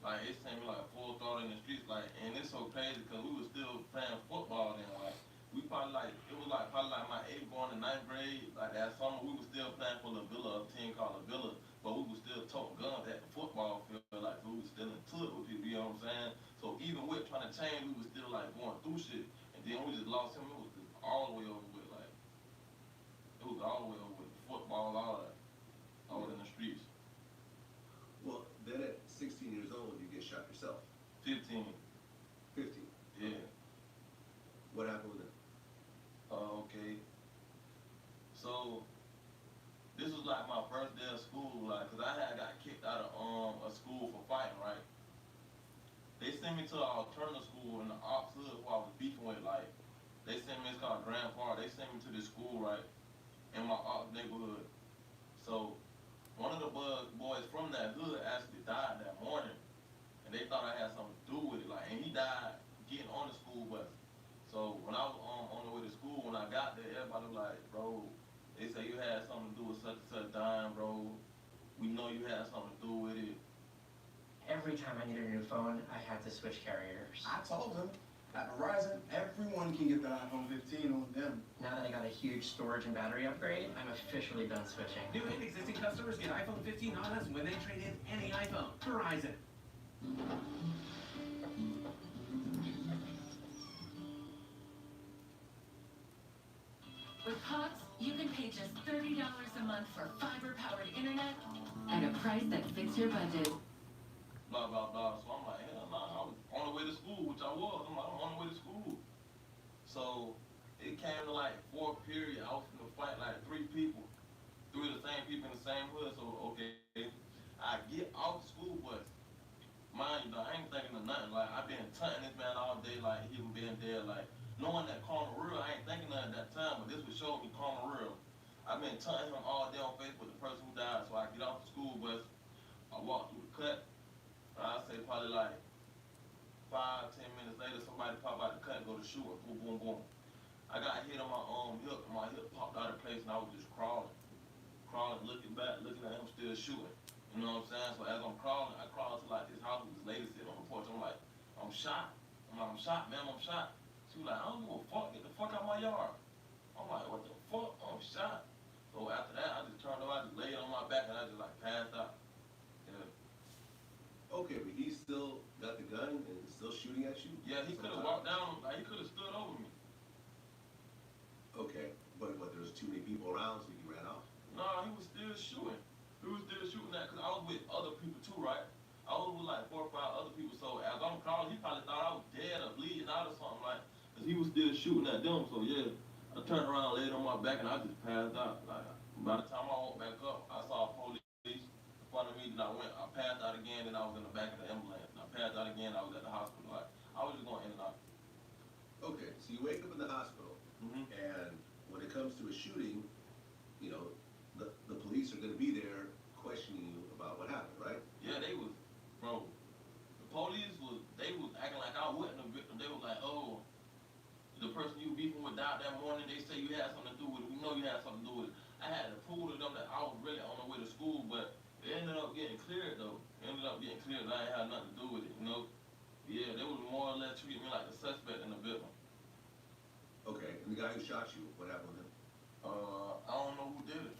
Speaker 9: Like, it sent me like full throttle in the streets, like, and it's so crazy because we were still playing football then, like, we probably like, it was like probably like my 8th going to 9th grade, like that summer, we were still playing for La Villa, a team called La Villa, but we were still toting guns at the football field, like, we were still into it with people, you know what I'm saying? So even with trying to change, we were still like going through shit, and then we just lost him, it was just all the way over with, like, it was all the way over with football, all that. I was in the streets.
Speaker 14: Well, then at 16 years old, you get shot yourself.
Speaker 9: 15.
Speaker 14: 15.
Speaker 9: Yeah.
Speaker 14: What happened with it?
Speaker 9: Okay. So, this was like my first day of school, like, cause I had got kicked out of a school for fighting, right? They sent me to an alternative school in the Ox Hood who I was beefing with, like, they sent me, it's called Grand Park, they sent me to this school, right, in my Ox neighborhood. So, one of the boys from
Speaker 15: every time I needed a new phone, I had to switch carriers.
Speaker 16: I told him, at Verizon, everyone can get that iPhone 15 on them.
Speaker 15: Now that I got a huge storage and battery upgrade, I'm officially done switching.
Speaker 6: New and existing customers get iPhone 15 on us when they trade in any iPhone. Verizon.
Speaker 17: With Cox, you can pay just $30 a month for fiber-powered internet at a price that fits your budget.
Speaker 9: Blah, blah, blah. So I'm like, hell no, I was on the way to school, which I was. I'm like, I'm on the way to school. So it came to like fourth period. I was gonna fight like three of the same people in the same hood. So, okay, I get off the school bus. Mind you, I ain't thinking of nothing. Like, I've been taunting this man all day, like, he was being dead. Like, knowing that karma real, I ain't thinking of it at that time, but this would show me karma real. I've been taunting him all day on Facebook, the person who died. So I get off the school bus, I walk through the cut. I say probably like 5-10 minutes later, somebody pop out the cut and go to shoot it. Boom, boom, boom. I got hit on my hip, and my hip popped out of place, and I was just crawling, looking back, looking at him still shooting. You know what I'm saying? So as I'm crawling, I crawled to like this house with this lady sitting on the porch. I'm like, I'm shot. I'm like, I'm shot, ma'am, I'm shot. She was like, I don't give a fuck. Get the fuck out my yard. I'm like, what the fuck? I'm shot. So after that, I just turned over, I just laid on my back, and I just like passed out. Yeah.
Speaker 14: Okay, but he still got the gun and is still shooting at you?
Speaker 9: Yeah, he could have walked down, like he could have stood over me.
Speaker 14: Okay, but there was too many people around, so he ran off?
Speaker 9: No, he was still shooting. He was still shooting that, because I was with other people too, right? I was with like 4 or 5 other people, so as I'm crawling, he probably thought I was dead or bleeding out or something, like, because he was still shooting at them, so yeah. I turned around, laid on my back, and I just passed out. Like, by the time I woke back up, I saw police in front of me, then I passed out again, then I was in the back of the ambulance. And I passed out again, I was at the hospital. Like, I was just going in and out.
Speaker 14: Okay, so you wake up in the hospital, and when it comes to a shooting, you know, the police are going to be there questioning you about what happened, right?
Speaker 9: Yeah, they was, bro, the police was acting like I wasn't a victim. They was like, oh, the person you beefing with died that morning, they say you had something to do with it. We know you had something to do with it. I had to prove to them that I was really on the way to school, but it ended up getting cleared, though. It ended up getting cleared that I ain't had nothing to do with it, you know? Yeah, they was more or less treating me like the suspect in the victim.
Speaker 14: Okay, and the guy who shot you, what happened with him?
Speaker 9: I don't know who did it.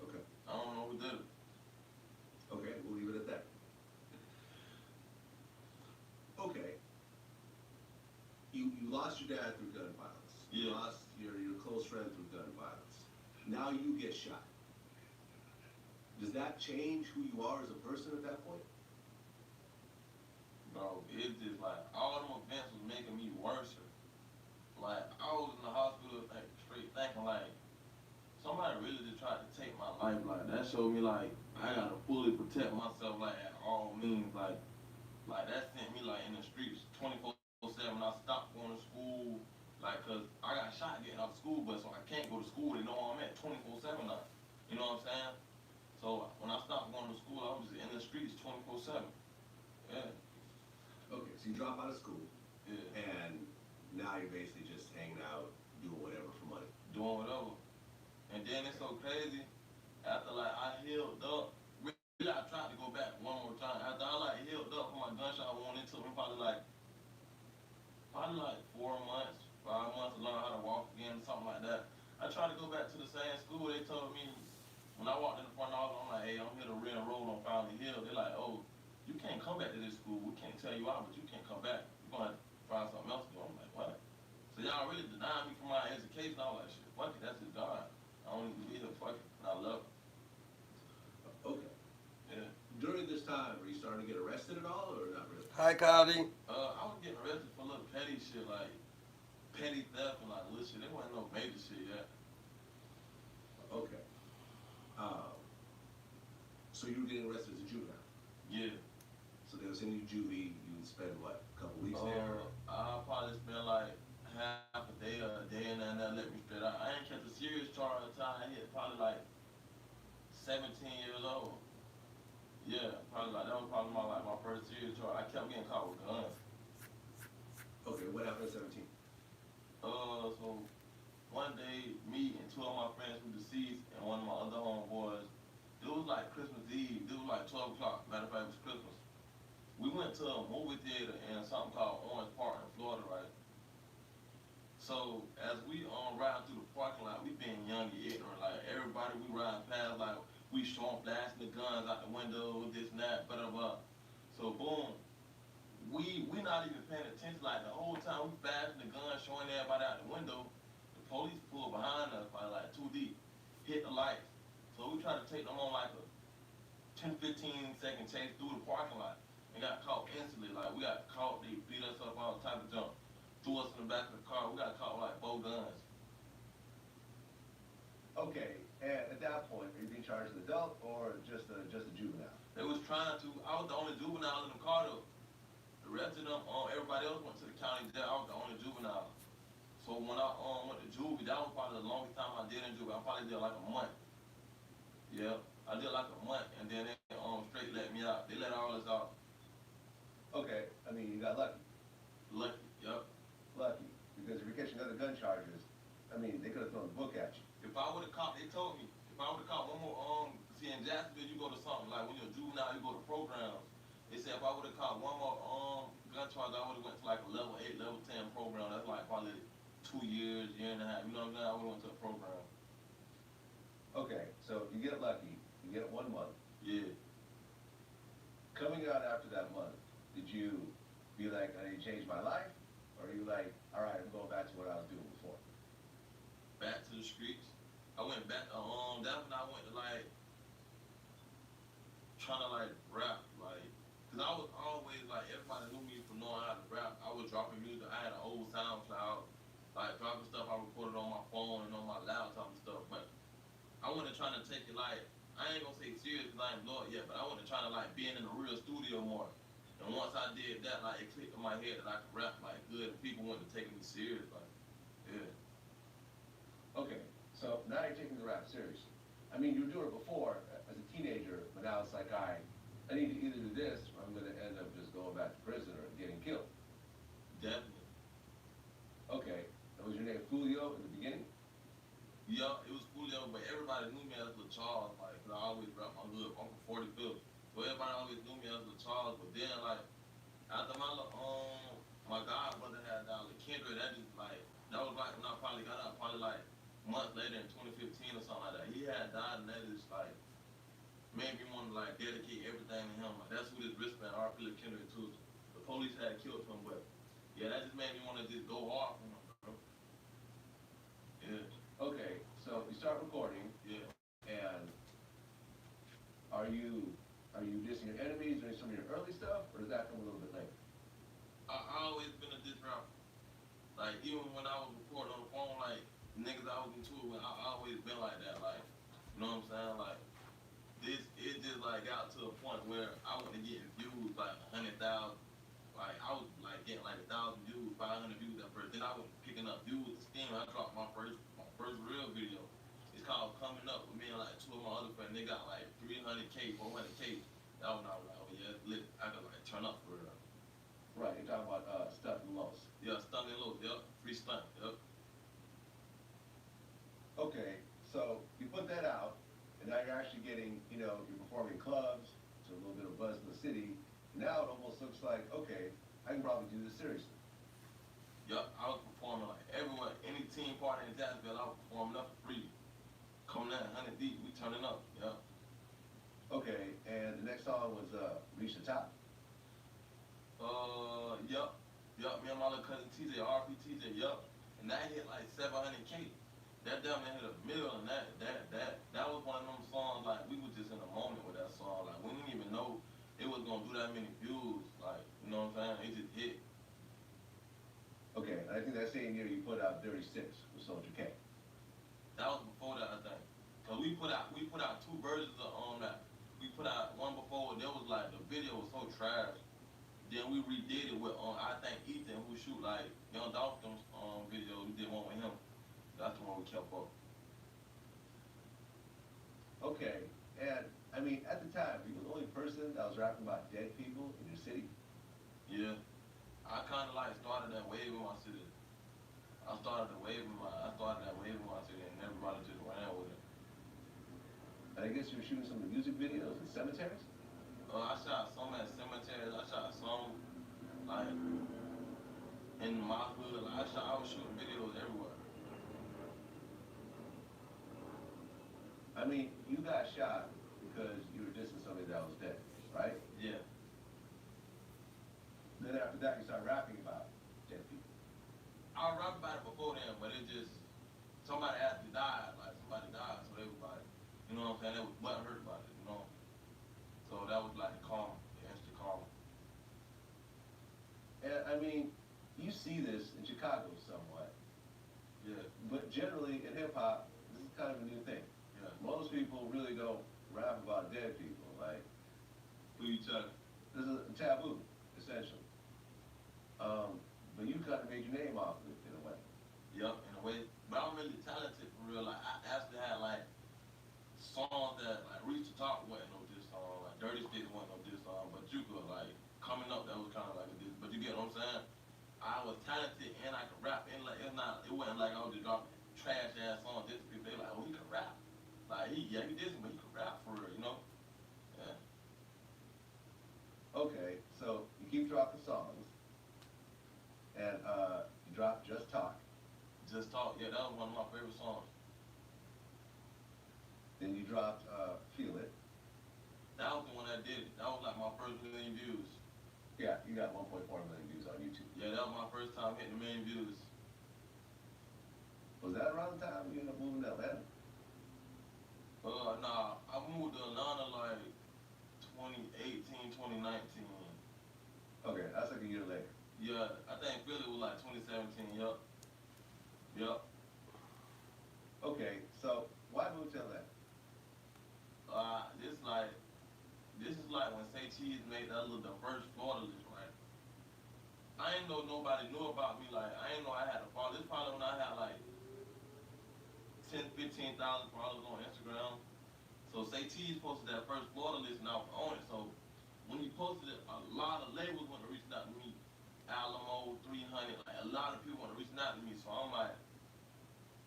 Speaker 14: Okay.
Speaker 9: I don't know who did it.
Speaker 14: Okay, we'll leave it at that. Okay. You lost your dad through gun violence. You lost your close friend through gun violence. Now you get shot. Does that change who you are as a person at that point?
Speaker 9: Bro, it's just like, all them events was making me worse. Like, I was in the hospital like, straight thinking like, somebody really just tried to take my life. Like, that showed me like, I gotta fully protect myself like at all means. Like that sent me like in the streets 24/7. I stopped going to school, like, cause I got shot getting out of school bus, so I can't go to school. They know where I'm at 24/7 now. You know what I'm saying? So when I stopped going to school, I was just in the streets 24/7. Yeah.
Speaker 14: Okay, so you drop out of school.
Speaker 9: Yeah.
Speaker 14: And now you're basically just hanging out, doing whatever for money.
Speaker 9: Doing whatever. And then it's so crazy, after like I healed up, really I tried to go back one more time. After I like healed up from my gunshot wound, it took me probably like 4 months, 5 months to learn how to walk again, something like that. I tried to go back to the same school. They told me, when I walked in the front office, I'm like, hey, I'm here to re-enroll on Finally Healed. They're like, oh, you can't come back to this school. We can't tell you out, but you can't come back. You're going to have to find something else to do. I'm like, what? So y'all really denied me from my education. I was like, shit, fuck it, that's just God. I don't need to be here, fuck it. And I love it.
Speaker 14: Okay.
Speaker 9: Yeah.
Speaker 14: During this time, were you starting to get arrested at all, or not really?
Speaker 2: Hi, Cody.
Speaker 9: I was getting arrested for little petty shit, like petty theft and like little shit. There wasn't no major shit yet.
Speaker 14: Okay. So you were getting arrested as a juvenile?
Speaker 9: Yeah.
Speaker 14: So they were sending you juvie, you would spend what, a couple weeks there?
Speaker 9: I probably spent like half a day or a day and then that let me straight out. I ain't kept a serious charge until I hit probably like 17 years old. Yeah, probably like, that was probably my first serious charge. I kept getting caught with guns.
Speaker 14: Okay, what happened at 17?
Speaker 9: So one day, me and 2 of my friends were deceased and one of my other homeboys, it was like Christmas Eve. It was like 12 o'clock. Matter of fact, it was Christmas. to a movie theater in something called Orange Park in Florida, right? So as we riding through the parking lot, we being young and ignorant. Like everybody we riding past, like we showing blasting the guns out the window, this and that, blah blah. So boom, we not even paying attention. Like the whole time we blasting the gun, showing everybody out the window. The police pulled behind us by like 2 deep, hit the lights. So we tried to take them on like a 10-15 second chase through the parking lot and got caught instantly. Like we got caught, they beat us up, all type of junk, threw us in the back of the car. We got caught with like 4 guns.
Speaker 14: Okay, and at that point, are you being charged as an adult or just a juvenile?
Speaker 9: They was trying to. I was the only juvenile in the car though. The rest of them, everybody else went to the county jail. I was the only juvenile. So when I went to juvie, that was probably the longest time I did in juvie. I probably did like a month. Yeah, I did like a month, and then they straight let me out. They let all us out.
Speaker 14: Okay, I mean, you got lucky.
Speaker 9: Lucky, yep.
Speaker 14: Lucky, because if you're catching other gun charges, I mean, they could have thrown a book at you.
Speaker 9: If I would have caught, they told me, if I would have caught one more, see in Jacksonville, you go to something, like when you're a juvenile, you go to programs. They said if I would have caught one more gun charge, I would have went to like a level 8, level 10 program. That's like probably 2 years, year and a half. You know what I'm saying? I would have went to a program.
Speaker 14: Okay, so you get lucky, you get 1 month.
Speaker 9: Yeah.
Speaker 14: Coming out after that month, did you be like, I need to change my life? Or are you like, all right, I'm going back to what I was doing before?
Speaker 9: Back to the streets. I went back, that's when I went to like, trying to like rap, like, cause I was always like, everybody knew me from knowing how to rap. I was dropping music, I had an old SoundCloud, like dropping stuff I recorded on my phone and on my laptop and stuff, but I wasn't trying to take it like, I ain't gonna say serious cause I ain't blow it yet, but I wasn't trying to like being in the real studio more. And once I did that, like it clicked in my head that I could rap like good and people wanted to take me serious, like, yeah.
Speaker 14: Okay, so now you're taking the rap seriously. I mean, you were doing it before as a teenager, but now it's like, all right, I need to either do this or I'm gonna end up just going back to prison or getting killed.
Speaker 9: Definitely.
Speaker 14: Okay, and was your name Julio in the beginning?
Speaker 9: Yeah, it was Julio, but everybody knew me as Lil Charles, like, cause I always rap my hood, I'm from 45th. So everybody always knew me as Lil Charles, but then like, after my godbrother had died, like Kendrick, that just like, that was like when I probably got out, probably like months later in 2015 or something like that. He had died and that just like, made me want to like dedicate everything to him. Like that's who this wristband, R.P. Lil Kendrick too. The police had killed him, but yeah, that just made me want to just go off on him, bro. Yeah.
Speaker 14: Okay, so you start recording.
Speaker 9: Yeah.
Speaker 14: And are you dissing your enemies or some of your early stuff, or does that come a little bit later?
Speaker 9: I always been a diss rapper. Like even when I was recording on the phone, like niggas I was into it with, I always been like that. Like, you know what I'm saying? Like it just like got to a point where I wasn't getting views like 100,000. Like I was like getting like 1,000 views, 500 views at first. Then I was picking up views with Steam. I dropped my first real video. It's called Coming Up with me and like 2 of my other friends. They got like 300K, 400K. That was not like, oh yeah, lit. I could like turn up for real.
Speaker 14: Right, you're talking about Stunt and Los.
Speaker 9: Yeah, Stunt and Los. Yep, free stunt. Yep.
Speaker 14: Okay, so you put that out, and now you're actually getting, you're performing in clubs, so a little bit of buzz in the city. Now it almost looks like, okay, I can probably do this seriously.
Speaker 9: Yep, I was performing like everywhere, any team party in Jacksonville, I was performing up for free. Coming in 100 deep, we turning up. Yep.
Speaker 14: Okay, and the next song was Reach the Top.
Speaker 9: Yep, me and my little cousin TJ, RP TJ, yep. And that hit like 700K. That damn near hit a million, and that was one of them songs, like, we were just in a moment with that song. Like, we didn't even know it was gonna do that many views. Like, you know what I'm saying? It just hit.
Speaker 14: Okay, and I think that same year you put out Dirty Six with Soldier K.
Speaker 9: That was before that, I think. Cause we put out 2 versions of that. We put out one before, there was like, the video was so trash. Then we redid it with, I think Ethan, who shoot like Young Dolphin's video, we did one with him. That's the one we kept up.
Speaker 14: Okay, and I mean, at the time, you were the only person that was rapping about dead people in your city.
Speaker 9: Yeah. I kind of like started that wave in my city. I started that wave in my city, and everybody just ran with it.
Speaker 14: And I guess you were shooting some of the music videos in cemeteries?
Speaker 9: I shot some at cemeteries. I shot some like in my hood. Like, I was shooting videos everywhere.
Speaker 14: I mean, you got shot because you were dissing somebody that was dead, right?
Speaker 9: Yeah.
Speaker 14: Then after that, you start rapping about dead people.
Speaker 9: I rap about it before then, but it just somebody actually died. Like somebody died, so they was like, you know what I'm saying? They wasn't hurt about it, you know. So that was like the karma, the instant karma.
Speaker 14: And I mean, you see this in Chicago somewhat.
Speaker 9: Yeah.
Speaker 14: But generally in hip hop, this is kind of a new thing.
Speaker 9: Yeah.
Speaker 14: Most people really don't rap about dead people. Like,
Speaker 9: Who you telling?
Speaker 14: this is a taboo, essentially. But you kind of made your name off of it in a way.
Speaker 9: Yup, in a way. But I'm really talented for real. Like I actually had like songs that like Reach the Top wasn't no diss song, like Dirty Sticks wasn't no diss song, but you could like coming up that was kind of like a diss. But you get what I'm saying? I was talented and I could rap and like it wasn't like I was just dropping trash ass songs. This people they like, oh he can rap. Like he did, but he could rap for real, you know? Yeah.
Speaker 14: Okay, so you keep dropping songs, and you dropped Just Talk.
Speaker 9: Just Talk, yeah, that was one of my favorite songs.
Speaker 14: Then you dropped Feel It.
Speaker 9: That was the one that did it. That was like my first million views.
Speaker 14: Yeah, you got 1.4 million views on YouTube.
Speaker 9: Yeah, that was my first time hitting a million views.
Speaker 14: Was that around the time you ended up moving to Atlanta?
Speaker 9: Nah, I moved to Atlanta like 2018, 2019.
Speaker 14: Okay, that's like a year later.
Speaker 9: Yeah, I think Philly was like 2017, yup. Yup.
Speaker 14: Okay, so why move to Atlanta?
Speaker 9: This is like when Say Cheese made that little, the first Florida list, right? I ain't know nobody knew about me, like, I ain't know I had a follow. This probably when I had like 10, 15,000 followers on Instagram. So Say Cheese posted that first Florida list and I was on it, so when he posted it, a lot of labels went to reaching out to me. Alamo, 300, like a lot of people went to reaching out to me, so I'm like,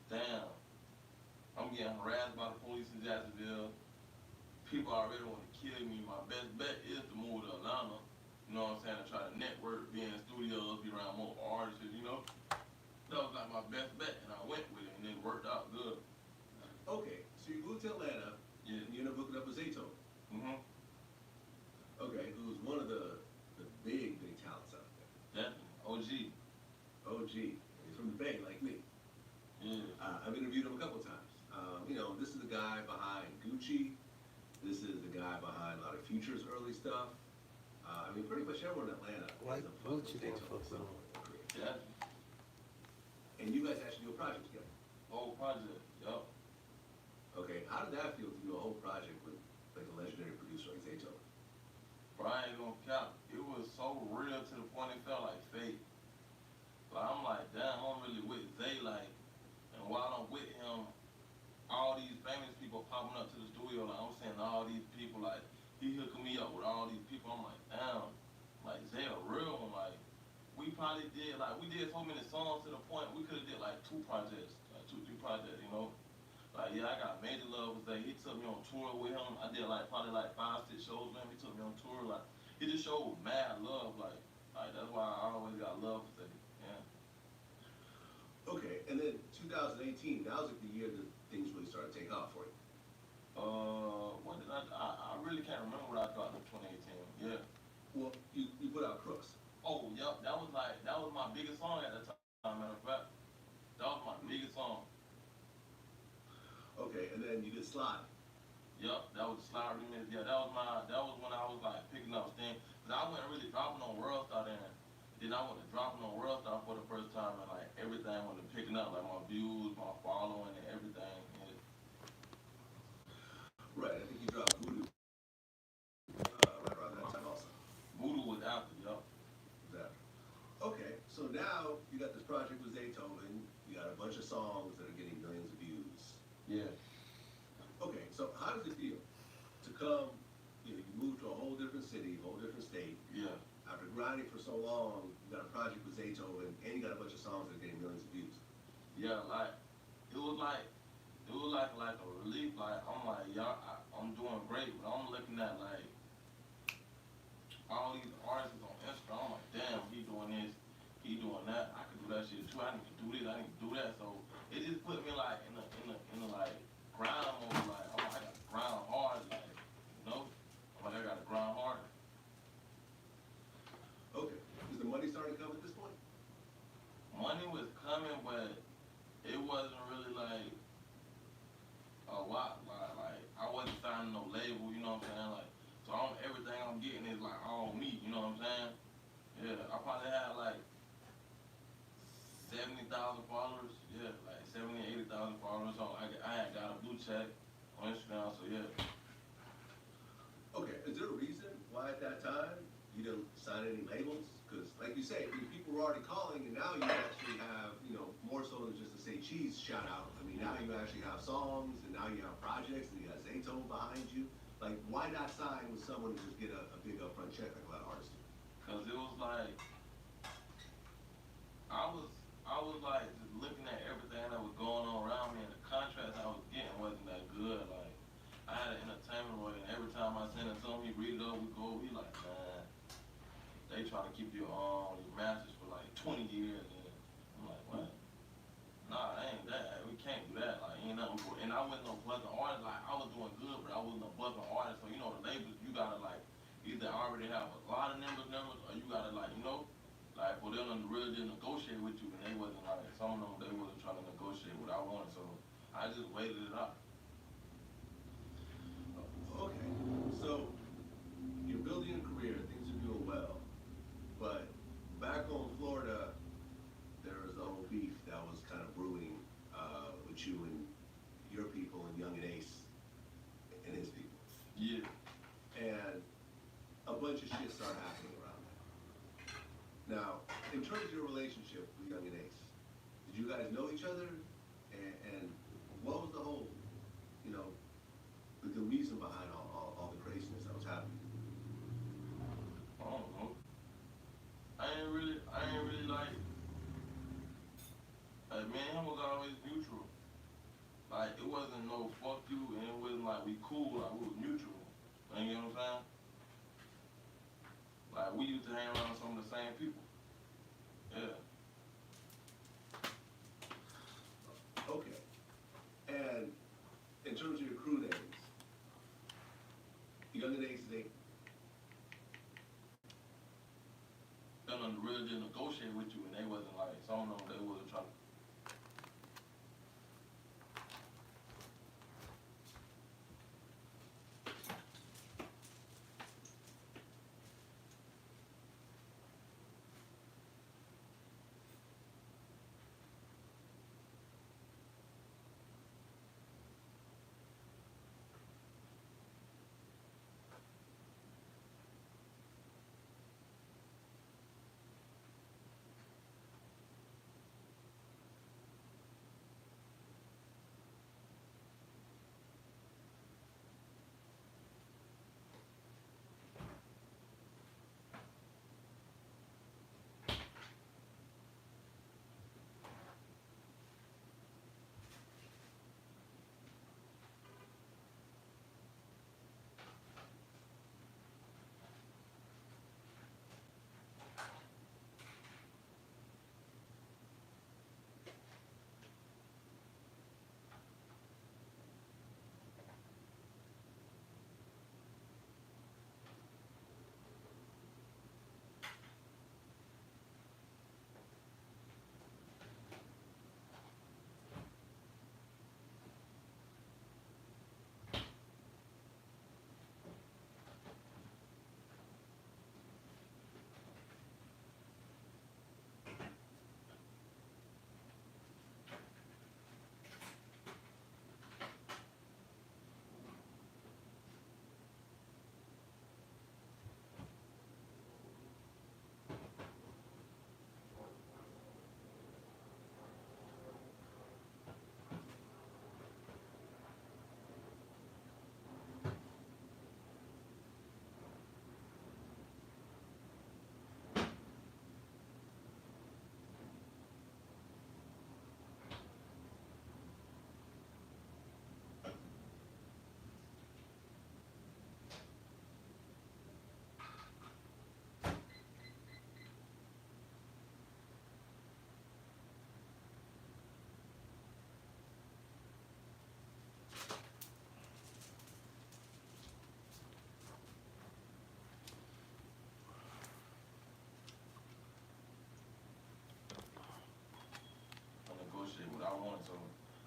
Speaker 9: damn, I'm getting harassed by the police in Jacksonville. People already want to kill me. My best bet is to move to Atlanta, you know what I'm saying, to try to network, be in studios, be around more artists, you know? That was like my best bet, and I went with it, and it worked out good.
Speaker 14: Okay, so you moved to Atlanta,
Speaker 9: Yeah.
Speaker 14: and you ended up hooking up with Zaytoven.
Speaker 9: Mm-hmm.
Speaker 14: Okay, who's one of the big talents out there.
Speaker 9: Definitely.
Speaker 14: OG. He's from the Bay, like me.
Speaker 9: Yeah.
Speaker 14: I've interviewed him a couple times. You know, this is the guy behind Gucci. This is the guy behind a lot of Future's early stuff. I mean, pretty much everyone in Atlanta.
Speaker 2: Why
Speaker 14: has a fuck with
Speaker 2: Gucci didn't
Speaker 14: Zaytoven
Speaker 2: fuck with him?
Speaker 14: somewhere.
Speaker 9: Yeah.
Speaker 14: And you guys actually do a project together.
Speaker 9: Whole project, yup.
Speaker 14: Okay, how did that feel to do a whole project with like a legendary producer like Zaytoven?
Speaker 9: But I ain't gonna cap. It was so real to the point it felt like fake. But I'm like, damn, I'm really with Zay, like, and while I'm with him, all these famous people popping up to the studio, like, I'm seeing all these people, like, he hooking me up with all these people. I'm like, damn, like, Zay a real one, like, we probably did, like, we did so many songs to the point we could've did, like, 2 projects, like, 2, 3 projects, you know? Like, yeah, I got Major Love with Zay. He took me on tour with him. I did, like, probably, like, 5, 6 shows with him. He took me on tour, like, he just showed mad love, like, that's why I always got love for Zay, yeah.
Speaker 14: Okay, and then 2018, that was like the year that things really started to take off for you.
Speaker 9: What did I really can't remember what I dropped in 2018, yeah.
Speaker 14: Well, you put out Crooks.
Speaker 9: Oh, yep, that was my biggest song at the time, matter of fact. That was my biggest song.
Speaker 14: Okay, and then you did Slide.
Speaker 9: Yep, that was the Slide remix. Yeah, that was when I was like picking up steam. Cause I wasn't really dropping on World Star then. Then I went to dropping on World Star for the first time, and like everything went to picking up, like my views, my following, and everything. Yeah.
Speaker 14: Right, I think you dropped Voodoo right around that time also.
Speaker 9: Voodoo was after, yup.
Speaker 14: Exactly. Okay, so now you got this project with Zaytoven. You got a bunch of songs that are getting millions of views.
Speaker 9: Yeah.
Speaker 14: Okay, so how does it feel to come, you move to a whole different city, whole different state.
Speaker 9: Yeah.
Speaker 14: After grinding for so long, you got a project with Zaytoven, and you got a bunch of songs that are getting millions of views.
Speaker 9: Yeah, like, it was like a relief, like, I'm like, y'all, I'm doing great, but I'm looking at, like, all these artists on Instagram. I'm like, damn, he doing this, he doing that. I could do that shit too. I need to do this, I need to do that. So it just put me like in a like grind mode. Like I'm like, I got to grind hard. Like you know, I'm like I got to grind harder.
Speaker 14: Okay. Is the money starting to come at this point?
Speaker 9: Money was coming, but it wasn't really like a lot. Like I wasn't signing no label. You know what I'm saying? Like so everything I'm getting is like all me. You know what I'm saying? Yeah, I probably had like 70,000 followers. Yeah, like 70,000, 80,000 followers. So I had got a blue check on Instagram. So yeah.
Speaker 14: Okay, is there a reason why at that time you didn't sign any labels? Because, like you say, people were already calling, and now you actually have, you know, more so than just to say cheese shout out. I mean, now you actually have songs, and now you have projects, and you got Zaytone behind you. Like, why not sign with someone to just get a big upfront check like a lot of artists do?
Speaker 9: Cause it was like, I was like just looking at everything that was going on around me, and the contracts I was getting wasn't that good. Like, I had an entertainment lawyer, and every time I send it to him, he read it over, we go, he like, man, they try to keep you on your masters for like 20 years, and I'm like, what? Nah, ain't that. We can't do that. Like, ain't nothing for. And I wasn't no buzzing artist. Like, I was doing good, but I wasn't a buzzing artist. So you know, the labels, you gotta like either already have a lot of numbers, or you gotta like, you know, like for them to really just negotiate with you, and they wasn't like some of them. They wasn't trying to negotiate what I wanted. So I just waited it out.
Speaker 14: Okay, so you're building a career, things are doing well, but back home in Florida, there was the whole beef that was kind of brewing with you and your people and Young and Ace and his people.
Speaker 9: Yeah.
Speaker 14: And a bunch of shit started happening around that. Now, in terms of your relationship with Young and Ace, did you guys know each other? And what was the whole, you know, the reason behind all the craziness that was happening?
Speaker 9: I don't know. I ain't really like. Me and him was always neutral. Like it wasn't no fuck you, and it wasn't like we cool. Like we was neutral. You know what I'm saying? Like we used to hang around some of the same people. Yeah.
Speaker 14: Okay. And in terms of your crew names, Young and Ace is eight.
Speaker 9: Gonna really just negotiate with you, and they wasn't like some of them. They wasn't trying.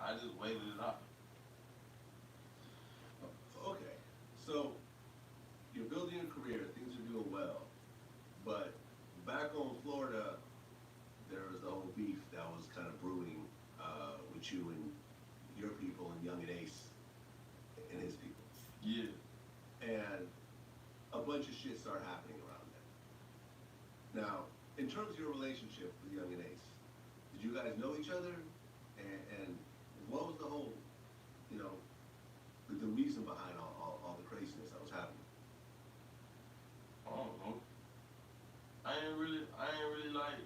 Speaker 9: I just waited it out.
Speaker 14: Okay, so you're building a career, things are doing well, but back on Florida, there was the whole beef that was kind of brewing with you and your people and Young and Ace and his people.
Speaker 9: Yeah.
Speaker 14: And a bunch of shit started happening around that. Now, in terms of your relationship with Young and Ace, did you guys know each other? And what was the whole, you know, the reason behind all the craziness that was happening?
Speaker 9: I don't know. I ain't really like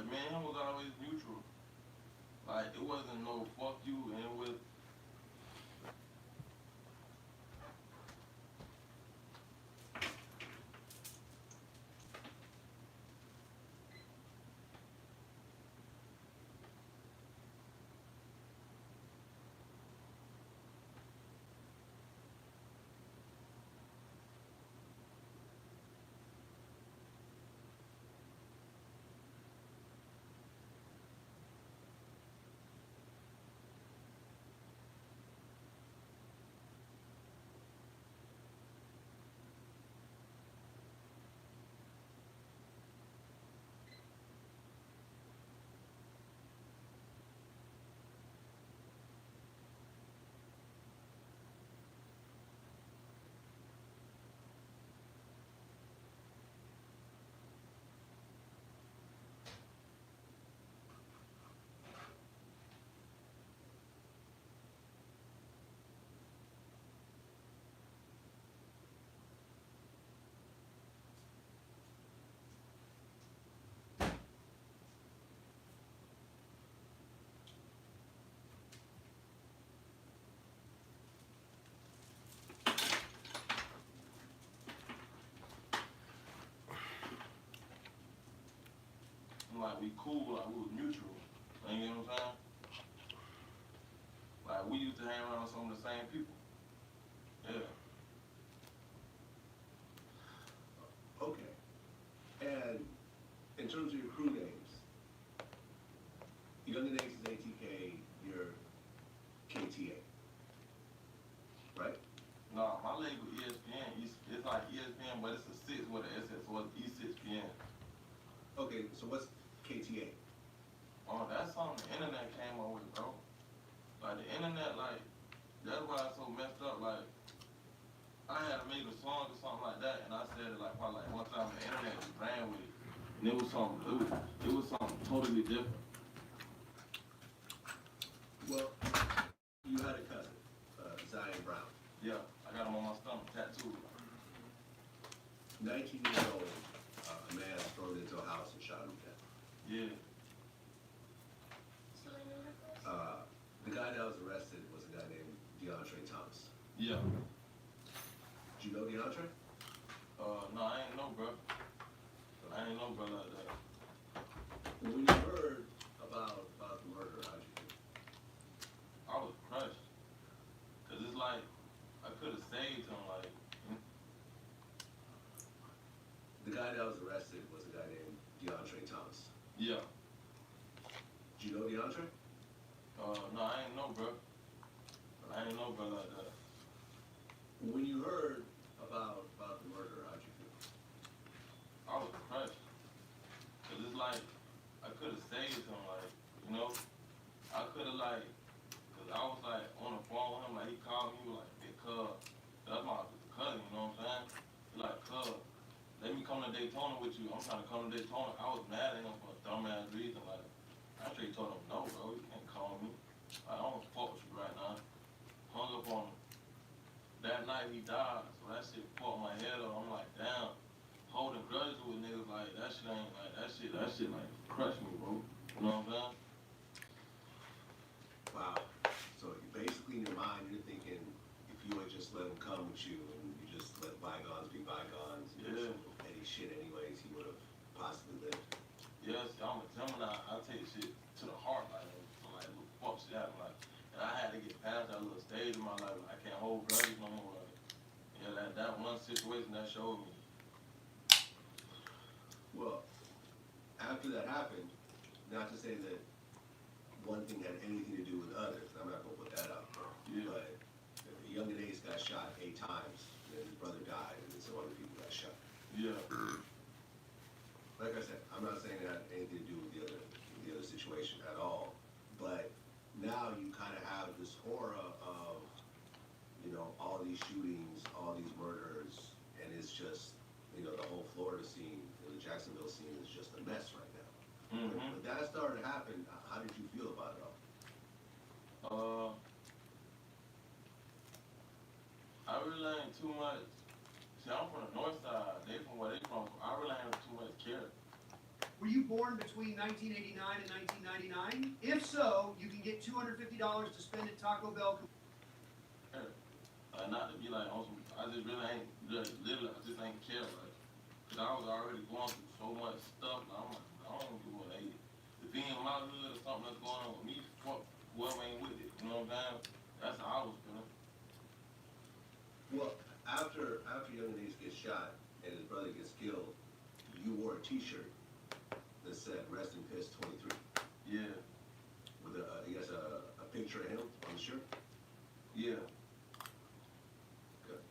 Speaker 9: me and him was always neutral. Like, it wasn't no fuck you, and it was, like, we cool, like, we was neutral. You know what I'm saying? Like, we used to hang around with some of the same people. Yeah.
Speaker 14: Okay. And in terms of your crew names, Young and Ace is ATK, you're KTA, right?
Speaker 9: No, my label ESPN, it's like ESPN, but it's a 6 with an SS, so it's E6PN.
Speaker 14: Okay, so what's KTA?
Speaker 9: Oh, that's something the internet came up with, bro. Like, the internet, like, that's why it's so messed up. Like, I had made a song or something like that, and I said it like, probably like one time the internet just ran with it. And it was something totally different.
Speaker 14: Well, you had a cousin, Zion Brown.
Speaker 9: Yeah, I got him on my stomach, tattooed.
Speaker 14: 19 years old, a man stormed into a house and shot him to death.
Speaker 9: Yeah.
Speaker 14: The guy that was arrested was a guy named DeAndre Thomas.
Speaker 9: Yeah.
Speaker 14: Did you know DeAndre?
Speaker 9: No, I ain't know, bro. I ain't know, bro, like that.
Speaker 14: When you heard about the murder, how'd you feel?
Speaker 9: I was crushed. Cause it's like, I could have saved him, like.
Speaker 14: The guy that was arrested was a guy named DeAndre Thomas.
Speaker 9: Yeah.
Speaker 14: Did you know DeAndre?
Speaker 9: No, I ain't know, bro. I ain't know, bro, like that.
Speaker 14: When you heard about the murder, how'd you feel?
Speaker 9: I was crushed. Cause it's like, I could have saved him, like, you know? I could have, like, cause I was, like, on the phone with him, like, he called me, he was like, hey, cuz, that's my cousin, you know what I'm saying? He like, cuz, let me come to Daytona with you. I'm trying to come to Daytona. I was mad at him for a dumbass reason, like, I straight told him, no, bro, you can't call me. Like, I don't fuck with you right now. Hung up on him. That night he died, so that shit fucked my head up. I'm like, damn, holding grudges with niggas like that shit ain't like that shit like crushed me, bro. You know what I'm saying?
Speaker 14: Wow. So basically in your mind, you're thinking if you had just let him come with you and you just let bygones be bygones,
Speaker 9: Yeah.
Speaker 14: Any shit anyways, he would have possibly lived.
Speaker 9: Yes, I'm a Gemini. I take shit to the heart, like little fuck shit happen, like, and I had to get past that little stage in my life. Like, I can't hold grudges no more. Like, yeah, that one situation that showed me.
Speaker 14: Well, after that happened, not to say that one thing had anything to do with others. I'm not gonna put that out there.
Speaker 9: Yeah.
Speaker 14: But Young and Ace got shot 8 times, and his brother died, and then some other people got shot.
Speaker 9: Yeah.
Speaker 14: Like I said, I'm not saying it had anything to do with the other situation at all, but now you kind of have this aura of, you know, all these shootings, all these murders, and it's just, you know, the whole Florida scene, the Jacksonville scene is just a mess right now. When that started to happen, how did you feel about it all?
Speaker 9: I really ain't too much. See, I'm from the north side. They from where they from. I really ain't too much care.
Speaker 18: Were you born between 1989 and 1999? If so, you can get $250 to spend at Taco Bell.
Speaker 9: Not to be like on some, I just really ain't, literally, I just ain't care, like, cause I was already going through so much stuff, I'm like, I don't give what they, if it ain't my hood or something that's going on with me, fuck whoever ain't with it, you know what I'm saying? That's how I was feeling.
Speaker 14: Well, after Young and Ace gets shot and his brother gets killed, you wore a T-shirt that said "Rest in Piss 23."
Speaker 9: Yeah.
Speaker 14: With I guess a picture of him on the shirt.
Speaker 9: Yeah.
Speaker 14: Good.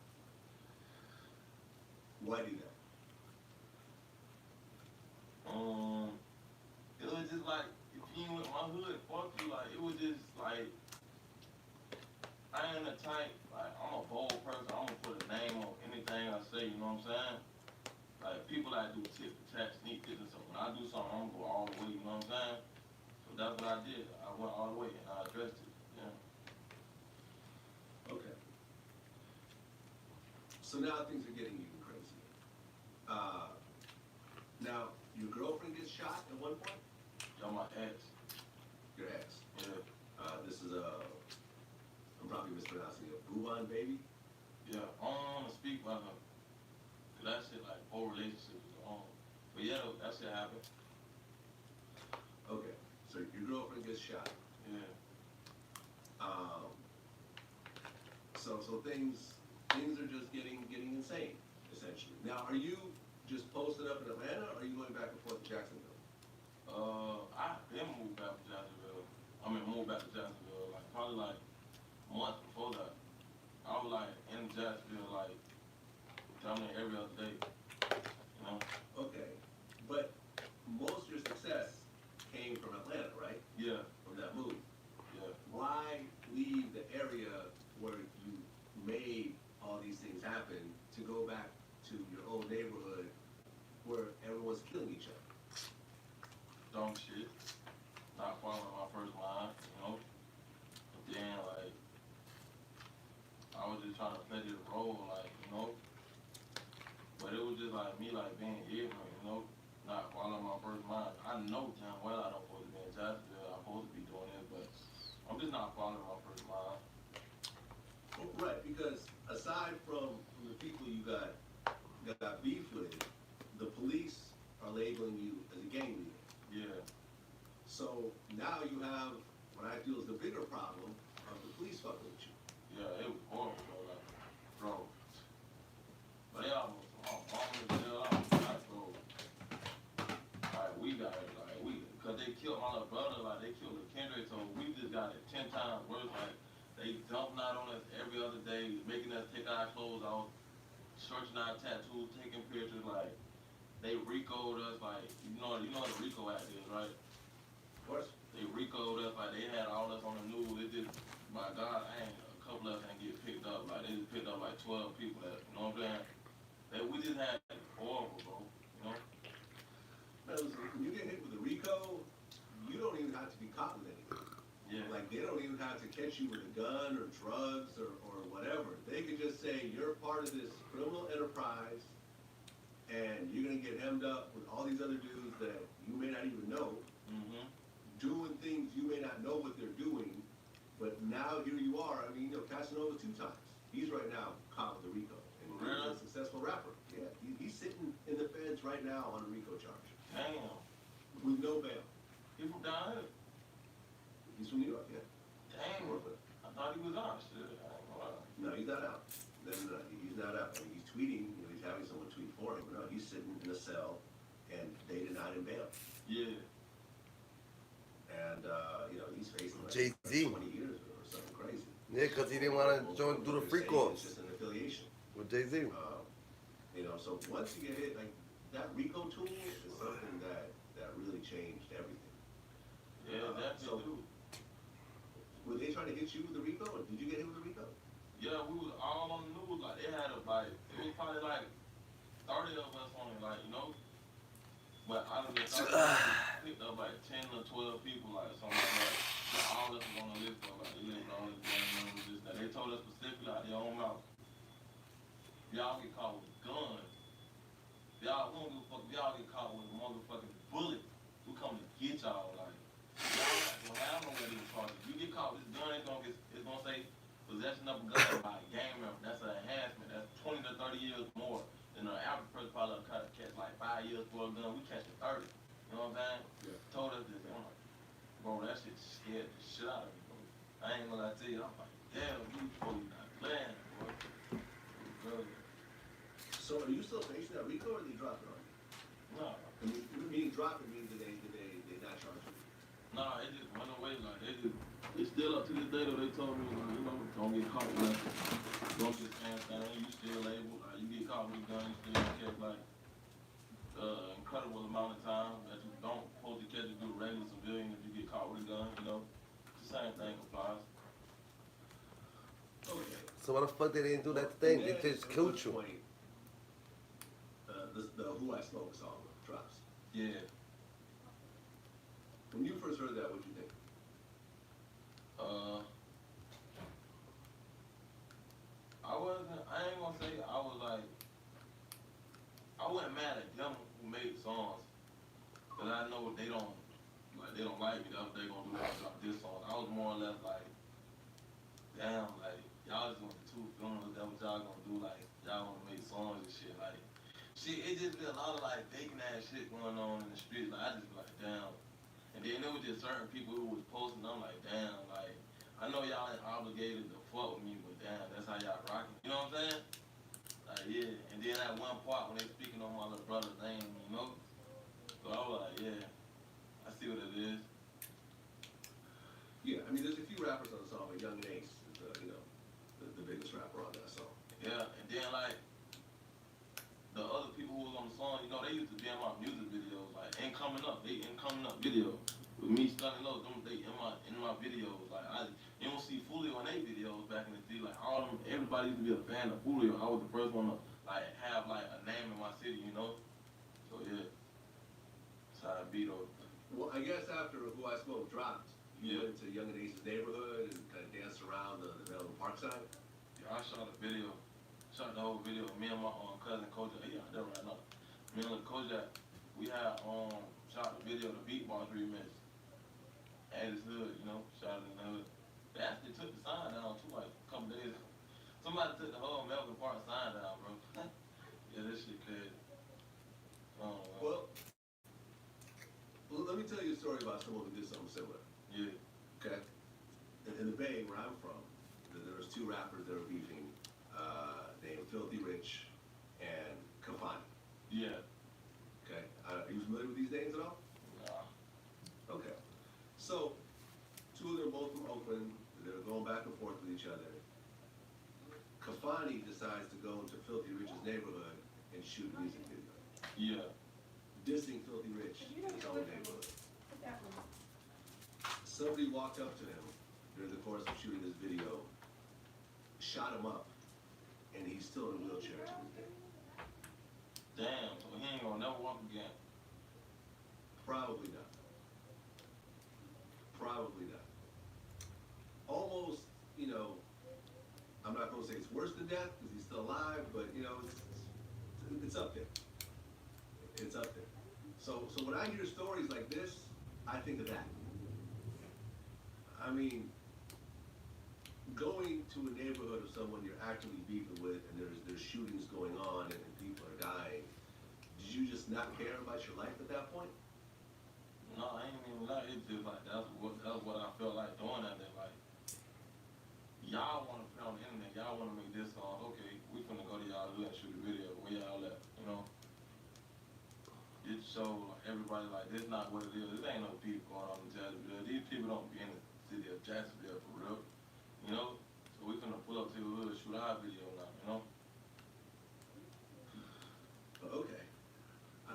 Speaker 14: Why do that?
Speaker 9: It was just like, if you ain't with my hood, fuck you, like, it was just like, I ain't the type, like, I'm a bold person, I'm gonna put a name on anything I say, you know what I'm saying? Like, people that do tit for tat, sneak this and stuff, when I do something, I'm gonna go all the way, you know what I'm saying? So that's what I did, I went all the way, and I addressed it, yeah.
Speaker 14: Okay. So now things are getting even crazier. Now, your girlfriend gets shot at one point?
Speaker 9: Yo, my ex.
Speaker 14: Your ex?
Speaker 9: Yeah.
Speaker 14: This is I'm probably mispronouncing it, Bouban baby?
Speaker 9: Yeah, I don't wanna speak about her. Cause that shit like whole relationship is on. But yeah, that shit happened.
Speaker 14: Okay, so your girlfriend gets shot.
Speaker 9: Yeah.
Speaker 14: So things are just getting insane, essentially. Now, are you just posted up in Atlanta, or are you going back and forth to Jacksonville?
Speaker 9: I've been moved back to Jacksonville. Moved back to Jacksonville, like, probably like a month before that. I was like in Jacksonville, like, down there every other day, you know?
Speaker 14: Okay, but most of your success came from Atlanta, right?
Speaker 9: Yeah.
Speaker 14: From that move.
Speaker 9: Yeah.
Speaker 14: Why leave the area where you made all these things happen to go back to your old neighborhood where everyone's killing each other?
Speaker 9: Dumb shit. Not following my first line, you know? But then, like, I was just trying to play this role, like, you know? But it was just like me, like, being ignorant, you know? Not following my first line. I know damn well I don't supposed to be in Jacksonville. I'm supposed to be doing this, but I'm just not following my first line.
Speaker 14: Well, right, because aside from the people you got beef with, the police are labeling you as a gang leader.
Speaker 9: Yeah.
Speaker 14: So now you have what I feel is the bigger problem of the police fucking with you.
Speaker 9: Yeah, it was horrible, bro. Like, bro. But they almost, my mom was still out. Like, bro. Like, we got it, like, cause they killed my little brother, like, they killed Kendrick, so we just got it 10 times worse. Like, they dumping out on us every other day, making us take our clothes off, searching our tattoos, taking pictures, like, they RICO'd us, like, you know what the RICO Act is, right?
Speaker 14: Of course.
Speaker 9: They RICO'd us, like, they had all us on the news. It just, my God, a couple of us ain't get picked up. Like, they just picked up like 12 people that, you know what I'm saying? We just had it horrible, bro, you know?
Speaker 14: Man, listen, when you get hit with a RICO, you don't even have to be caught with anything.
Speaker 9: Yeah.
Speaker 14: Like, they don't even have to catch you with a gun or drugs or whatever. They could just say, you're part of this criminal enterprise, and you're gonna get hemmed up with all these other dudes that you may not even know, doing things you may not know what they're doing, but now here you are. I mean, you know, Casanova 2 times. He's right now caught with the RICO, and he's a successful rapper. Yeah, he's sitting in the feds right now on a RICO charge.
Speaker 9: Damn.
Speaker 14: With no bail.
Speaker 9: He from down here?
Speaker 14: He's from New York, yeah.
Speaker 9: Damn. I thought he was out. Shit, I ain't gonna lie.
Speaker 14: No, he's not out. No, he's not out. I mean, he's tweeting, you know, he's having someone tweet for him, but no, he's sitting in a cell, and they denied him bail.
Speaker 9: Yeah.
Speaker 14: And, you know, he's
Speaker 1: Jay-Z.
Speaker 14: 20 years or something crazy.
Speaker 1: Yeah, because he didn't want to join do the free
Speaker 14: It's
Speaker 1: calls
Speaker 14: just an affiliation.
Speaker 1: with Jay-Z.
Speaker 14: You know, so once you get hit, like that RICO tool is something that really changed everything.
Speaker 9: Yeah, that's
Speaker 14: so. Were they trying to hit you with the RICO, or did you get hit with the RICO?
Speaker 9: Yeah, we was all on the news. Like they had it was probably like 30 of us on it, like, you know. But out of the 30, picked up like 10 or 12 people, like something like that. But all of us was on the list, like they lived all this gang members, this, that. They told us specifically out their own mouth, y'all get caught with a gun. Y'all won't give a fuck. Y'all get caught with a motherfucking bullet. We come to get y'all, like. Y'all not gonna have no way to charge. If you get caught with this gun, it's gonna say possession of a gun by a gang member. That's an enhancement. That's 20 to 30 years more than the average person probably catch like 5 years for a gun. We catch it 30. You know what I'm saying? Yeah. Told us this. I'm like, bro, that shit scared the shit out of me, bro. I ain't gonna lie to you. I'm like, damn, you probably not playing, bro.
Speaker 14: So are you still facing that RICO, or did they drop it on you?
Speaker 9: No.
Speaker 14: I mean, meaning drop it means that they not charge you.
Speaker 9: Nah, it just went away. Like it's still up to this day though. They told me, like, you know, don't get caught with nothing. Don't get scammed down. You still able. Like you get caught with a gun, you still catch like incredible amount of time that you don't supposed to catch it through regular civilian if you get caught with a gun. You know, the same thing applies.
Speaker 14: Okay.
Speaker 1: So why the fuck they didn't do that thing? They just killed you.
Speaker 14: The Who I Smoke song drops.
Speaker 9: Yeah.
Speaker 14: When you first heard that, what'd you think?
Speaker 9: I ain't gonna say I was like, I wasn't mad at them who made songs, cause I know they don't like me. That's what they gonna do. They drop this song. I was more or less like, damn, like y'all just went too feelings. That's what y'all gonna do. Like y'all wanna make songs and shit. Like shit, it just be a lot of like faking ass shit going on in the streets. Like I just be like, damn. And then there was just certain people who was posting. I'm like, damn, like I know y'all ain't obligated to fuck with me, but damn, that's how y'all rockin'. You know what I'm saying? Like yeah. And then that one part when they speaking on my little brother's name, you know. So I was like, yeah, I see what it is.
Speaker 14: Yeah, I mean, there's a few rappers on the song, but Young Ace is the biggest rapper on that song.
Speaker 9: Yeah, and then like the other people who was on the song, you know, they used to be in my music videos, like Ain't Coming Up. They Ain't Coming Up video with me stunning low. Them they in my videos. Like you don't see Fulio in their videos back in the day. Like all them, everybody used to be a fan of Fulio. I was the first one to like have like a name in my city, you know. So yeah, that's how I beat though.
Speaker 14: Well, I guess after Who I Smoke dropped, you went to Young and Ace's neighborhood and kind of danced around the Melbourne Park side.
Speaker 9: Yeah, I shot a video. Shot the whole video. Me and my cousin Kojak, he out there right now. Me and Kojak, we had shot the video, the Beatbox remix. At his hood, you know, shot it in the hood. They actually took the sign down too, like a couple days ago. Somebody took the whole Melbourne Park sign down, bro. Yeah, this shit crazy.
Speaker 14: Well, let me tell you a story about someone who did something similar.
Speaker 9: Yeah.
Speaker 14: Okay. In the Bay, where I'm from, there was two rappers that were beefing, named Filthy Rich and Kafani.
Speaker 9: Yeah.
Speaker 14: Okay. Are you familiar with these names at all?
Speaker 9: Nah.
Speaker 14: Okay. So, two of them both from Oakland. They're going back and forth with each other. Kafani decides to go into Filthy Rich's neighborhood and shoot a music video.
Speaker 9: Yeah.
Speaker 14: Dissing Filthy Rich in his own neighborhood. Somebody walked up to him during the course of shooting this video, shot him up, and he's still in a wheelchair to this day.
Speaker 9: Damn, so he ain't gonna never walk again.
Speaker 14: Probably not. Probably not. Almost, I'm not gonna say it's worse than death because he's still alive, but it's up there. It's up there. So when I hear stories like this, I think of that. I mean, going to a neighborhood of someone you're actively beefing with, and there's shootings going on, and people are dying. Did you just not care about your life at that point?
Speaker 9: No, I ain't even like it. Just like that's what I felt like doing that day. Like y'all want to put on the internet, y'all want to make this song. Okay, we finna go to y'all hood and shoot a video. Where y'all at? You know. It show like everybody like this not what it is. This ain't no people going on the television. These people don't be in the city city of Jacksonville for real. You know? So we finna pull up to the hood, shoot our video now, you know?
Speaker 14: Okay.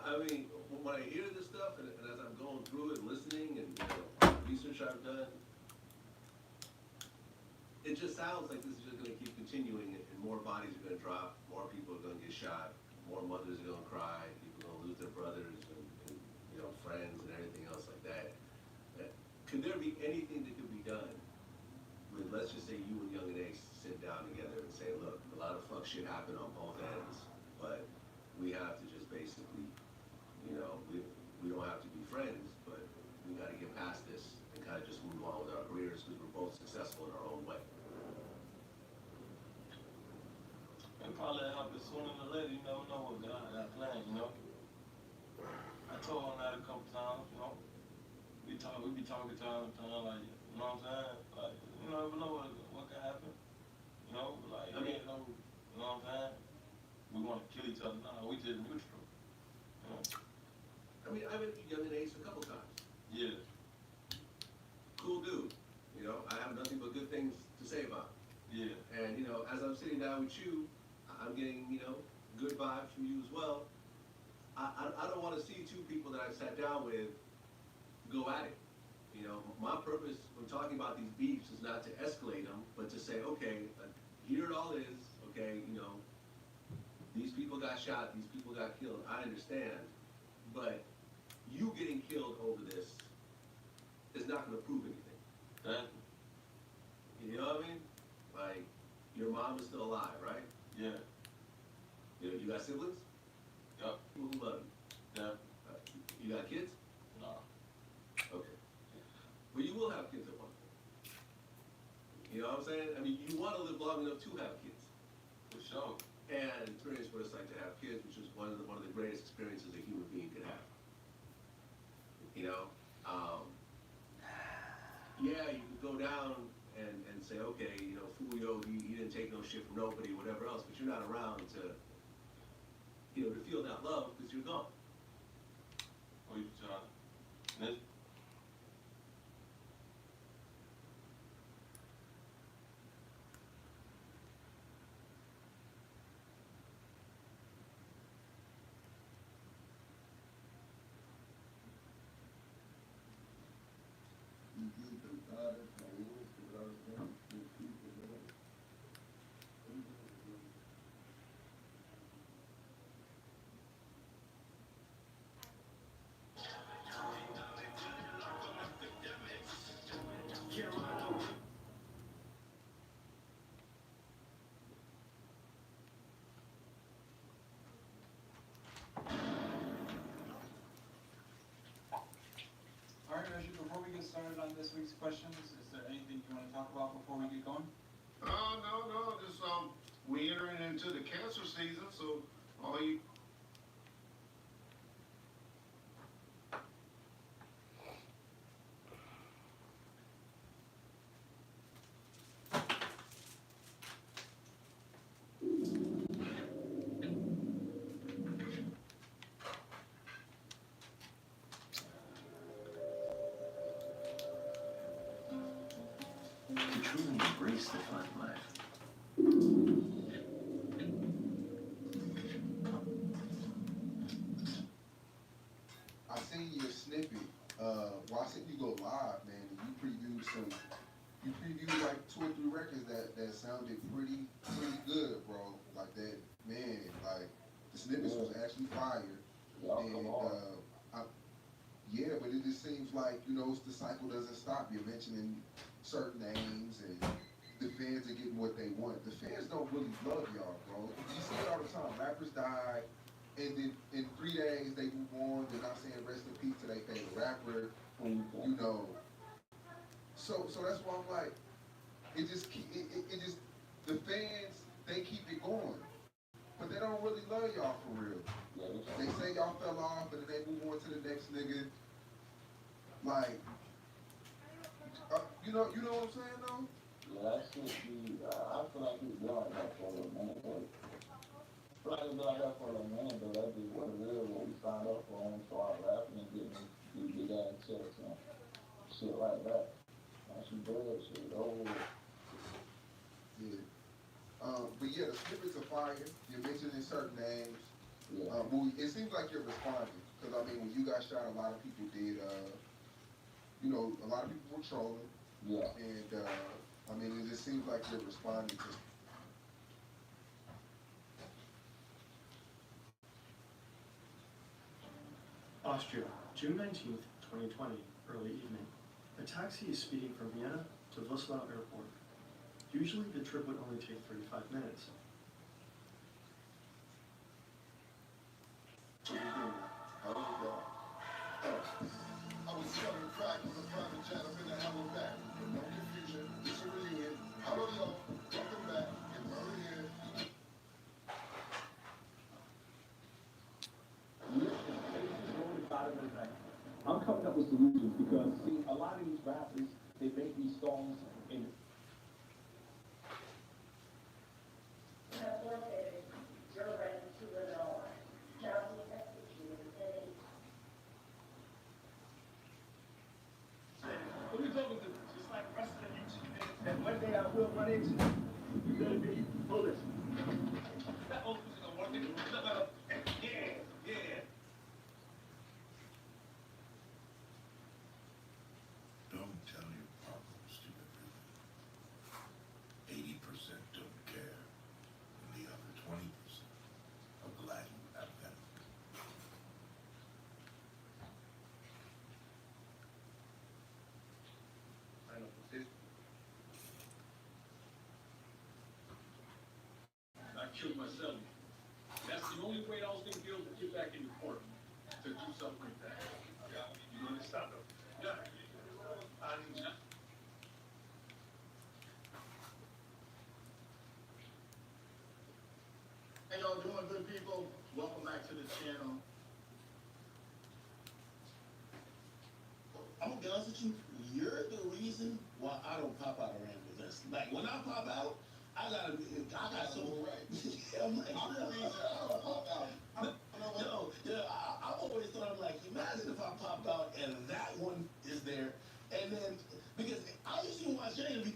Speaker 14: I mean, when I hear this stuff and as I'm going through it, listening and research I've done, it just sounds like this is just gonna keep continuing and more bodies are gonna drop, more people are gonna get shot, more mothers are gonna cry, people are gonna lose their brothers and friends and everything else like that. Could there be anything that could be done with, let's just say you and Young and Ace sit down together and say, look, a lot of fuck shit happened on both ends, but we have to just basically, we don't have to be friends, but we gotta get past this and kind of just move on with our careers because we're both successful in our own way.
Speaker 9: And probably happen sooner than later, you never know what God got planned, you know? I told him that a couple times, you know? We be talking time to time, like, you know what I'm saying? Like, you never know what can happen. You know, like, you know what I'm saying? We want to kill each other. No, we just neutral. You know?
Speaker 14: I mean, I've met Young and Ace a couple times.
Speaker 9: Yeah.
Speaker 14: Cool dude. I have nothing but good things to say about him.
Speaker 9: Yeah.
Speaker 14: And, as I'm sitting down with you, I'm getting, good vibes from you as well. I don't want to see two people that I've sat down with go at it. My purpose when talking about these beefs is not to escalate them, but to say, okay, here it all is, okay, these people got shot, these people got killed, I understand, but you getting killed over this is not going to prove anything. You know what I mean? Like, your mom is still alive, right?
Speaker 9: Yeah.
Speaker 14: You got siblings?
Speaker 9: Yup.
Speaker 14: People who love you?
Speaker 9: Yeah.
Speaker 14: You got kids?
Speaker 9: No.
Speaker 14: Okay. But you will have kids at one point. You know what I'm saying? I mean, you want to live long enough to have kids.
Speaker 9: For sure.
Speaker 14: And experience what it's like to have kids, which is one of the greatest experiences a human being could have. Yeah, you could go down and say, okay, Fulio, he didn't take no shit from nobody, whatever else, but you're not around to feel that love because you're gone.
Speaker 9: What you trying?
Speaker 19: All right, Reggie, before we get started on this week's questions, is there anything you want to talk about before we get going?
Speaker 12: No, just we entering into the cancer season, so all you
Speaker 11: To truly embrace the fun life.
Speaker 20: I seen your snippet. Well, I seen you go live, man. And you previewed like 2 or 3 records that sounded pretty good, bro. Like that, man. Like the snippets was actually fire. And yeah, but it just seems like the cycle doesn't stop. You're mentioning certain names and the fans are getting what they want. The fans don't really love y'all, bro. You see it all the time. Rappers die, and then in 3 days they move on. They're not saying rest in peace to their favorite rapper. So that's why I'm like, it just the fans, they keep it going, but they don't really love y'all for real. They say y'all fell off, and then they move on to the next nigga. Like, you know what I'm saying though?
Speaker 3: Yeah, that shit be, I feel like he's been like that for a minute, but I feel like he's been like that for a minute, but that be what it is, what we signed up for, and start rapping and getting these big ass checks and shit like that. That's what it is.
Speaker 20: yeah, the snippets are fire. You're mentioning certain names.
Speaker 14: Yeah.
Speaker 20: It seems like you're responding. Because, I mean, when you got shot, a lot of people did, you know, a lot of people were trolling.
Speaker 14: Yeah.
Speaker 20: And, I mean, it just seems like you're responding to.
Speaker 21: Austria, June 19th, 2020, early evening. A taxi is speeding from Vienna to Wrocław Airport. Usually the trip would only take 35 minutes.
Speaker 14: How was that? I was selling crack on a private jet up in the Halifax. No confusion, it's a reunion. Hello, yo, welcome back. Get murdered here.
Speaker 7: I'm coming up with solutions because, see, a lot of these rappers, they make these songs and who you talking to? Just like wrestling. And one day I will run into you. You better be bullish. That old is gonna work it. Yeah, yeah.
Speaker 22: Don't tell your problems to everyone. 80% don't care, and the other 20% are glad you have them.
Speaker 7: I killed myself. That's the only way I was gonna be able to get back into court to do something like that. Yeah, you understand though? Yeah.
Speaker 5: How y'all doing, good people? Welcome back to the channel. I'm gonna be honest with you, you're the reason why I don't pop out around with this. Like, when I pop out, I got some right. I'm like, I'm the reason I don't pop out. No, I've always thought, I'm like, imagine if I pop out and that one is there, and then, because I used to watch Shane be.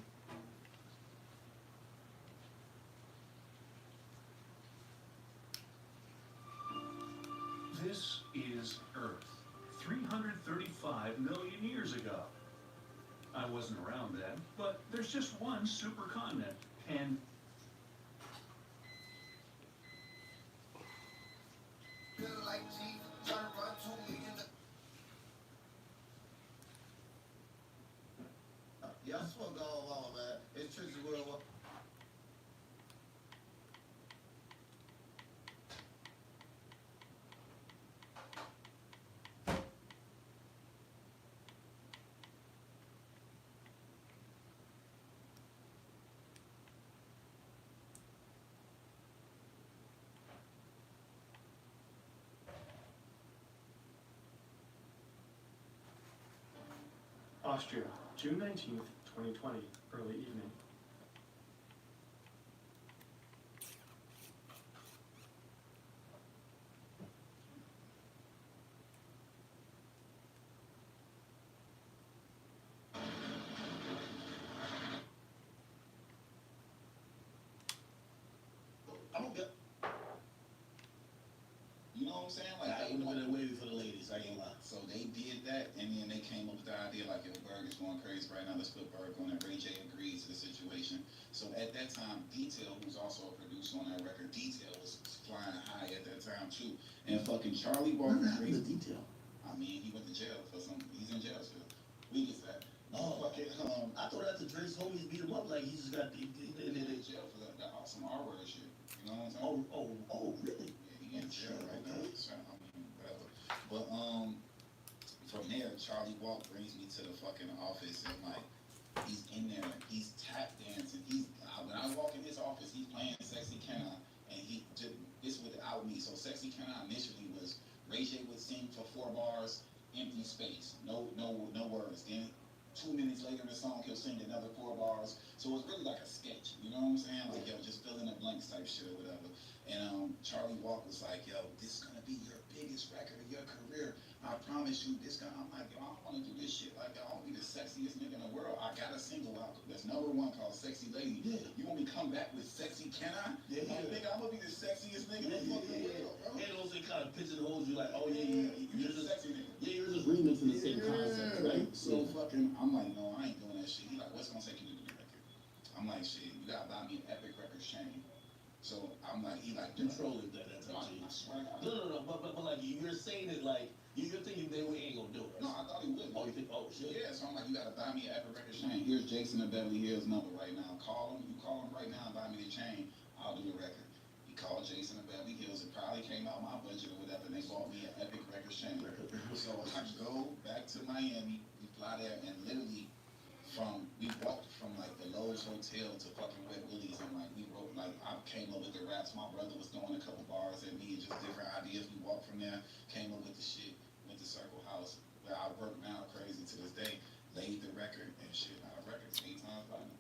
Speaker 23: This is Earth, 335 million years ago. I wasn't around then, but there's just one supercontinent, and
Speaker 14: Yeah, I just want to go along, man. It's just real.
Speaker 21: Austria, June 19th, 2020, early evening.
Speaker 5: I'm gonna get. You know what I'm saying? Like, I would have been waiting for the ladies. I ain't lying.
Speaker 24: So they did that, and then they came up with the idea like, yo, Berg is going crazy right now. Let's put Berg on there. Ray J agreed to the situation. So at that time, Detail, who's also a producer on that record, Detail was flying high at that time too. And fucking Charlie Walker.
Speaker 5: What happened to Detail?
Speaker 24: I mean, he went to jail for some. He's in jail still. We get that.
Speaker 5: Oh, okay. I thought after Drake's homies beat him up, like he just got
Speaker 24: He in jail for that some R-word shit. You know what I'm saying?
Speaker 5: Oh, really?
Speaker 24: Yeah, he in jail right now. So, I mean, whatever. But from there, Charlie Walk brings me to the fucking office, and like he's in there, he's tap dancing. When I walk in his office, he's playing Sexy Can I, and he just this without me. So Sexy Can I initially was Ray J would sing for 4 bars, empty space, no words. Then 2 minutes later in the song, he'll sing another 4 bars. So it was really like a sketch, you know what I'm saying? Like, yo, just fill in the blanks type shit or whatever. And Charlie Walker was like, yo, this is gonna be your biggest record of your career. I promise you, this guy. I'm like, yo, I don't want to do this shit. Like, I don't be the sexiest nigga in the world. I got a single out that's #1 called Sexy Lady. Yeah. You want me to come back with Sexy Can I?
Speaker 5: Yeah.
Speaker 24: like, oh yeah, you're just sexy nigga. Yeah, you're just remixing the same concept, right? So fucking, I'm like, no, I ain't doing that shit. He like, what's gonna take you to do the record? I'm like, shit, you gotta buy me an Epic Records chain. So I'm like, he like,
Speaker 4: You trolling that time.
Speaker 24: I swear to God.
Speaker 4: No, but like you're saying it like you're thinking they ain't gonna do it.
Speaker 24: No, I thought he would.
Speaker 4: Oh, you think? Oh shit.
Speaker 24: Yeah, so I'm like, you gotta buy me an Epic Records chain. Here's Jason of Beverly Hills number right now. Call him. You call him right now and buy me the chain. I'll do the record. He called Jason of Beverly Hills. It probably came out my budget or whatever. And they bought me an Epic Records chain. So I go back to Miami. We fly there and literally we walked from like the Lowe's Hotel to fucking Wet Willie's, and like we wrote, like I came up with the raps. My brother was throwing a couple bars at me and just different ideas. We walked from there, came up with the shit, went to Circle House where I work now crazy to this day. Laid the record and shit. Now the record's 8 times platinum.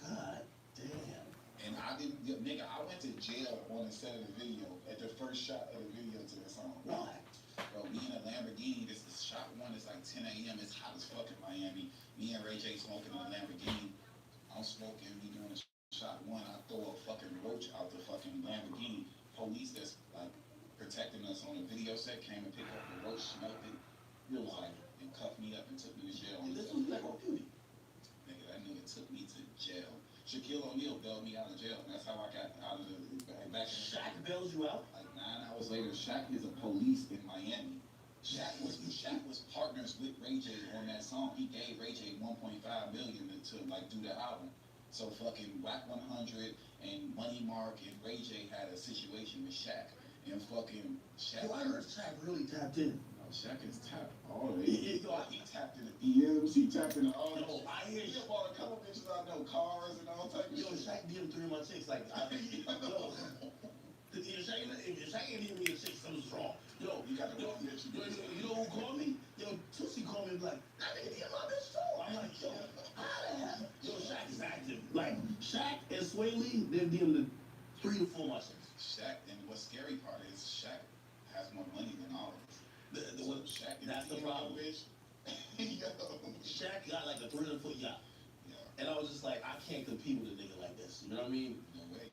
Speaker 4: God damn.
Speaker 24: And I didn't, nigga, I went to jail on the set of the video at the first shot of the video to the song.
Speaker 4: Why?
Speaker 24: Bro, we in a Lamborghini. This is shot one. It's like 10 a.m. It's hot as fuck in Miami. Me and Ray J smoking in a Lamborghini. I'm smoking. We doing shot one. I throw a fucking roach out the fucking Lamborghini. Police that's like protecting us on the video set came and picked up the roach, smelled it. It was like, and cuffed me up and took me to jail.
Speaker 4: And this was Black Rock Beauty.
Speaker 24: Nigga, that nigga took me to jail. Shaquille O'Neal bailed me out of jail. And that's how I got out of the back.
Speaker 4: Shaq bails you out?
Speaker 24: Like 9 hours later, Shaq is a police in Miami. Shaq was partners with Ray J on that song. He gave Ray J 1.5 million to like do the album. So fucking Whack 100 and Money Mark and Ray J had a situation with Shaq. And fucking Shaq.
Speaker 4: Yo, I heard Shaq really tapped in.
Speaker 24: No, Shaq is tapped all the way. He tapped in the DMs, he tapped in all the shit.
Speaker 4: I hear
Speaker 24: He bought a couple bitches I know, cars and all type of
Speaker 4: Yo,
Speaker 24: shit.
Speaker 4: Shaq DM 3 of my chicks. Like, yo. If Shaq ain't even me a chick, something's wrong. Yo, you know who called me? Yo, Tootsie called me and be like, that nigga DM my bitch too. I'm like, yo, how the hell? Yo, Shaq is active. Like, Shaq and Sway Lee, they're DMing 3 to 4 of my chicks.
Speaker 24: Shaq, and what's scary part is Shaq has more money than all of us. Shaq is
Speaker 4: That's the problem.
Speaker 24: Bitch.
Speaker 4: Shaq got like a 300-foot yacht. And I was just like, I can't compete with a nigga like this. You know what I mean?
Speaker 24: No way.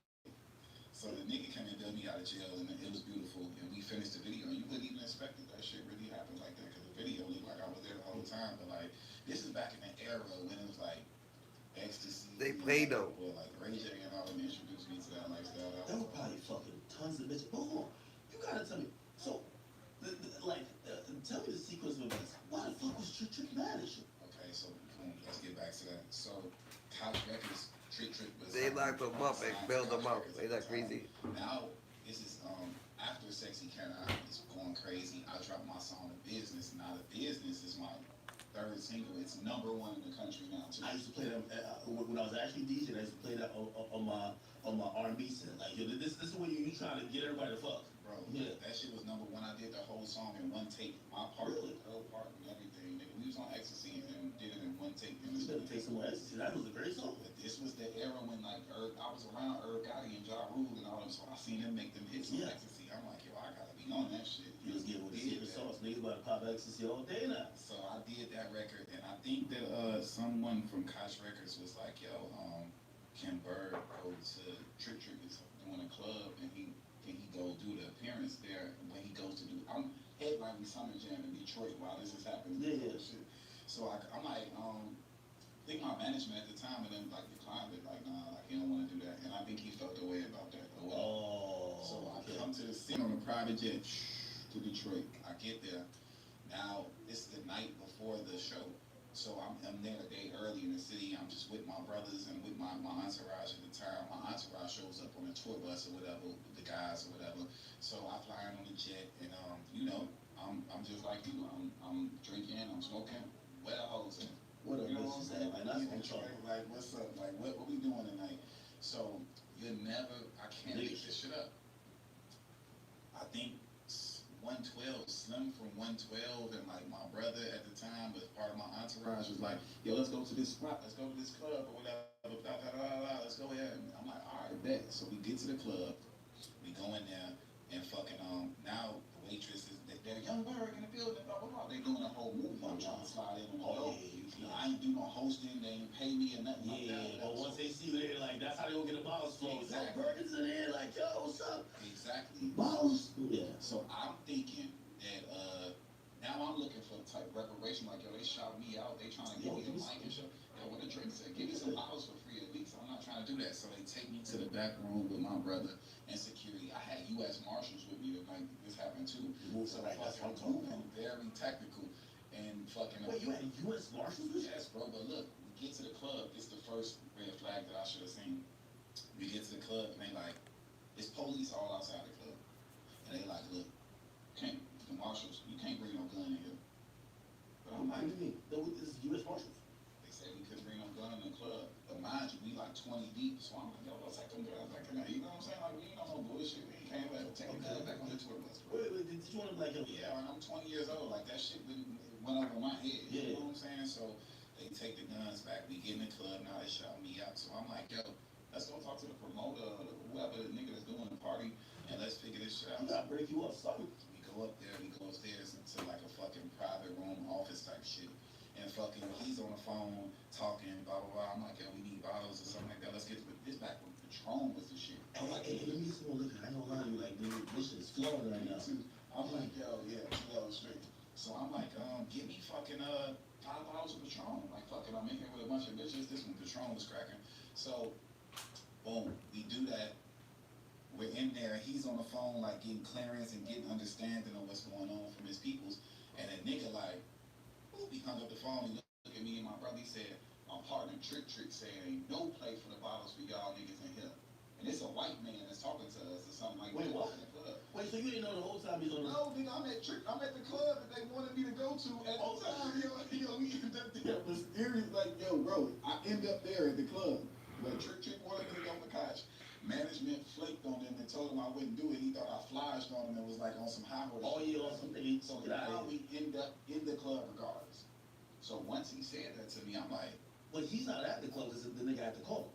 Speaker 24: So the nigga came and bailed me out of jail, and it was beautiful. And we finished the video. And you wouldn't even expect that shit really happened like that, because the video looked like I was there the whole time. But like, this is back in the era when it was like ecstasy.
Speaker 2: They played though.
Speaker 24: Well, like Ray J and all of them introduced me to that lifestyle.
Speaker 4: They were probably fucking tons of bitches. But hold on, you gotta tell me. So, tell me the sequence of events. Why the fuck was Trick mad at you?
Speaker 24: Okay, so let's get back to that. So, Couch Records, Trick was.
Speaker 2: They locked them up and bailed them out. They like crazy.
Speaker 24: Now, this is after Sexy Can I is going crazy. I dropped my song Business. Now, The Business is my 3rd single. It's #1 in the country now.
Speaker 4: I used to play that when I was actually DJing. I used to play that on my R&B set. Like, yo, this is when you trying to get everybody to fuck.
Speaker 24: Bro,
Speaker 4: yeah,
Speaker 24: that shit was #1. I did the whole song in one take. My part,
Speaker 4: really?
Speaker 24: the whole part, and everything. Nigga, we was on Ecstasy and did it in one take.
Speaker 4: You better take some more Ecstasy. That was a great song.
Speaker 24: But this was the era when like I was around Irv Gotti and Ja Rule and all them, so I seen him make them hits on Ecstasy. I'm like, yo, I gotta be on that shit.
Speaker 4: You was getting with the secret sauce. Niggas about to pop Ecstasy all day now.
Speaker 24: So I did that record, and I think that someone from Koch Records was like, yo, can Bird go to Trick is doing a club, and can he go do the appearance there when he goes to do, I'm headlining Summer Jam in Detroit while this is happening.
Speaker 4: Yeah.
Speaker 24: So I'm like, I think my management at the time, and then like declined it, like, nah, like, he don't want to do that. And I think he felt the way about that. So I come to the scene on a private jet to Detroit. I get there. Now, it's the night before the show. So I'm there a day early in the city. I'm just with my brothers and with my entourage at the time. My entourage shows up on a tour bus or whatever, with the guys or whatever. So I fly in on the jet, and I'm just like you. I'm drinking, I'm smoking. Where the hoes at?
Speaker 4: What up,
Speaker 24: You know what I'm saying?
Speaker 4: man?
Speaker 24: Like,
Speaker 4: That's
Speaker 24: in Detroit, like, what's up? Like, what we doing tonight? So I can't make this shit up. I think 112, Slim from 112, and like my brother at the time was part of my entourage was like, yo, let's go to this spot, let's go to this club or whatever, let's go ahead. And I'm like, all right, bet. So we get to the club, we go in there, and fucking now the waitress is they're Young Bird in the building, blah blah blah. They doing a whole movie. I'm trying to slide in on the door. I ain't do no hosting, they ain't pay me or nothing like that.
Speaker 4: But once they see you there, like, that's how they gonna get the bottles flowing.
Speaker 24: Exactly.
Speaker 4: Yo, Perkins in there, like, yo, what's up?
Speaker 24: Exactly.
Speaker 4: Bottles? Yeah.
Speaker 24: So I'm thinking now I'm looking for the type of reparation, like, yo, they shot me out, they trying to give me the mic and shit. Yo, what the drink said, give me some bottles for free at least. I'm not trying to do that. So they take me to the back room with my brother and security. I had U.S. Marshals with me the night this happened too. So
Speaker 4: Right, that's what I'm
Speaker 24: fucking
Speaker 4: talking about.
Speaker 24: very technical and fucking.
Speaker 4: Wait, you had U.S. Marshals?
Speaker 24: Yes, bro. But look, we get to the club. It's the first red flag that I should have seen. We get to the club and they like, it's police all outside the club, and they like, look, the marshals, you can't bring no gun in here. But I'm
Speaker 4: What
Speaker 24: like,
Speaker 4: do you mean? This is U.S. Marshals.
Speaker 24: they said we couldn't bring no gun in the club. But mind you, we like 20 deep, so I'm like, yo, let's take them guns back in there. You know what I'm saying? Like, we ain't on no bullshit. We ain't came back. Take the guns back on the tour bus.
Speaker 4: Wait, did you want to be like, yo,
Speaker 24: Yeah, and I'm 20 years old. Like, that shit went over my head.
Speaker 4: Yeah.
Speaker 24: You know what I'm saying? So they take the guns back. We get in the club. Now they shout me out. So I'm like, yo, let's go talk to the promoter or whoever the nigga that's doing the party, and let's figure this shit out.
Speaker 4: you gotta break you up, son.
Speaker 24: We go up there, we go upstairs into like a fucking private room, office type shit. And fucking, he's on the phone talking, blah, blah, blah. I'm like, yo, we need bottles or something like that. Let's get this back when Patron was the shit.
Speaker 4: I'm like, hey, let me get some more liquor. I ain't gonna lie to you, like, dude, this shit is flowing right now.
Speaker 24: I'm like, yo, yeah, 2 hours straight. So I'm like, give me fucking 5 bottles of Patron. Like, fucking, I'm in here with a bunch of bitches. This one, Patron was cracking. So, boom, we do that. We're in there. He's on the phone, like, getting clearance and getting understanding of what's going on from his peoples. And a nigga, like, boop, he hung up the phone. He looked at me and my brother. He said, my partner, Trick said, ain't no play for the bottles for y'all niggas in here. And it's a white man that's talking to us or something like
Speaker 4: Wait,
Speaker 24: that.
Speaker 4: what?
Speaker 24: In the club.
Speaker 4: Wait, so you didn't know the whole time he's on the...
Speaker 24: No, nigga, I'm at the club that they wanted me to go to at the time. Yo, we end up there. Mysterious, like, yo, bro, I end up there at the club. But Trick wanted me to go on the couch. Management flaked on him and told him I wouldn't do it. He thought I flashed on him and was like on some high horse.
Speaker 4: Oh, yeah, on something.
Speaker 24: So
Speaker 4: Get out
Speaker 24: now
Speaker 4: of here.
Speaker 24: we end up in the club regardless. So once he said that to me, I'm like,
Speaker 4: But he's not at the club, because the nigga at the club.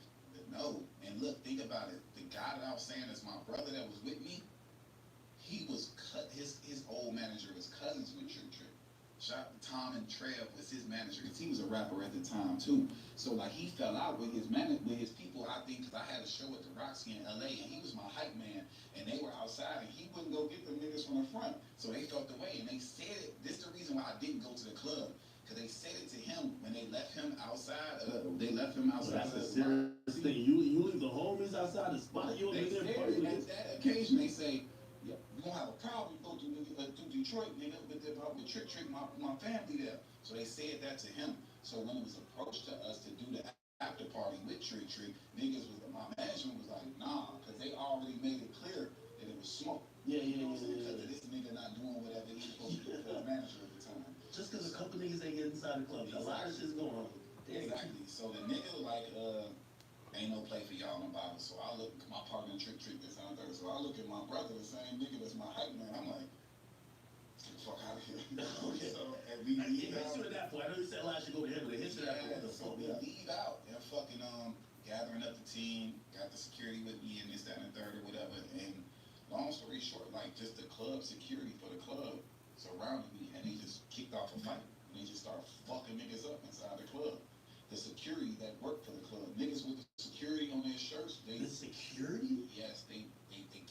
Speaker 24: no. And look, think about it. The guy that I was saying is my brother that was with me. He was his old manager was cousins with Trick. Tom and Trev was his manager because he was a rapper at the time too. So like he fell out with his people. I think because I had a show at the Roxy in LA and he was my hype man and they were outside and he wouldn't go get the niggas from the front. So they felt the way and they said it. This is the reason why I didn't go to the club. Cause they said it to him when they left him outside. They left him outside.
Speaker 4: That's a serious thing. You leave the homies outside the spot. You
Speaker 24: They
Speaker 4: over
Speaker 24: said
Speaker 4: there partying.
Speaker 24: at that occasion they say, yeah, we gonna have a problem. Go through Detroit, nigga, with Trick, my family there. So they said that to him. So when it was approached to us to do the after party with Trick, niggas my management was like, nah, cause they already made it clear that it was smoke.
Speaker 4: Yeah.
Speaker 24: Because this nigga not doing whatever he's supposed to do for the manager at the time.
Speaker 4: Just because a couple niggas ain't get inside the club. A lot of shit's going on.
Speaker 24: Exactly. So the nigga like, ain't no play for y'all in the bottle. So I look, my partner Trick this on third. So I look at my brother, the same nigga that's my hype man. I'm like, get the fuck out of here.
Speaker 4: Okay.
Speaker 24: So and we leave
Speaker 4: Hit
Speaker 24: out.
Speaker 4: you at that point. I know you said last year go to him, but hit you at that point.
Speaker 24: So we leave out and fucking gathering up the team, got the security with me and this, that, and the third or whatever. And long story short, like just the club security for the club surrounded me and they just kicked off a fight. And they just started fucking niggas up inside the club. The security that worked for the club, niggas with the security on their shirts,
Speaker 4: The security?
Speaker 24: yes, they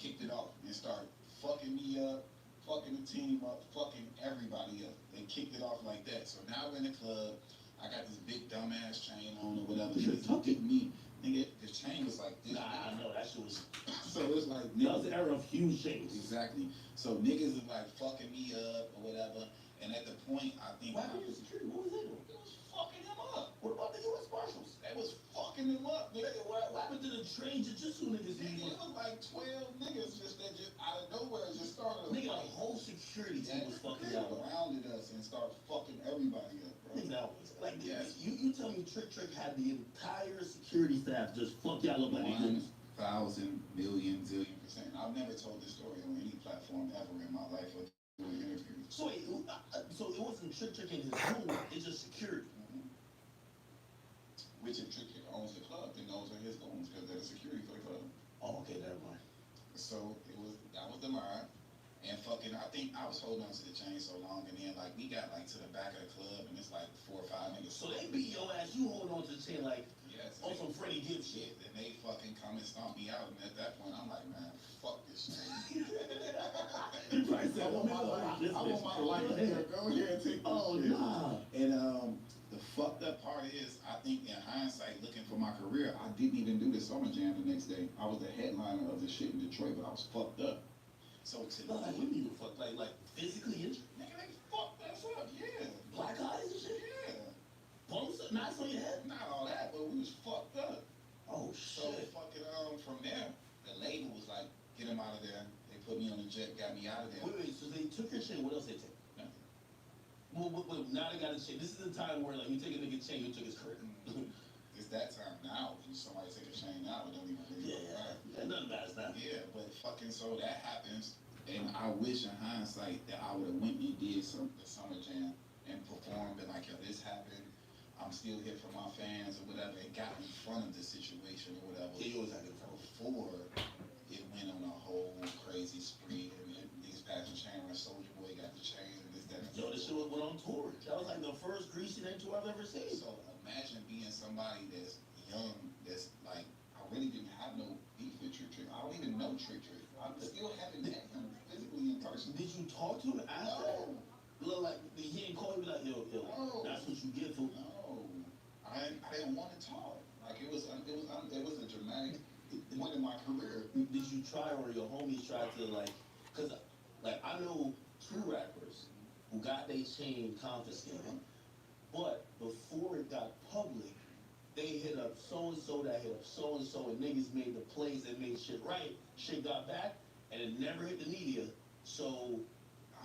Speaker 24: kicked it off and started fucking me up, fucking the team up, fucking everybody up. They kicked it off like that. So now we're in the club. I got this big dumbass chain on or whatever. They fucking me, nigga. The chain was like this.
Speaker 4: Nah, I know that shit was.
Speaker 24: So it's like
Speaker 4: That was the era of huge chains.
Speaker 24: exactly. So niggas is like fucking me up or whatever. And at the point, I think
Speaker 4: Why did the security? What was they doing?
Speaker 24: it was fucking him up.
Speaker 4: What about the U.S. Marshals?
Speaker 24: They was fucking him up, nigga.
Speaker 4: What happened to the trained jiu-jitsu niggas?
Speaker 24: Nigga, it was like 12 niggas that just out of nowhere just started.
Speaker 4: Nigga, the whole security team was fucking
Speaker 24: They
Speaker 4: y'all up.
Speaker 24: surrounded us and started fucking everybody up, bro.
Speaker 4: Nigga, that was like
Speaker 24: Yes.
Speaker 4: you tell me Trick had the entire security staff just fuck y'all up like they did.
Speaker 24: 1,000 million zillion%. I've never told this story on any platform ever in my life or doing interviews.
Speaker 4: So wait, so it wasn't Trick in his room, it's just security.
Speaker 24: Richard Trick owns the club, and those are his goons because they're the security for the club.
Speaker 4: Oh, okay, never mind.
Speaker 24: So that was the mine. And fucking, I think I was holding on to the chain so long, and then like we got like to the back of the club, and it's like 4 or 5 niggas.
Speaker 4: So they beat your ass, you hold on to the chain like
Speaker 24: yes,
Speaker 4: on some Freddie Gibbs shit.
Speaker 24: and they fucking come and stomp me out, and at that point I'm like, man, fuck this shit.
Speaker 4: You probably said,
Speaker 24: I want my life
Speaker 7: This
Speaker 24: I want my
Speaker 7: bitch
Speaker 24: life
Speaker 7: crazy.
Speaker 24: here. Go ahead and take this
Speaker 7: Oh,
Speaker 24: shit.
Speaker 7: nah.
Speaker 24: And the fucked up part is, I think in hindsight, looking for my career, I didn't even do the Summer Jam the next day. I was the headliner of the shit in Detroit, but I was fucked up. So to
Speaker 7: No, like, when you were fucked, like physically injured?
Speaker 24: nigga, they fucked us up, yeah.
Speaker 7: Black eyes and shit?
Speaker 24: Yeah.
Speaker 7: Bumps, knots on your head?
Speaker 24: Not all that, but we was fucked up.
Speaker 7: Oh,
Speaker 24: So
Speaker 7: shit.
Speaker 24: fucking from there, the label was like, get him out of there. They put me on the jet, got me out of there.
Speaker 7: Wait, so they took your chain. What else they take?
Speaker 24: Nothing.
Speaker 7: Well, now they got a chain. This is the time where, like, you take a nigga chain, you took his career.
Speaker 24: It's that time now. If somebody take a chain now, it don't even really matter.
Speaker 7: Yeah, nothing matters now.
Speaker 24: Yeah, but fucking so that happens, and I wish in hindsight that I would have went and did the Summer Jam and performed, and like, yo, this happened. I'm still here for my fans or whatever. It got in front of the situation or whatever.
Speaker 7: Yeah, you always have to go.
Speaker 24: Before it went on a whole crazy spree, and niggas passing chain around, Soulja Boy got the chain, and this, that, and
Speaker 7: Yo, this shit went on tour. That was like the first Greasy Night tour I've ever seen.
Speaker 24: So imagine being somebody that's young, that's like, I really didn't have no beef with Trick Trick. I don't even know Trick Trick. I still haven't met him physically in person.
Speaker 7: Did you talk to him after?
Speaker 24: No.
Speaker 7: Look, like, he ain't call you like, yo,
Speaker 24: No.
Speaker 7: that's what you get for.
Speaker 24: No, I didn't want to talk. Like it was a dramatic point in my career.
Speaker 7: Did you try, or your homies tried to, like, cause, like, I know two rappers who got their chain confiscated, but before it got public, they hit up so-and-so, that hit up so-and-so, and niggas made the plays that made shit right. Shit got back, and it never hit the media. So,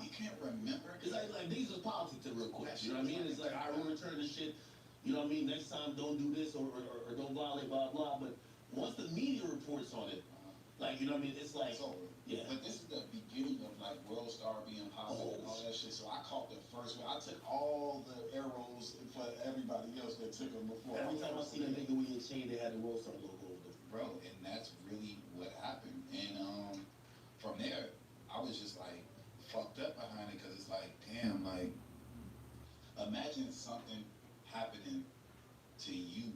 Speaker 24: I can't remember.
Speaker 7: it's like these are politics real quick. You know what I mean? It's like, I will return this shit. You know what I mean? Next time, don't do this or don't violate, blah, blah. But once the media reports on it, like, you know what I mean? It's like,
Speaker 24: It's over.
Speaker 7: yeah.
Speaker 24: But this is the beginning of like World Star being popular and all that shit. So I caught the first one. I took all the arrows for everybody else that took them before.
Speaker 7: Every time I see a nigga with your chain, they had the World Star logo over it.
Speaker 24: Bro, and that's really what happened. And from there, I was just like fucked up behind it, because it's like, damn, like, imagine something happening to you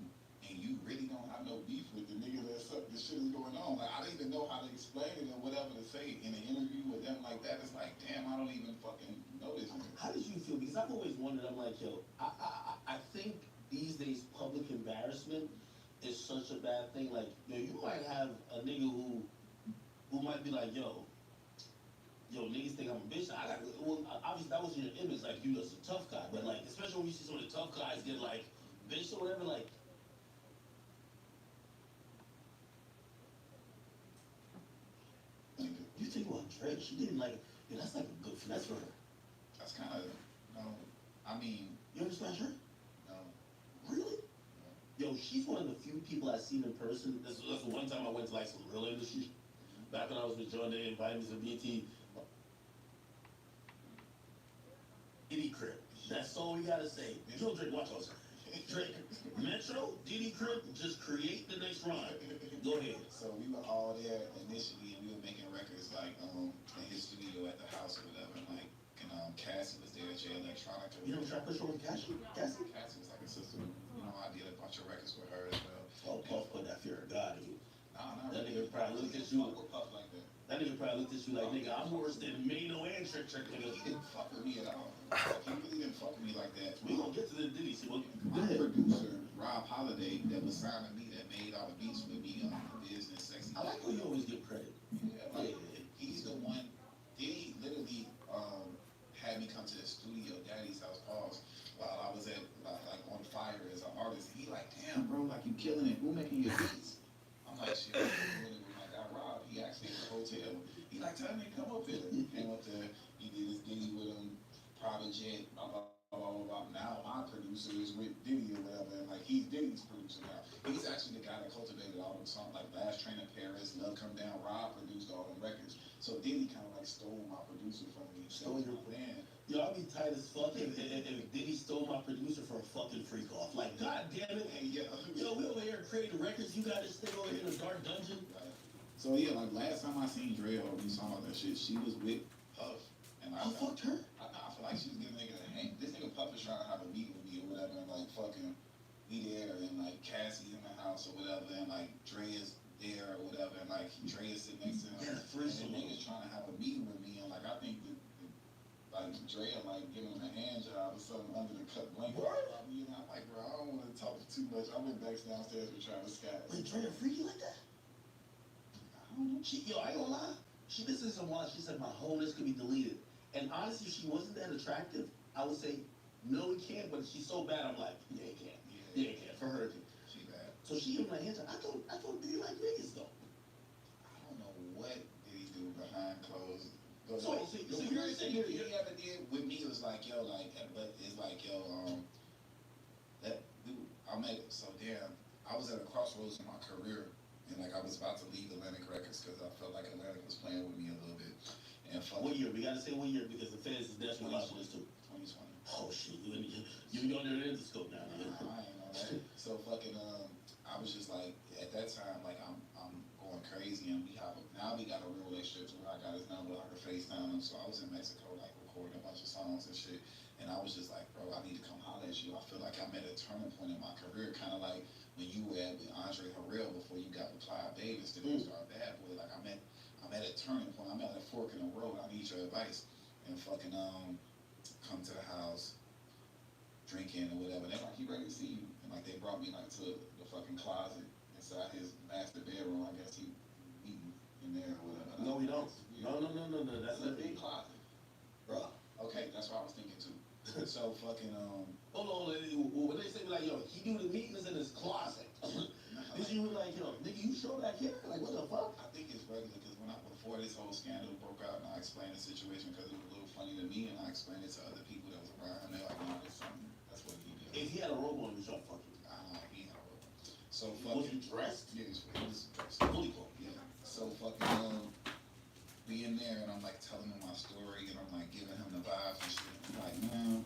Speaker 24: and you really don't have no beef with the nigga that's up, this shit is going on. Like, I don't even know how to explain it or whatever to say in an interview with them like that. It's like, damn, I don't even fucking know this nigga.
Speaker 7: How did you feel? Because I've always wondered, I'm like, yo, I think these days public embarrassment is such a bad thing. Like, yo, you might have a nigga who might be like, yo, niggas think I'm a bitch. Well, obviously that was your image, like, you just a tough guy. But, like, especially when you see some of the tough guys get, like, bitch or whatever, like, you think about Dre, she didn't, like, yo, that's like a good finesse for her.
Speaker 24: That's kind of, no, I mean,
Speaker 7: You ever smash her?
Speaker 24: no.
Speaker 7: Really? Yo, she's one of the few people I've seen in person. That's the one time I went to, like, some real industry. Back when I was with John, they invited me to BT. Diddy Crib. That's all we gotta say. Yo, Drake, watch us. Drake, Metro, Diddy Crib, just create the next rhyme. Go ahead.
Speaker 24: So we were all there initially, and we were making records like in his studio at the house or whatever. And like, and Cassie was there, Jay Electronica.
Speaker 7: You know, try to push over Cassie? Cassie?
Speaker 24: Cassie was like a sister. You know, I did a bunch of records with her as well.
Speaker 7: Oh, Puff put that fear of God in you.
Speaker 24: Nah,
Speaker 7: That nigga probably looked at you.
Speaker 24: Fuck with Puff like that.
Speaker 7: That nigga probably looked at you like, nigga, I'm worse than Mano and Trick, nigga.
Speaker 24: He didn't fuck with me at all. He really didn't fuck with me like that.
Speaker 7: We gonna get to the Diddy. See what?
Speaker 24: My producer, Rob Holiday, that was signing me, that made all the beats with me on the business, sexy.
Speaker 7: I like when you always give credit.
Speaker 24: Yeah, like, he's the one. Diddy literally had me come to the studio, Daddy's House, pause, while I was at like on fire as an artist. He like, damn, bro, like you killing it. Who making your beats? I'm like, shit, I'm doing it with my guy Rob. He actually at the hotel. He like, tell me to come up here. He came up there. He did his Diddy with him, private jet, blah blah blah blah blah. Now my producer is with Diddy or whatever, and like he's Diddy's producer now. He's actually the guy that cultivated all them songs like Last Train in Paris, Love Come Down. Rob produced all them records. So Diddy kind of like stole my producer from me.
Speaker 7: Stole your
Speaker 24: man.
Speaker 7: Yo, I'll be tight as fuck if Diddy stole my producer for a fucking freak off. Like, god damn it.
Speaker 24: Hey, yeah.
Speaker 7: Yo, we over here creating records. You got this thing over here in a dark dungeon.
Speaker 24: So yeah, like last time I seen Dre or we saw about that shit, she was with Puff. And
Speaker 7: I fucked her.
Speaker 24: I feel like she was giving nigga a hang. This nigga Puff is trying to have a meet with me or whatever, and like fucking we there, and like Cassie's in the house or whatever, and like Dre is there or whatever, and like Dre is sitting next to him.
Speaker 7: Yeah,
Speaker 24: and the nigga's trying to have a meeting with me, and like I think that like Dre like giving him a hand job or something under the cut blanket. You know, I'm like, bro, I don't want to talk too much. I went back downstairs with Travis Scott.
Speaker 7: Wait, Dre a freaky like that?
Speaker 24: I don't know.
Speaker 7: Yo, I ain't gonna lie. She listened to some while she said my whole list could be deleted. And honestly, if she wasn't that attractive, I would say no, it can't. But she's so bad, I'm like, yeah, it can. Yeah, it can. For her, it can.
Speaker 24: She bad.
Speaker 7: So she gave him a hand job. I thought they like niggas though.
Speaker 24: I don't know what did he do behind closed. But
Speaker 7: So
Speaker 24: the
Speaker 7: you're
Speaker 24: weirdest
Speaker 7: saying
Speaker 24: thing he ever did with me was like, yo, like, but it's like, yo, that dude, I was at a crossroads in my career, and like I was about to leave Atlantic Records because I felt like Atlantic was playing with me a little bit. And
Speaker 7: What year? We gotta say what year because the fans is definitely watching this too.
Speaker 24: 2020.
Speaker 7: Oh shit, you on there in the scope now.
Speaker 24: I ain't know that. So fucking I was just like at that time like I'm going crazy and now we got a real relationship where I got his number, I could FaceTime him. So I was in Mexico like recording a bunch of songs and shit. And I was just like, bro, I need to come holler at you. I feel like I'm at a turning point in my career, kind of like when you were at with Andre Harrell before you got with Clive Davis, then you started Bad Boy. Like I'm at a turning point. I'm at a fork in the road. I need your advice. And fucking come to the house, drinking or whatever. They're like, he ready to see you. And like they brought me like to the fucking closet inside his master bedroom. I guess he eating in there or whatever.
Speaker 7: No, we don't. No. That's
Speaker 24: a big closet.
Speaker 7: Bro.
Speaker 24: Okay, that's what I was thinking too. So fucking
Speaker 7: Hold on, when they say like, yo, he do the meetings in his closet. Did you like, yo, nigga, you sure back here? Like, what the fuck?
Speaker 24: I think it's regular because before this whole scandal broke out and I explained the situation because it was a little funny to me and I explained it to other people that was around and they're like, nah, there's something. That's what he did.
Speaker 7: If he had a robe on, he was trying to fuck you.
Speaker 24: He had a robe on. So
Speaker 7: Was he dressed?
Speaker 24: Yeah, he was dressed.
Speaker 7: Fully clothed.
Speaker 24: Yeah. So fucking we in there and I'm like telling him my story and I'm like giving him the vibes and shit. I'm like, man,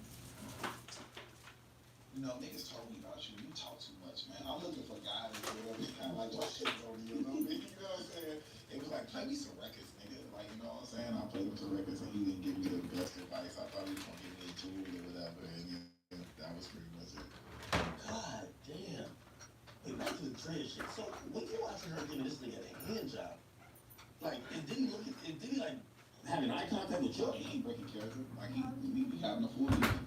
Speaker 24: you know, niggas told me about you. You talk too much, man. I'm looking for guys or whatever. Kind of like your shit on you a little bit. You know what I'm saying? It was like, play me some records, nigga. Like, you know what I'm saying? I played him some records and he didn't give me the best advice. I thought he was gonna give me a tool or whatever. And yeah, that was pretty much it.
Speaker 7: God damn. Wait, back to the trade shit. So when you watching her giving this nigga a hand job, like, did he like having eye contact with you?
Speaker 24: He ain't breaking character. Like we be having a full meeting.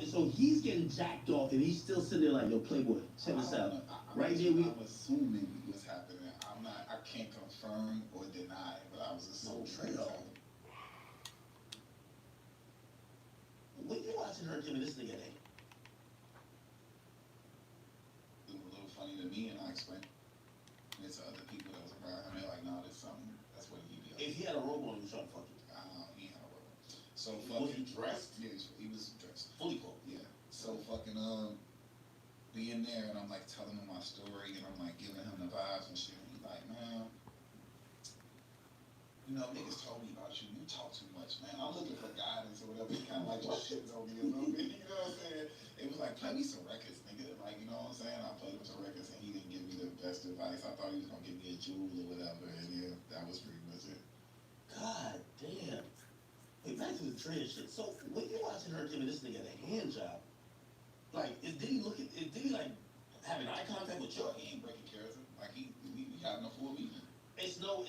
Speaker 7: So he's getting jacked off and he's still sitting there like, yo, Playboy, check this out. Right here
Speaker 24: I'm assuming what's happening. I can't confirm or deny, but I was assuming.
Speaker 7: When you watching her giving this nigga a
Speaker 24: It was a little funny to me and I explained it to other people that was around and they're like, nah, there's something. That's what he did.
Speaker 7: If he had a robe on, he was trying to fuck you.
Speaker 24: He had a robe. So
Speaker 7: Was he dressed?
Speaker 24: Yeah, he was dressed.
Speaker 7: Fully clothed.
Speaker 24: Yeah. So fucking be in there and I'm like telling him my story and I'm like giving him the vibes and shit. And he's like, man, you know, niggas told me about you. You talk too much, man. I'm looking for guidance or whatever. He kind of like just shit on me a little bit. You know what I'm saying? It was like, play me some records, nigga. Like, you know what I'm saying? I played him some records and he didn't give me the best advice. I thought he was gonna give me a jewel or whatever. And yeah, that was pretty much it.
Speaker 7: God damn. Wait, back to the trade shit. So when you watching her giving this nigga a hand job, like, did he like having eye contact with you?
Speaker 24: He ain't breaking character. Like we having a full meeting.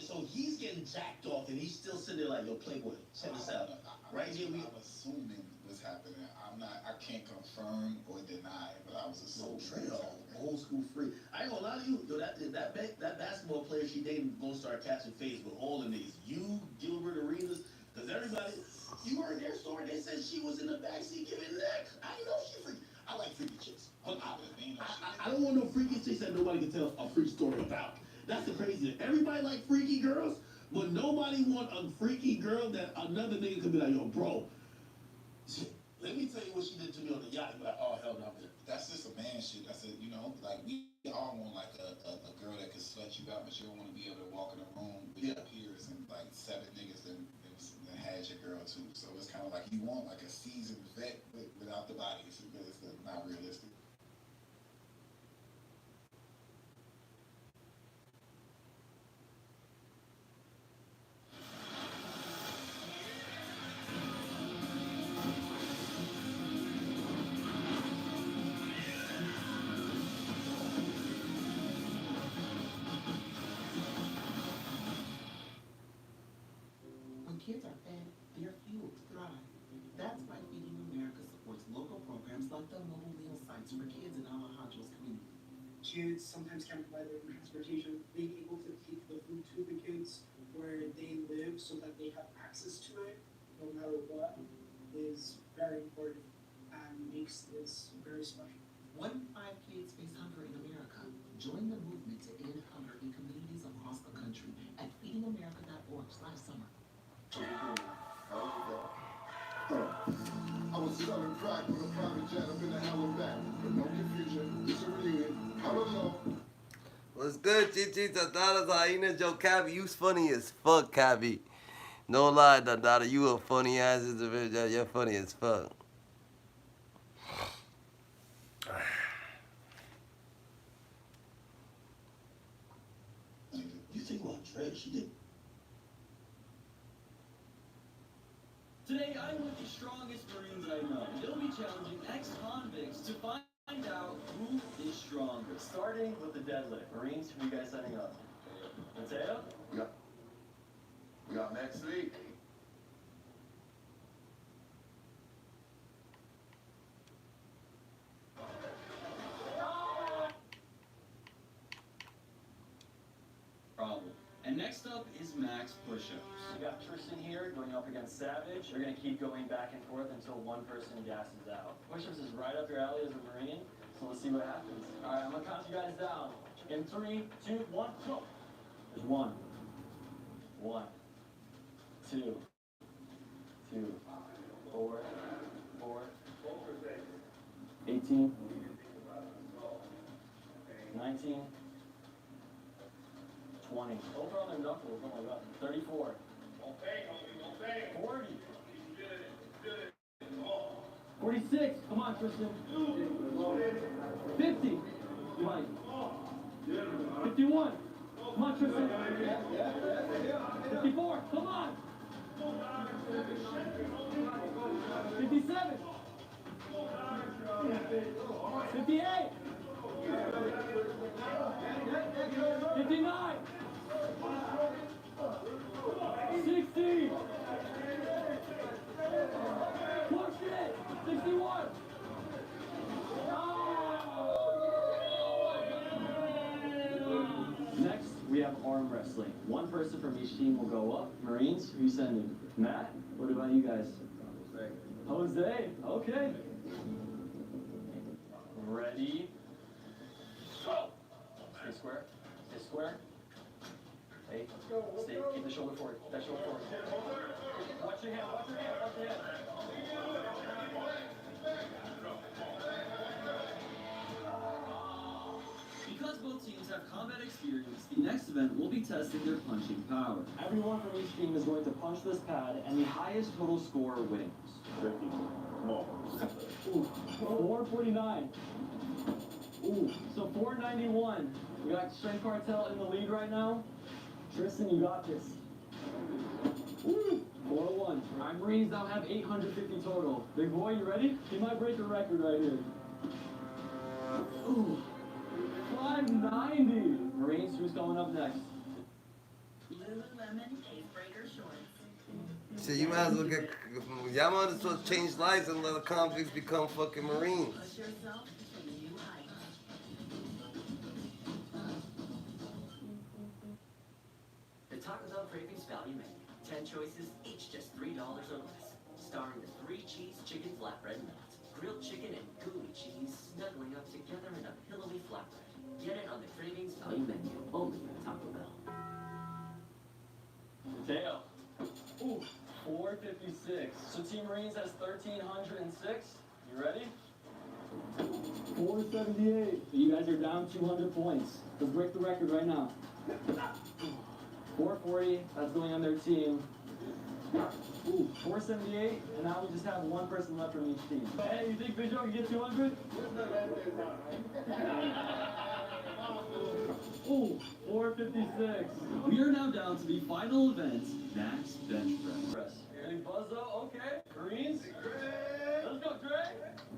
Speaker 7: So he's getting jacked off and he's still sitting there like, yo, Playboy, check this out. Right here
Speaker 24: I'm assuming what's happening. I can't confirm or deny, but I was assuming.
Speaker 7: Old school free. I ain't gonna lie to you, yo, that basketball player she dating gonna start catching phase with all the niggas. You, Gilbert Arenas, because everybody, you heard their story, they said she was in the backseat giving neck. I didn't know she freaky. I like freaky chicks. But I don't want no freaky chicks that nobody can tell a freak story about. That's the crazy thing. Everybody like freaky girls, but nobody want a freaky girl that another nigga could be like, yo, bro, let me tell you what she did to me on the yacht. You're like, oh, hell no.
Speaker 24: That's just a man shit. That's a, you know, like we all want like a girl that can slut you out, but you don't want to be able to walk in a room with your peers and like 7 niggas that had your girl too. So it's kind of like you want like a seasoned vet without the body. It's not realistic.
Speaker 8: When kids are fed, they're fueled to thrive.
Speaker 6: like the mobile meal sites for kids in Alejandro's community.
Speaker 8: Kids sometimes can't provide their own transportation. Being able to take the food to the kids where they live so that they have access to it, no matter what, is very important and makes this very special.
Speaker 6: 1 in 5 kids face hunger in America. Join the movement to end hunger in communities across the country at feedingamerica.org/summer.
Speaker 4: I was selling crack with a private jet up in the hell and back. But no confusion, it's a reunion. I don't know.
Speaker 2: What's good, Chichi? Tataras, Hyenas, Joe Cabby. You's funny as fuck, Cabby. No lie, Tata, you a funny ass individual. You're funny as fuck.
Speaker 7: You think about Dre, she did.
Speaker 10: Today, I'm with the strongest Marines I know. They'll be challenging ex-convicts to find out who is stronger. Starting with the deadlift. Marines, who are you guys setting up? Mateo?
Speaker 4: We got Max Lee.
Speaker 10: Problem. And next up is max push-ups. You got Tristan here going up against Savage. They're going to keep going back and forth until one person gasses out. Push-ups is right up your alley as a Marine, so let's see what happens. All right, I'm going to count you guys down. In 3, 2, 1, go. There's 1. 1. 2. 2. 4. 4. 18. 19. 20. Over on their knuckles. Oh my god. 34. 40. 46. Come on, Tristan. 50. Mike. 51. Come on, Tristan. 54. Come on. 57. 58. 59. 60. Push it. 61. Next, we have arm wrestling. One person from each team will go up. Marines, who you sending? Matt? What about you guys? Jose. Okay. Ready? Go. Stay square. Stay square. Hey, stay. Keep the shoulder forward. That shoulder forward. Watch your hand. Watch your hand. Watch your hand. Because both teams have combat experience, the next event will be testing their punching power. Everyone from each team is going to punch this pad, and the highest total score wins. Ooh, 449. Ooh, so 491. We got Strength Cartel in the lead right now. Tristan, you got this. Ooh, 401. All right, Marines now have 850 total. Big boy, you ready? He might break a record right here. Ooh, 590. Marines, who's going up next?
Speaker 17: Lululemon Case Breaker Shorts.
Speaker 2: So you might as well get, y'all might as well change lives and let the convicts become fucking Marines.
Speaker 17: Push yourself to a new height.
Speaker 13: The Taco Bell Cravings Value Menu. 10 choices, each just $3 or less. Starring the 3-cheese chicken flatbread nuts. Grilled chicken and gooey cheese snuggling up together in a pillowy flatbread. Get it on the Cravings Value Menu, only at Taco Bell.
Speaker 10: Mateo. Ooh, 456. So Team Marines has 1,306. You ready? 478. You guys are down 200 points. Let's break the record right now. 440. That's going on their team. Ooh, 478. And now we just have one person left from each team. Hey, you think Big Joe can get 200? Ooh, 456. We are now down to the final event, max bench press. Ready, Buzzo? Okay. Marines? Let's go, Dre.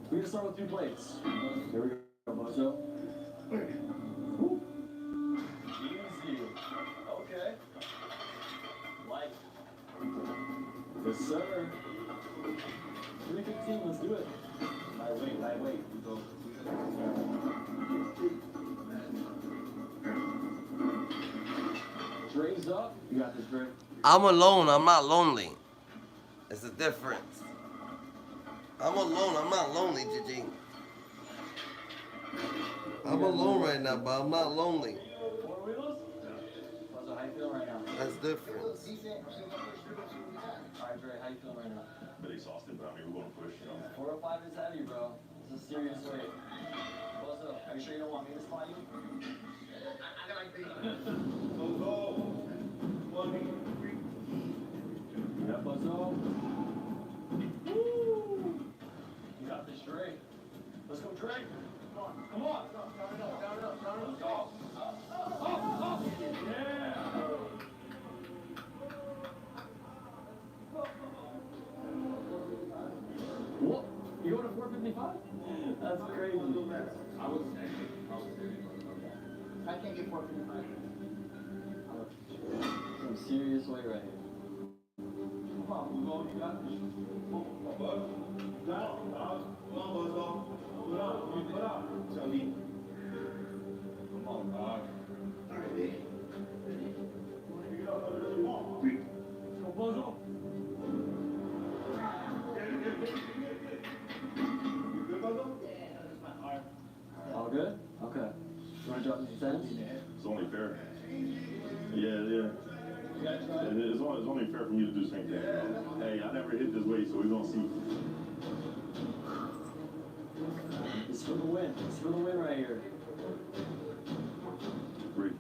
Speaker 10: We're gonna start with 2 plates. Here we go, Buzzo. Ooh. Easy. Okay. Light. Yes, sir. 315, let's do it. Lightweight. We go. Dre's up. You got this, Dre.
Speaker 2: I'm alone. I'm not lonely. It's the difference. I'm alone. I'm not lonely, Gigi. I'm alone right now, but I'm not lonely.
Speaker 10: Four wheels? How you feeling right now?
Speaker 2: That's different.
Speaker 10: Alright, Dre, how you feeling right now?
Speaker 1: Bit exhausted, but I mean, we're going to push, you know.
Speaker 10: 405 is heavy, bro. It's a serious weight. What's up? Are you sure you don't want me to slide you? Yeah, Buzzo. Woo! You got this, Dre. Let's go, Dre. Come on, come on. Down it up, down it up, down it up. Let's go. Up. Yeah. What? You going to 455? That's crazy. I can't get 455. Some serious weight right here. Come on, you got this. Down, Buzzo. Put up. Charlie. Come on, dog. All right, man. Go, Buzzo. All good? Okay. You want to drop some cents?
Speaker 1: It's only fair. Yeah. It's only fair for me to do the same thing. Hey, I never hit this weight, so we're going to see.
Speaker 10: It's for the win. It's for the win right here.
Speaker 1: Great.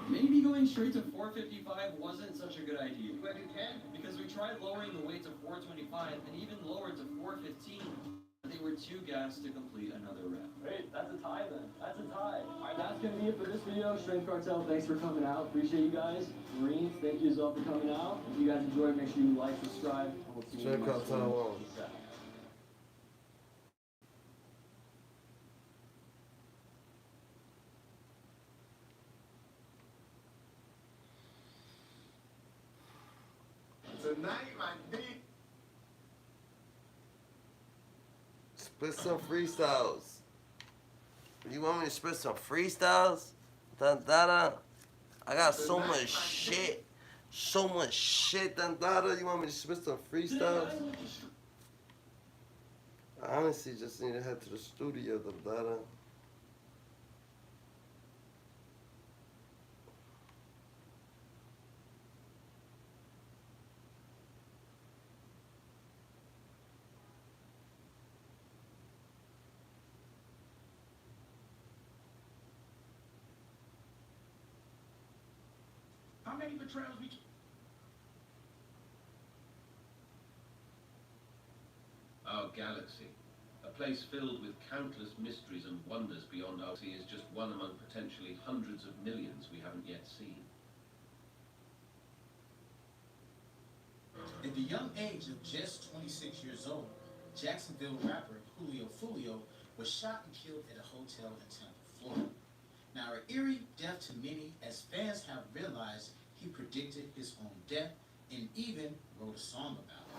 Speaker 6: Maybe going straight to 455 wasn't such a good idea. But you can. Because we tried lowering the weight to 425 and even lowered to 415. But they were too gassed to complete another rep.
Speaker 10: Wait, that's a tie then. That's a tie. Alright, that's gonna be it for this video. Strength Cartel, thanks for coming out. Appreciate you guys. Marines, thank you as well for coming out. If you guys enjoyed, make sure you like, subscribe, and we'll see you in the next one. Peace out.
Speaker 12: Tonight, my dick.
Speaker 2: Spit some freestyles. You want me to spit some freestyles? Dantara? I got so much shit. So much shit, Dantara. You want me to spit some freestyles? I honestly just need to head to the studio, Dantara.
Speaker 5: How many betrayals we...
Speaker 15: Our galaxy, a place filled with countless mysteries and wonders beyond our sea, is just one among potentially hundreds of millions we haven't yet seen.
Speaker 6: At the young age of just 26 years old, Jacksonville rapper Julio Fulio was shot and killed at a hotel in Tampa, Florida. Now, an eerie death to many, as fans have realized he predicted his own death and even wrote a song about it.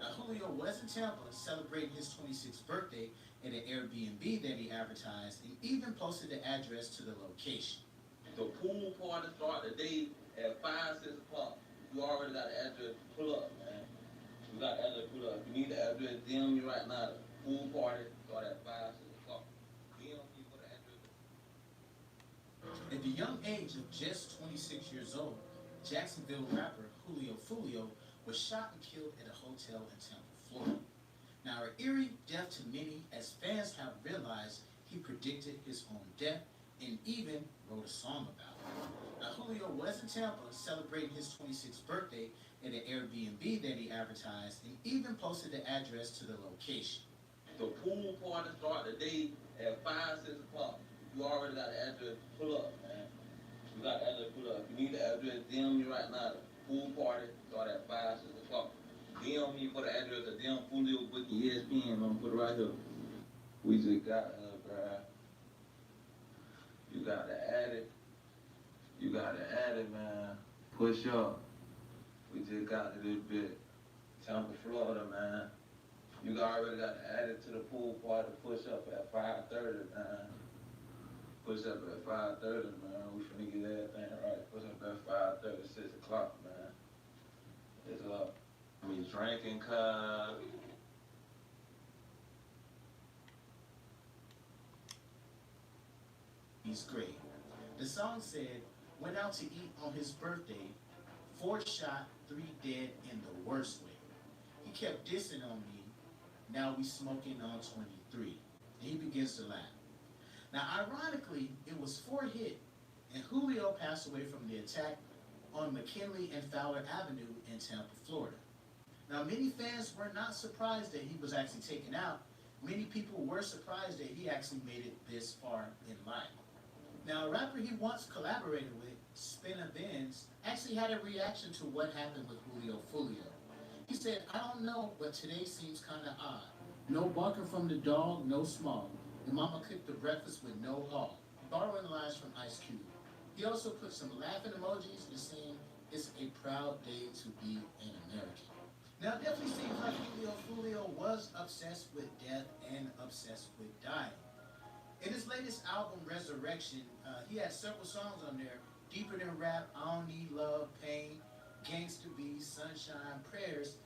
Speaker 6: Now, Julio was in Tampa celebrating his 26th birthday at an Airbnb that he advertised and even posted the address to the location.
Speaker 9: The pool party start the day at 5, 6 o'clock. You already got the address, pull up, man. You got the address, pull up. If you need the address, DM me right now. The pool party start at 5, 6 o'clock. DM me for the address.
Speaker 6: At the young age of just 26 years old, Jacksonville rapper Julio Fulio was shot and killed at a hotel in Tampa, Florida. Now, an eerie death to many, as fans have realized he predicted his own death and even wrote a song about it. Now, Julio was in Tampa celebrating his 26th birthday at an Airbnb that he advertised and even posted the address to the location.
Speaker 9: The pool party start the day at 5, 6 o'clock. You already got the address, pull up, man. You got the address, pull up. If you need the address, DM me right now. The pool party start at 5, 6 o'clock. DM me for the address, the DM Fulio with the ESPN. I'm gonna put it right here. We just got bruh. You got to add it. You got to add it, man. Push up. We just got to this bit. Tampa, Florida, man. You already got added to the pool party push up at 5:30, man. Push up at 5:30, man. We finna get everything right. Push up at 5:30, 6 o'clock, man. It's up. I mean, drinking, cuz.
Speaker 11: He's great. The song said, went out to eat on his birthday, 4 shot, 3 dead in the worst way. He kept dissing on me. Now we smoking on 23. And he begins to laugh. Now, ironically, it was 4 hit, and Julio passed away from the attack on McKinley and Fowler Avenue in Tampa, Florida. Now, many fans were not surprised that he was actually taken out. Many people were surprised that he actually made it this far in life. Now, a rapper he once collaborated with, Spinna Benz, actually had a reaction to what happened with Julio Fulio. He said, I don't know, but today seems kind of odd. No barking from the dog, no smog. The mama cooked the breakfast with no hog. Borrowing lines from Ice Cube. He also put some laughing emojis and saying, it's a proud day to be an American. Now, it definitely seems like Julio was obsessed with death and obsessed with dying. In his latest album, Resurrection, he had several songs on there. Deeper Than Rap, I Don't Need Love, Pain, Gangsta Beast, Sunshine, Prayers.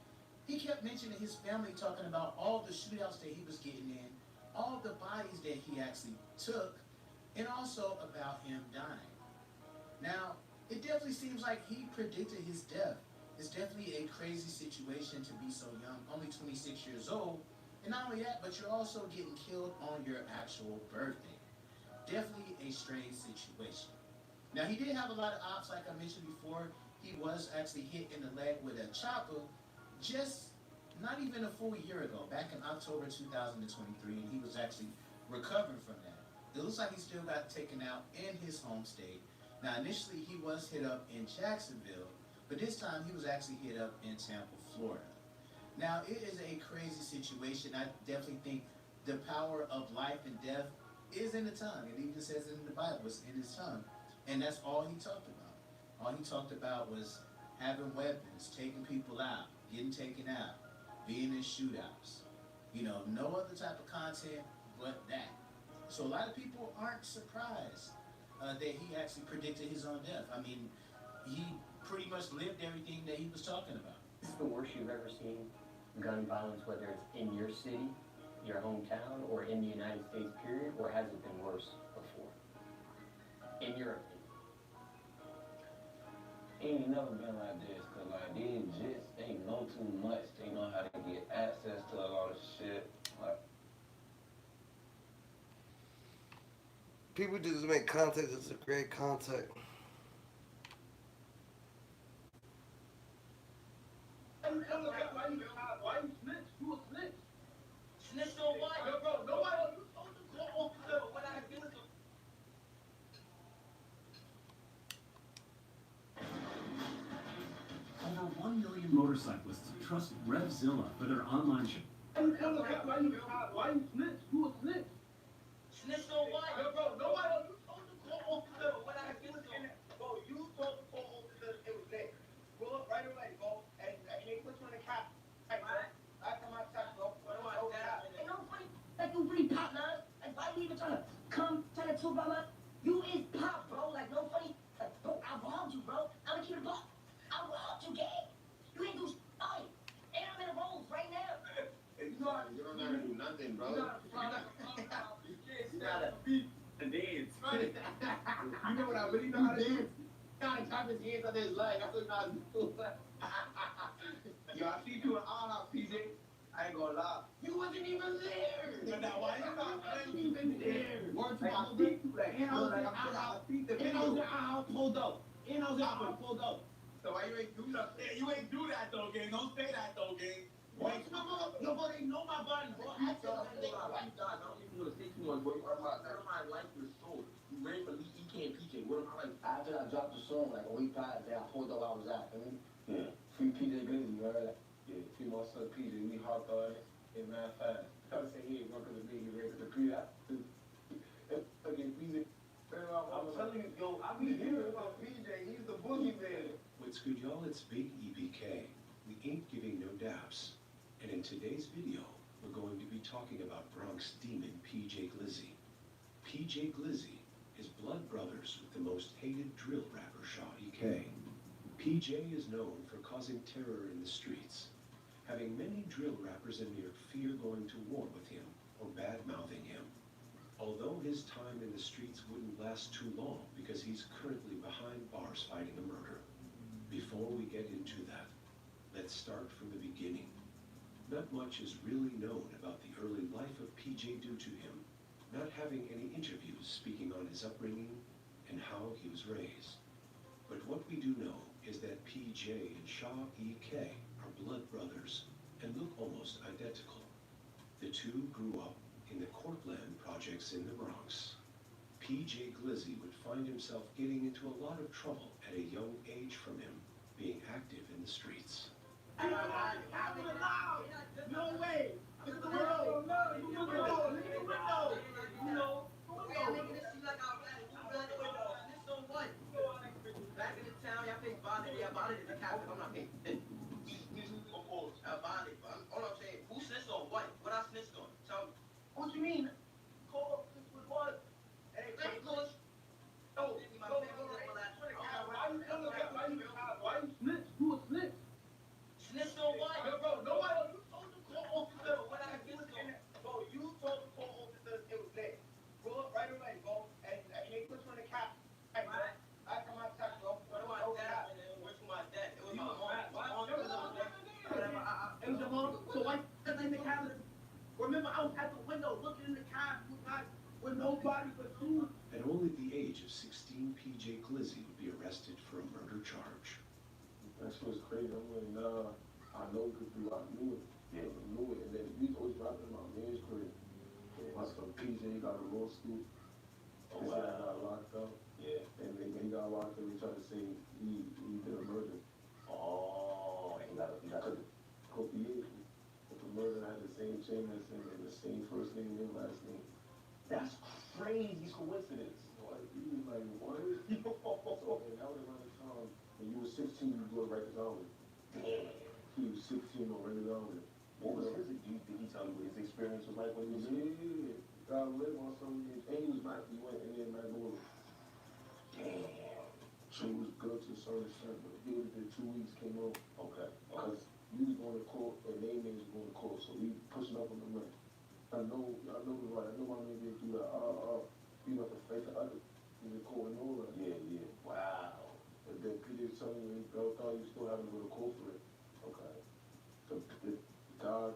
Speaker 11: He kept mentioning his family, talking about all the shootouts that he was getting in, all the bodies that he actually took, and also about him dying. Now, it definitely seems like he predicted his death. It's definitely a crazy situation to be so young, only 26 years old. And not only that, but you're also getting killed on your actual birthday. Definitely a strange situation. Now, he did have a lot of ops, like I mentioned before. He was actually hit in the leg with a chopper just not even a full year ago, back in October 2023, and he was actually recovering from that. It looks like he still got taken out in his home state. Now, initially, he was hit up in Jacksonville, but this time he was actually hit up in Tampa, Florida. Now, it is a crazy situation. I definitely think the power of life and death is in the tongue. It even says it in the Bible, it's in his tongue. And that's all he talked about. All he talked about was having weapons, taking people out, getting taken out, being in shootouts. You know, no other type of content but that. So a lot of people aren't surprised that he actually predicted his own death. I mean, he pretty much lived everything that he was talking about.
Speaker 10: This is the worst you've ever seen gun violence, whether it's in your city, your hometown, or in the United States, period, or has it been worse before? In your opinion.
Speaker 9: Ain't never been like this, cause like these jits, they know too much. They know how to get access to a lot of shit. Like,
Speaker 2: people just make content just to create content.
Speaker 3: Why you snitch? You a snitch. Snitch on what? Bro, nobody. You told the court officer what I did.
Speaker 16: Over 1 million motorcyclists trust RevZilla for their online shop.
Speaker 3: Why you snitch? You a snitch. Snitch on what? Bro, nobody. You told the court officer what I did. Bro, you told the court officer it was there. Pull up right away, bro. And they put you in the cap. I come outside, bro.
Speaker 18: Ain't no funny that you really pop, man. Like, why you even trying to come tell the truth, mama? You is pop, bro. Like, no funny. Like, bro, I robbed you, bro. I'm gonna keep it pop. I robbed you, gang. You ain't do shit. And I'm in the rolls right now.
Speaker 3: You know how to do nothing, bro. You gotta beat the dance. You know what I really know how to do? Gotta clap his hands on his leg. That's what I do. Yo, I see you in honor, PJ. I ain't gonna lie. You wasn't even there. Now, why you not even there? Word to my beat. And I was pulled up. And I was pulled up. So why you ain't do nothing? Yeah, you ain't do that though, gang. Don't say that though, gang. Wait, your buddy know my body, bro. I tell you that. Why you die? I don't even know to say too much, bro. My life is sold. You ready for me? You can't PJ. What am I like?
Speaker 18: After I dropped the song, like a week past, I pulled up where I was at.
Speaker 9: Yeah.
Speaker 18: Free PJ Glizzy, you heard that?
Speaker 9: Yeah, free my son PJ. We hopped on it. It ran fast. I was saying he ain't working with me. He ready to PJ. Okay, PJ. I'm telling you, yo, I be hearing about PJ. He's the boogeyman.
Speaker 16: With Scujol, it's Big EPK,
Speaker 19: we ain't giving no daps. And in today's video, we're going to be talking about Bronx demon PJ Glizzy. PJ Glizzy is blood brothers with the most hated drill rapper Shaw EK. PJ is known for causing terror in the streets, having many drill rappers in near fear going to war with him or bad-mouthing him. Although his time in the streets wouldn't last too long because he's currently behind bars fighting a murder. Before we get into that, let's start from the beginning. Not much is really known about the early life of PJ due to him not having any interviews speaking on his upbringing and how he was raised. But what we do know is that PJ and Shaw EK are blood brothers and look almost identical. The two grew up in the Cortland projects in the Bronx. PJ Glizzy would find himself getting into a lot of trouble at a young age from him being active in the streets.
Speaker 3: No way! Look at the window! Look at the window! Look at the window! You know, we are making this seem like our bad. Who's out the window? This on what? Back in the town, y'all think bonded. Yeah, bonded is the captain. I'm not paying. Of course. Bonded. All I'm saying, who snitched on what? What I snitched on? Tell me. What you mean? Call this with what? Hey, push. No, why you coming back? Why you snitch? Who was snitch? Snitched on what? Bro, nobody. You told the court officer what I snitched on. Bro, you told the court officer it was there. Bro, right away, bro. And they put you in the cap. Right. I come out tax, bro. What my dad? Where's my dad? It was my mom. It was your mom. So why in the cabinet? Remember, I was at the window looking in the cab with nobody but you.
Speaker 19: At only the age of 16, PJ Glizzy would be arrested for a murder charge.
Speaker 1: That shit was crazy. I'm like, nah, I know because I knew it. Yeah, I knew it. And then we was always rapping in my man's crib. My son PJ got a lawsuit. Oh, wow. I got locked up. Yeah. And then when he got locked up, he tried to say he did a murder. Oh, he got a copier. But the murder had the same chain as him and the same first name and last name. That's crazy coincidence. Like, he was like, what? So, and that was around the time when you were 16, you blew right this hour. Damn. He was 16 or right this hour. What was his, did he tell you what his experience was like when he was Yeah. God lived on some, and he was back, he went in there and Magnolia. Damn. So he was good to a certain extent, but he was there 2 weeks, came home. Okay. Because you was going to court, and they was going to court, so we pushing up on the money. I know the right. I know my name didn't do that. You know, to face the other. You was court and all that. Yeah, yeah. Wow. And then PJ told me, thought you still having to go to court for it. Okay. So the God,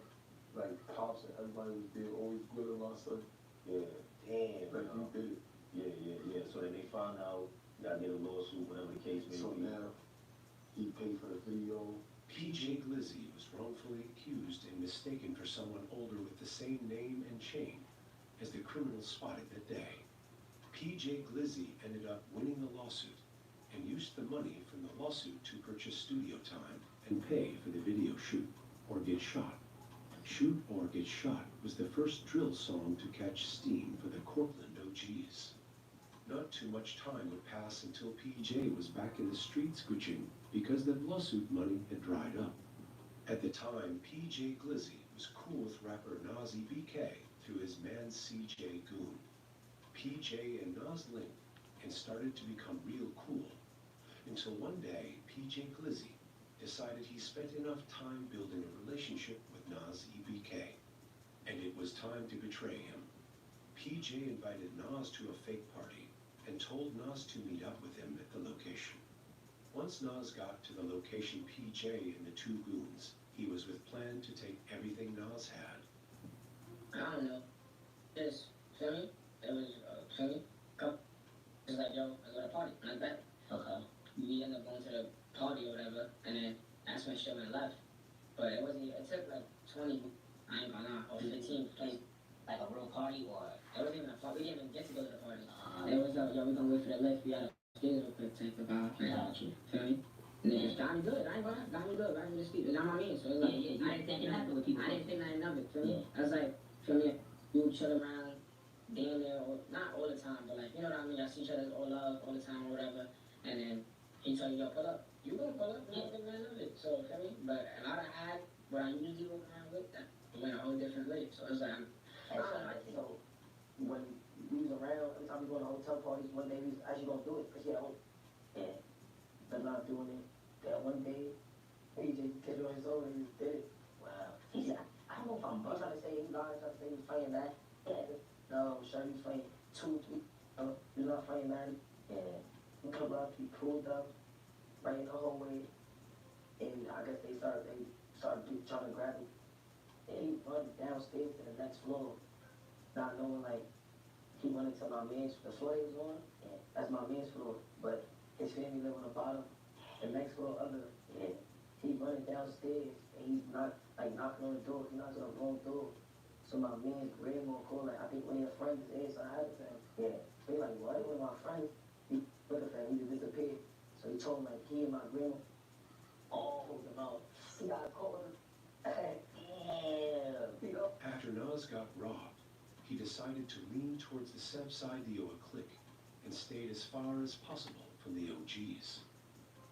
Speaker 1: like pops and everybody was there, always good on my son. Yeah. Damn. Like you did it. Yeah. So then they found out, you gotta get a lawsuit, whatever the case may be. So now, he paid for the video.
Speaker 19: PJ Glizzy was wrongfully accused and mistaken for someone older with the same name and chain as the criminal spotted that day. PJ Glizzy ended up winning the lawsuit and used the money from the lawsuit to purchase studio time and pay for the video shoot or get shot. Shoot or Get Shot was the first drill song to catch steam for the Cortland OGs. Not too much time would pass until PJ was back in the streets Gucci because the lawsuit money had dried up. At the time, PJ Glizzy was cool with rapper Nas EBK through his man CJ Goon. PJ and Nas linked and started to become real cool, until one day PJ Glizzy decided he spent enough time building a relationship with Nas EBK, and it was time to betray him. PJ invited Nas to a fake party and told Nas to meet up with him at the location. Once Nas got to the location, PJ and the two goons, he was with plan to take everything Nas had.
Speaker 18: I don't know. Just, feel me? It was, feel me? Come. It's like, yo, let's go to a party. Like that. Okay. We ended up going to the party or whatever, and then that's when shit went left. But it wasn't, it took like 20, I ain't gonna lie, or 15 places. Like a real party, or? It wasn't even a party. We didn't even get to go to the party. It was, yo, we gonna wait for the lift. We gotta get real quick, take the vibe. Yeah, you. Feel me? And then it's got me good. I ain't gonna lie, got me good. Right from the street. It's not my mean. So it's like, I didn't think nothing with people. I didn't think nothing of it. Feel me? I was like, feel me? We would chill around, damn near, not all the time, but like, you know what I mean? I see each other all love all the time or whatever. And then he tell you, yo, pull up. You gonna pull up, you ain't gonna none of it. So, feel me? But a lot of ad, what I usually walk around with, that went a whole different way. So it's like, so when we was around, every time we go to hotel parties, one day we was actually gonna do it, cause yeah, yeah, but not doing it. That one day, he just did it on his own and he just did it. Wow. He said, I don't know if I'm trying to say he lied, trying to say he was playing that. Yeah. No, sure, he was playing 2, 3. He was not playing that. Yeah. We come up, he pulled up, right in the hallway, and I guess they started trying to grab him. And he run downstairs to the next floor, not knowing, like, he went into my man's, the floor he was on, yeah, that's my man's floor, but his family live on the bottom, the next floor under, yeah. He running downstairs, and he's not, like, knocking on the door, he knocks on the wrong door. So my man's grandma called, like, I think one of your friends is inside the him. Yeah. So he like, what? One of my friends, he looking for him, he just disappeared. So he told him, like, he and my grandma, pulled him out. He got caught. Damn.
Speaker 19: After Nas got robbed, he decided to lean towards the Seb Sideo clique and stayed as far as possible from the OGs.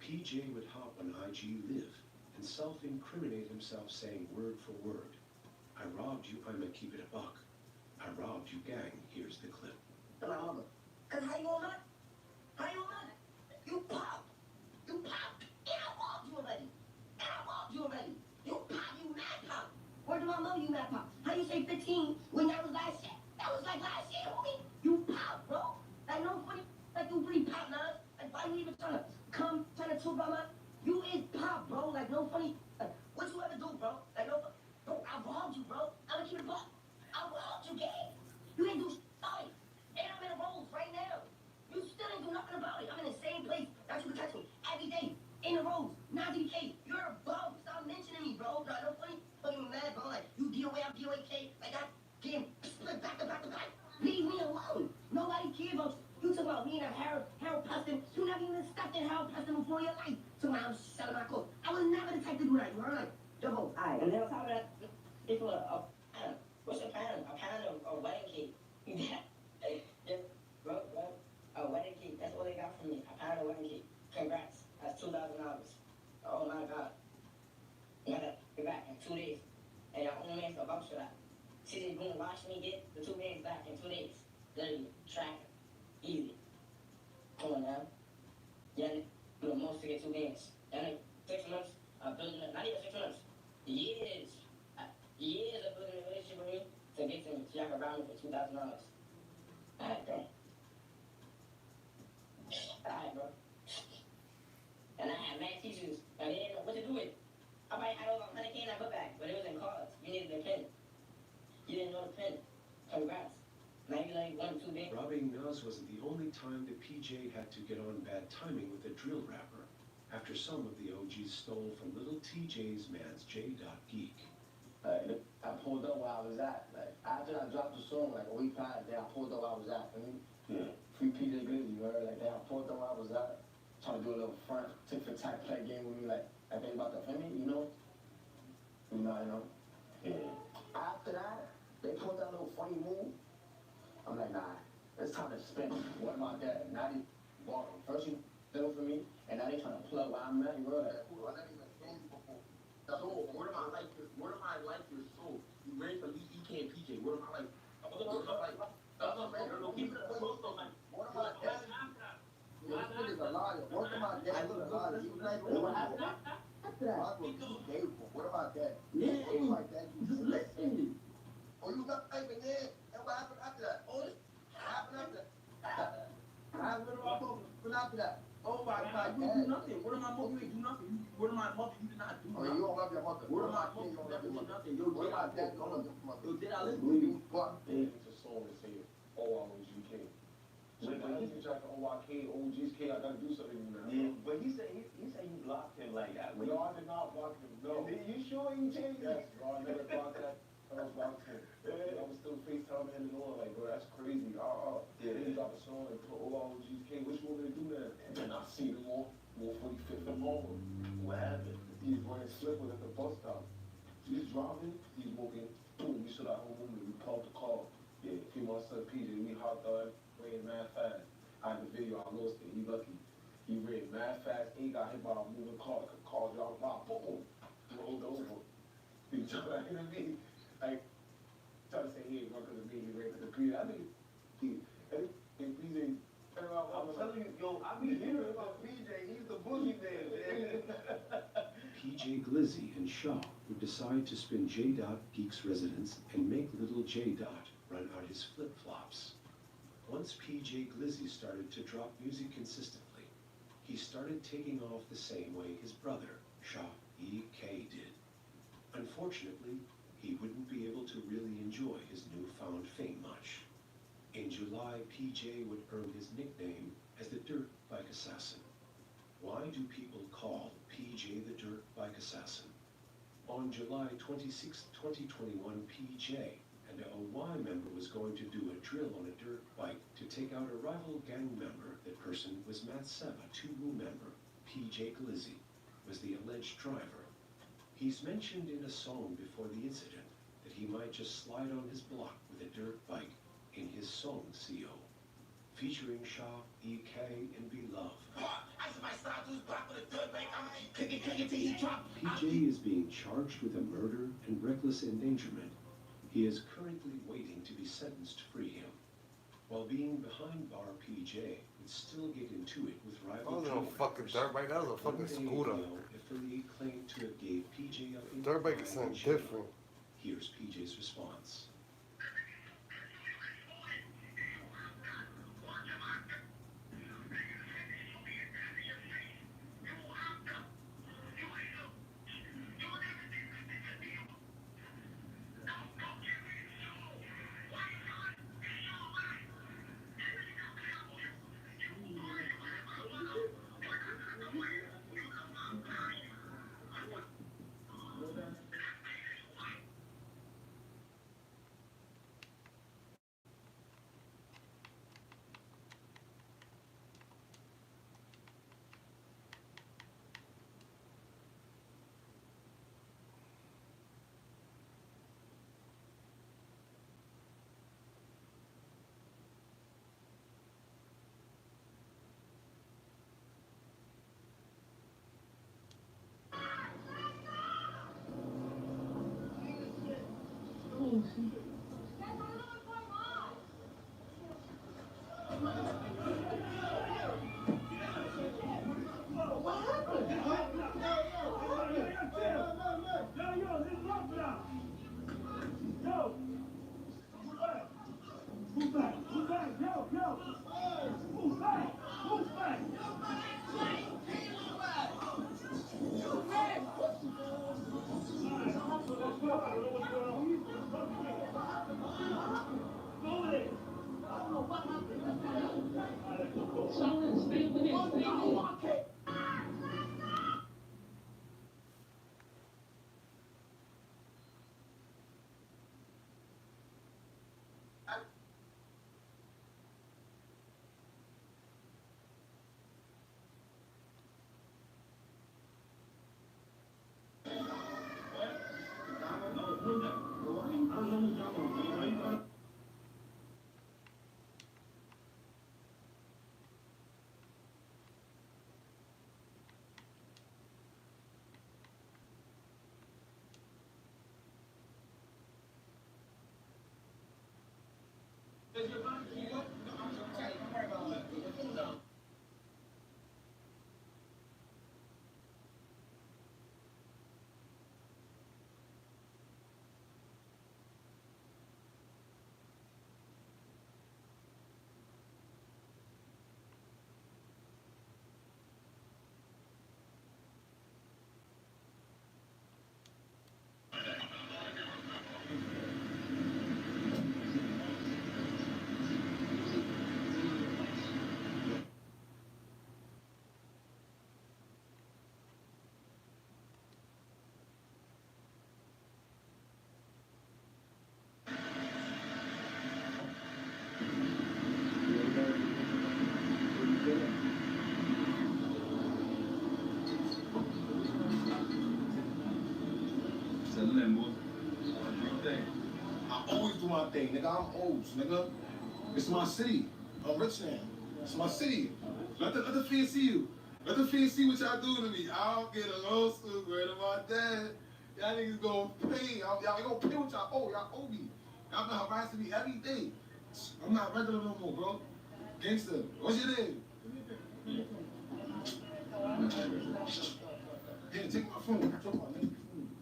Speaker 19: PJ would hop on IG Live and self-incriminate himself saying word for word, I robbed you, I'ma keep it a buck. I robbed you, gang, here's the clip.
Speaker 18: Cause how you gonna lie? How you gonna lie? You popped. You popped. And I robbed you already. You popped, you mad pop. Where do I know you mad pop? How you say 15 when that was last year? That was like last year, homie. You pop, bro. Like no funny, like you really pop, Nas. Like why you even trying to talk about my, you is pop, bro. Like no funny, like what you ever do, bro? Like no, bro, I robbed you, bro. I'ma keep it pop. I robbed you, gang. You ain't do shit. And I'm in the rolls right now. You still ain't do nothing about it. I'm in the same place that you can catch me every day. In the rolls, 90K. You're a bum. Stop mentioning me, bro. No funny. Fucking mad, bro. Like you DOA, I'm DOAK. Like that. Getting split back to back to back. Leave me alone. Nobody cares about you. You talk about me and Harold Preston. You never even stepped in Harold Preston before in your life. So I'm selling my clothes. I was never the type to do that. You heard? Like, double. Alright. And then on top of that, they put what's a pound? A pound of wedding cake. Yeah, bro. A wedding cake. That's all they got from me. A pound of wedding cake. Congrats. That's $2,000. Oh my God. You gotta get back in 2 days. And your own man's a voucher that. CJ Boone watch me get the 2 bands back in 2 days. Literally, track it. Easy. Come on now. Yeah, do the most to get 2 bands. And 6 months of building it, not even 6 months. Years of building a relationship with me to get to me. So y'all can round me for $2,000. Alright, bro. Alright, bro. And I had mad teachers, and they didn't know what to do with it. I might have over 100K in that book bag, but it was in cards. You needed a pen. You didn't know the pen. Congrats. Now you like 1 or 2 days.
Speaker 19: Robbing Nas wasn't the only time that PJ had to get on bad timing with a drill rapper, after some of the OGs stole from Little TJ's man's J.Geek.
Speaker 18: I pulled up where I was at. Like after I dropped the song, like a week prior, then I pulled up where I was at. Free PJ Glizzy, you heard? Like then I pulled up where I was at, trying to do a little front, tick for tack play game with me, like they about to film me, you know. After that, they pulled that little funny move. I'm like, nah, it's time to spin. What about that? Now they bought first you fill for me, and now they trying to plug where I'm at. You heard? Like, I never even seen you before. So, where am I like your soul? You ready for me, EK and PJ? Where am I like? What am I like? What am I dead? This nigga's a liar. What am I dead? He's a liar. You like what happened? What about that? Listen. Like that. Just listen. Oh, you not typing in? And what happened after that? Oh, what happened after that? What after that? Oh my God, you do nothing. What am I mother? You ain't do nothing. What am I mother? You did not do nothing. Oh, you don't love your mother. What am I mother? You never did nothing. Yo, what am I dad? Don't love your mother. Yo, did I listen to you? What?
Speaker 1: It's a song that says, oh, I was UK. So when he teach like OYK, OG's K, I gotta do something now.
Speaker 14: Yeah, but he said you blocked him like that.
Speaker 1: No, I did not block him. No.
Speaker 14: You sure you changed it?
Speaker 1: Yes, bro, I never blocked that. I was blocked him. I was still FaceTime him and all, like, bro, that's crazy. Then he dropped a song and put OG's K. What you want me to do now? And then I see them all 45th and Marlboro.
Speaker 14: What happened?
Speaker 1: He's wearing slippers at the bus stop. He's driving, he's walking, boom, we saw that whole movie. We parked the car. Yeah, me and my son PJ, we hopped on, ran mad fast. I had the video, I lost it, he lucky. He ran mad fast, he got hit by a moving car, like a car dropped by, boom, rolled over. He tried to, you know what I mean? Like, trying to say he ain't run because of me, he ran because of PJ. I think and PJ turned around.
Speaker 14: I'm telling you, yo, I be hearing about PJ. He's the boogeyman, man.
Speaker 19: PJ Glizzy and Shaw would decide to spin J. Geek's residence and make little J. run out his flip-flops. Once PJ Glizzy started to drop music consistently, he started taking off the same way his brother, Shaw E.K. did. Unfortunately, he wouldn't be able to really enjoy his newfound fame much. In July, PJ would earn his nickname as the Dirt Bike Assassin. Why do people call PJ the Dirt Bike Assassin? On July 26, 2021, PJ and a Y member was going to do a drill on a dirt bike to take out a rival gang member. That person was Matt Seva. Tubu member PJ Glizzy was the alleged driver. He's mentioned in a song before the incident that he might just slide on his block with a dirt bike in his song CO, featuring Shaw, E.K. and B-Love. PJ is being charged with a murder and reckless endangerment. He is currently waiting to be sentenced to free him. While being behind bar, PJ would still get into it with rival
Speaker 2: That was a fucking dirt bike, that was a fucking scooter.
Speaker 19: Affiliate claimed to have gave PJ up in
Speaker 2: Dirt bike is something different.
Speaker 19: Here's PJ's response.
Speaker 4: I always do my thing, nigga. I'm old, nigga. It's my city. I'm rich now. It's my city. Let the fear see you.
Speaker 12: Let the fiends see what y'all do to me. I don't get a low school grade on my dad. Y'all niggas gonna pay. Y'all gonna pay what y'all owe. Y'all owe me. Y'all been harassing me every day. I'm not regular no more, bro. Gangster. What's your name? Yeah, take my phone.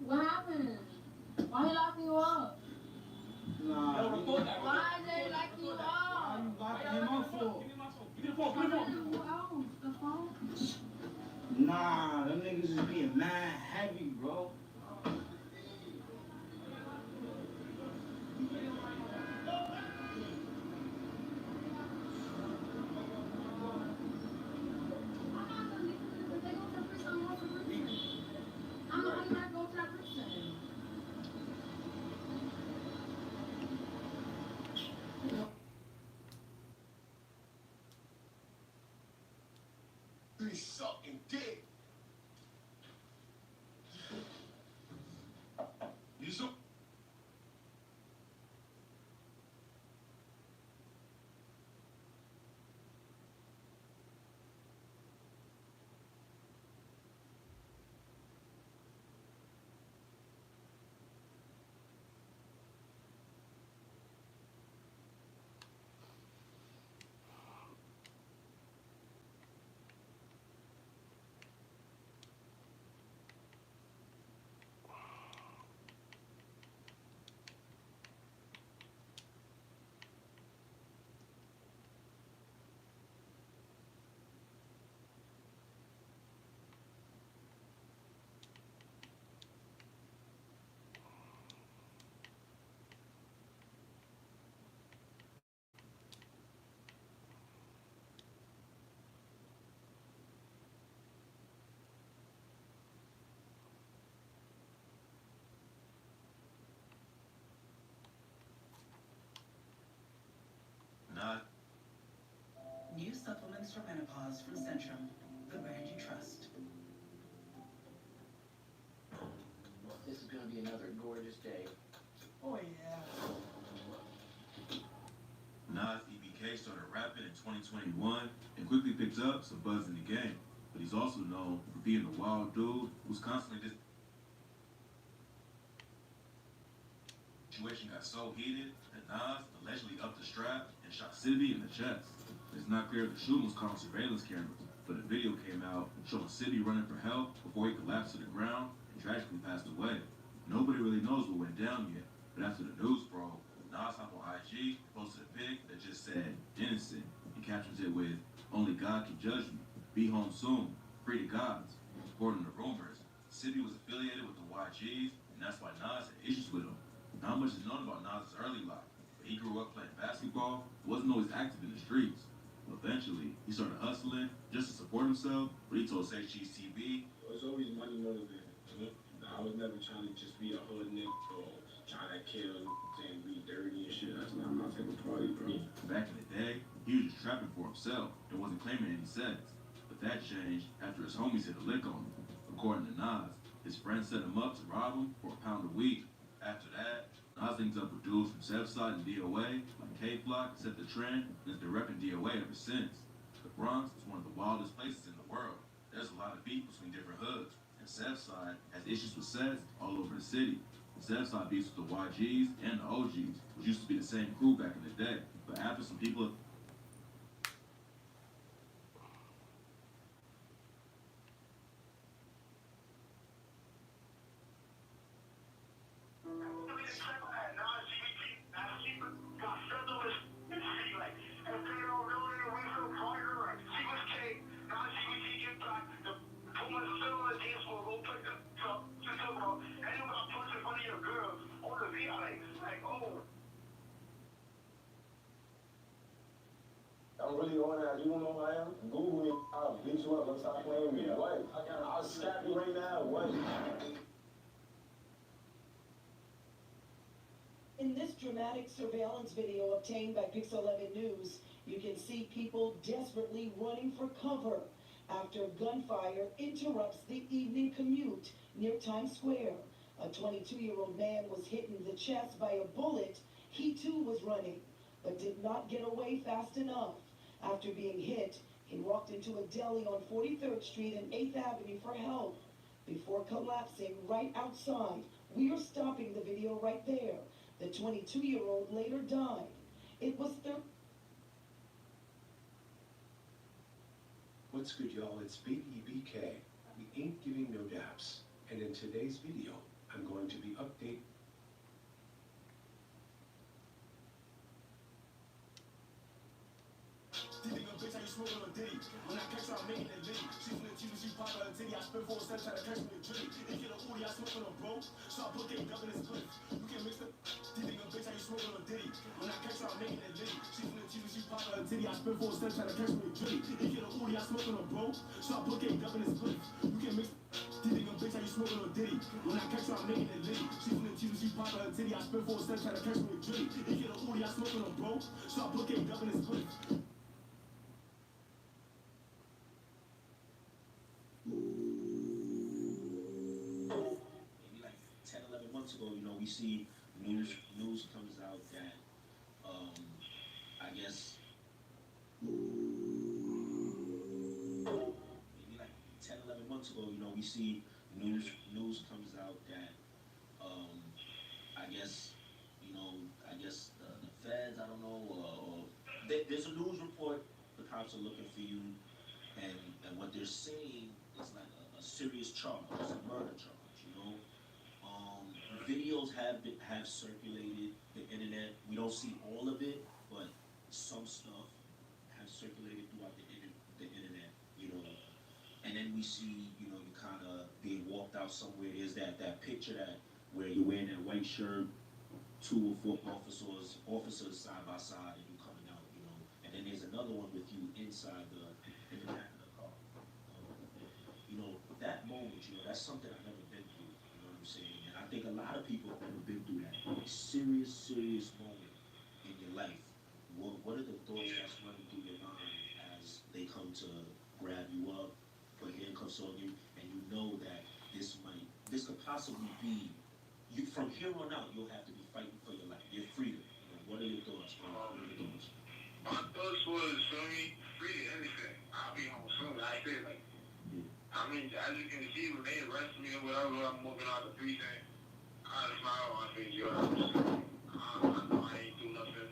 Speaker 20: What happened? Why he locking you up?
Speaker 14: Nah.
Speaker 20: Why they locking you up?
Speaker 14: Why you locking him up for?
Speaker 20: Give me the phone. Who else? The phone?
Speaker 14: Nah, them niggas is being mad heavy, bro.
Speaker 20: I'm not going to go to that person.
Speaker 12: Be sucking dick. You so.
Speaker 21: Not.
Speaker 22: New supplements for menopause from Centrum, the brand you trust.
Speaker 10: This is gonna be another gorgeous day.
Speaker 14: Oh yeah.
Speaker 21: Nas EBK started rapping in 2021 and quickly picked up some buzz in the game. But he's also known for being a wild dude who's constantly just. Situation got so heated that Nas allegedly upped the strap and shot Sibby in the chest. It's not clear if the shooting was caught on surveillance cameras, but a video came out showing Sibby running for help before he collapsed to the ground and tragically passed away. Nobody really knows what went down yet, but after the news broke, Nas hopped on IG and posted a pic that just said, innocent. He captions it with, only God can judge me. Be home soon. Free the gods. According to rumors, Sibby was affiliated with the YGs, and that's why Nas had issues with him. Not much is known about Nas' early life, but he grew up playing basketball, wasn't always active in the streets. Eventually, he started hustling just to support himself, but he told Say Cheese TV,
Speaker 1: It's always money motivated. I was never trying to just be a hood nigga or try to kill and be dirty and shit. That's not my type of party, bro.
Speaker 21: back in the day, he was just trapping for himself and wasn't claiming any sex. But that changed after his homies hit a lick on him. According to Nas, his friends set him up to rob him for a pound of weed. After that, Nas links up with dudes from Southside and DOA, like K-Flock, set the trend, and has been repping DOA ever since. The Bronx is one of the wildest places in the world. There's a lot of beef between different hoods, and Southside has issues with sets all over the city. Southside beefs with the YGs and the OGs, which used to be the same crew back in the day. But after some people
Speaker 1: I'm really on that. You don't know who I am? Google me. I'll beat you up. Let's stop playing me. What? I'll slap you right now. What?
Speaker 23: In this dramatic surveillance video obtained by Pix 11 News, you can see people desperately running for cover after gunfire interrupts the evening commute near Times Square. A 22-year-old man was hit in the chest by a bullet. He too was running, but did not get away fast enough. After being hit, He walked into a deli on 43rd Street and 8th Avenue for help before collapsing right outside. We are stopping the video right there. The 22-year-old later died. It was
Speaker 19: What's good, y'all? It's Baby BK. We ain't giving no daps. And in today's video, I'm going to be updating.
Speaker 4: Bitch, how you smoking on Diddy? When I catch her, I'm making it litty. She from the TV, she pop her titty. I spend 4 cents, try to catch me a drilly. If you don't I smoking on bro. So I put game up in his clip. You can mix the bitch, how you smoking on Diddy? When I catch her, I'm making it litty. She from the TV, she pop her titty. I spend 4 cents, try to catch me a drilly. If you don't I smoking on bro. So I put game up in his clip. You can mix bitch, how you smoking on Diddy? When I catch her, I'm making it litty. She from the TV, she pop her titty. I spend 4 cents, try to catch me a drilly. If you don't I smoking on bro. So I put game up in his clip. Maybe like 10, 11 months ago, we see news comes out that, I guess, maybe like 10, 11 months ago, we see news comes out that, I guess, the feds, I don't know, or there's a news report, the cops are looking for you, and what they're saying is like a serious charge, it's a murder charge, Videos have circulated the internet. We don't see all of it, but some stuff have circulated throughout the internet, And then we see, you kind of being walked out somewhere. There's that picture where you're wearing that white shirt, 2 or 4 officers side by side, and you coming out, And then there's another one with you inside in the back of the car. That moment, that's something I've never been through. You know what I'm saying? And I think a lot of people have never been through that. A serious moment in your life. What are the thoughts that's running through your mind as they come to grab you up, put handcuffs on you, and you know that this could possibly be, from here on out, you'll have to be fighting for your life, your freedom. What are your thoughts, bro? What are your thoughts?
Speaker 3: My thoughts was, free anything. I'll be home soon. I said, I mean, as you can see, when they arrest me or whatever, I'm moving out the precinct. I smile on my face, yo. I know I ain't do nothing.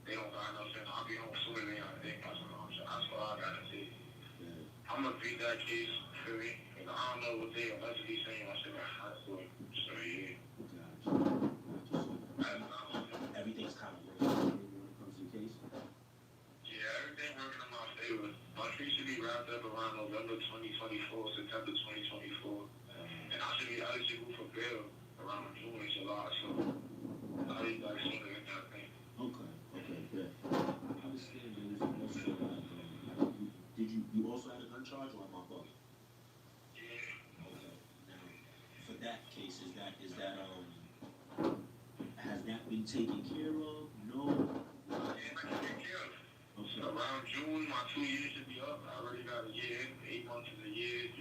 Speaker 3: They don't got nothing. I'll be home soon. They gotta think that's what I'm saying. That's all I gotta say. I'm gonna beat that case, feel me? Because I don't know what they allegedly saying. I should have hot for it. So, yeah.
Speaker 4: Everything's kind of working when it comes to the case.
Speaker 3: Yeah, everything working in my favor. My case should be wrapped up around November 2024, September 2024. And I should be eligible for bail around June and July, so I'll be back sooner than that thing.
Speaker 4: Okay, good. I understand there's also you also had a gun charge, or am I bugging?
Speaker 3: Yeah.
Speaker 4: Okay. Now, for that case, has that been taken care of? No.
Speaker 3: Yeah, taken care of.
Speaker 4: Okay.
Speaker 3: Around June, my 2 years should be up. I already got a year. 8 months is a year,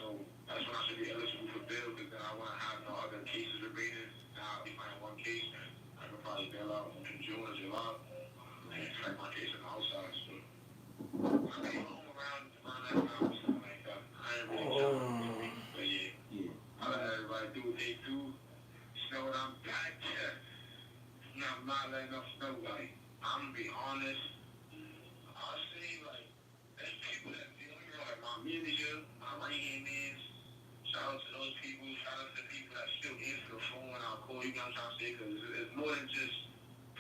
Speaker 3: So that's when I should be eligible for bail, because then I won't have no other cases remaining. Now I'll be finding one case, and I can probably bail out in June or July. And expect my case on the outside, so I'll be home around that time or something like that. I ain't really counting, but yeah. I'll let everybody do what they do. Snow that I'm back. I'm not letting up snow. I'm gonna be honest. I'll say, there's people that feel me, my manager, my right-hand man. Shout out to those people. Shout out to the people that still answer the phone when I call. You know what I'm trying to say? Because it's more than just,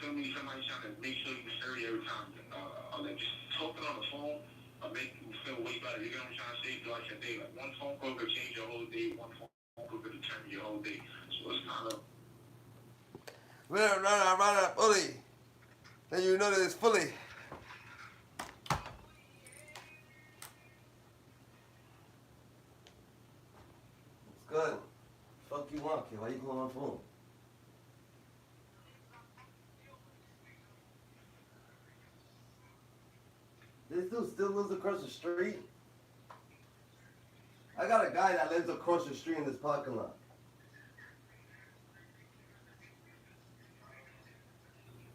Speaker 3: somebody trying to make sure you serve every time. Just talking on the phone or make you feel way better. You know what I'm trying to say? Throughout your day. One phone call could change your whole day. One phone call could determine your whole day. So it's kind of...
Speaker 2: Run up, fully. Then you know that it's fully. It's good. Fuck you want, kid? Why you calling on the phone? This dude still lives across the street? I got a guy that lives across the street in this parking lot.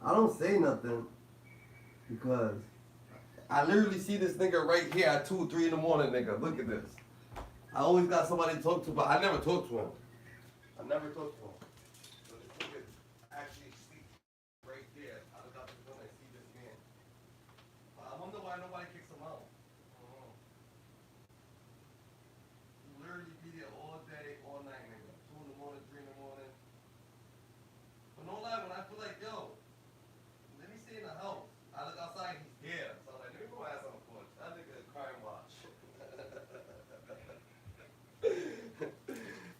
Speaker 2: I don't say nothing because I literally see this nigga right here at 2 or 3 in the morning, nigga. Look at this. I always got somebody to talk to, but I never talk to him. I never talk to him. So this nigga actually sleeps right there. I look out the window and see this man. But I wonder why nobody kicks him out. He literally be there all day, all night, nigga. 2 in the morning, 3 in the morning. But no lie, when I feel like, yo, let me stay in the house. I look outside, he's there. So I'm like, let me go ask on the porch. That nigga is crime watch.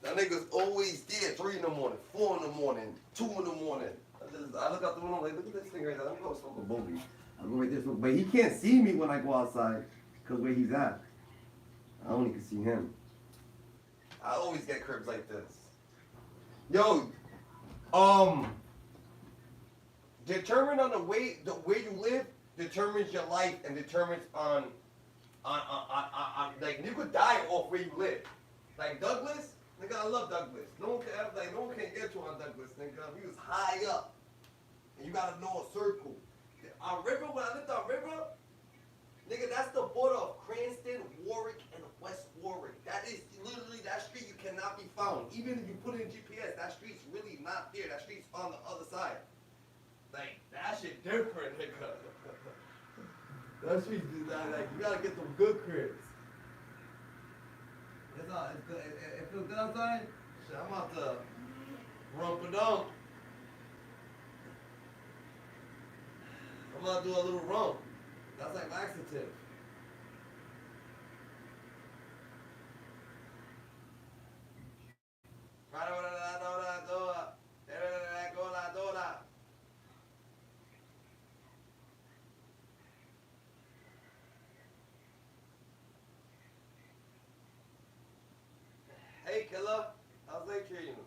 Speaker 2: That nigga's always there, 3 in the morning, 4 in the morning, 2 in the morning. I look out the window, like, look at this thing right there. Let me go smoke a bogey. I'll go right there, but he can't see me when I go outside, because where he's at. I only can see him. I always get cribs like this. Yo, determine on the way you live determines your life and determines on like you could die off where you live. Like Douglas, nigga, I love Douglas. No one can get you on Douglas, nigga. He was high up, and you gotta know a circle. Our river, when I lived on river, nigga, that's the border of Cranston, Warwick, and West Warwick. That is literally that street you cannot be found. Even if you put it in GPS, that street's really not there. That street's on the other side. Like that shit different, nigga. That street, like you gotta get them good cribs. It's all, it's good. It feels good outside. Shit, I'm about to rump it on. I'm about to do a little rump. That's like laxative. Hey, killer. How's they treating you?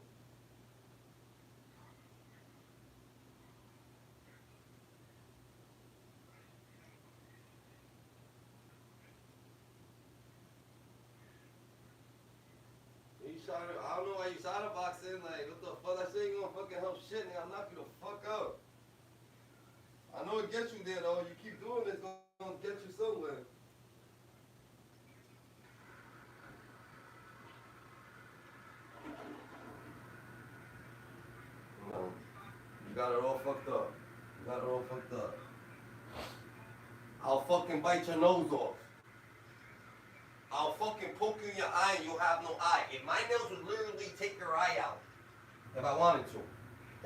Speaker 2: I don't know why you shadow boxing. Like, what the fuck? That shit ain't gonna fucking help shit, nigga. I'll knock you the fuck out. I know it gets you there, though. You keep doing this, it's gonna get you somewhere. No. You got it all fucked up. You got it all fucked up. I'll fucking bite your nose off. I'll fucking poke you in your eye and you'll have no eye. If my nails would literally take your eye out, if I wanted to.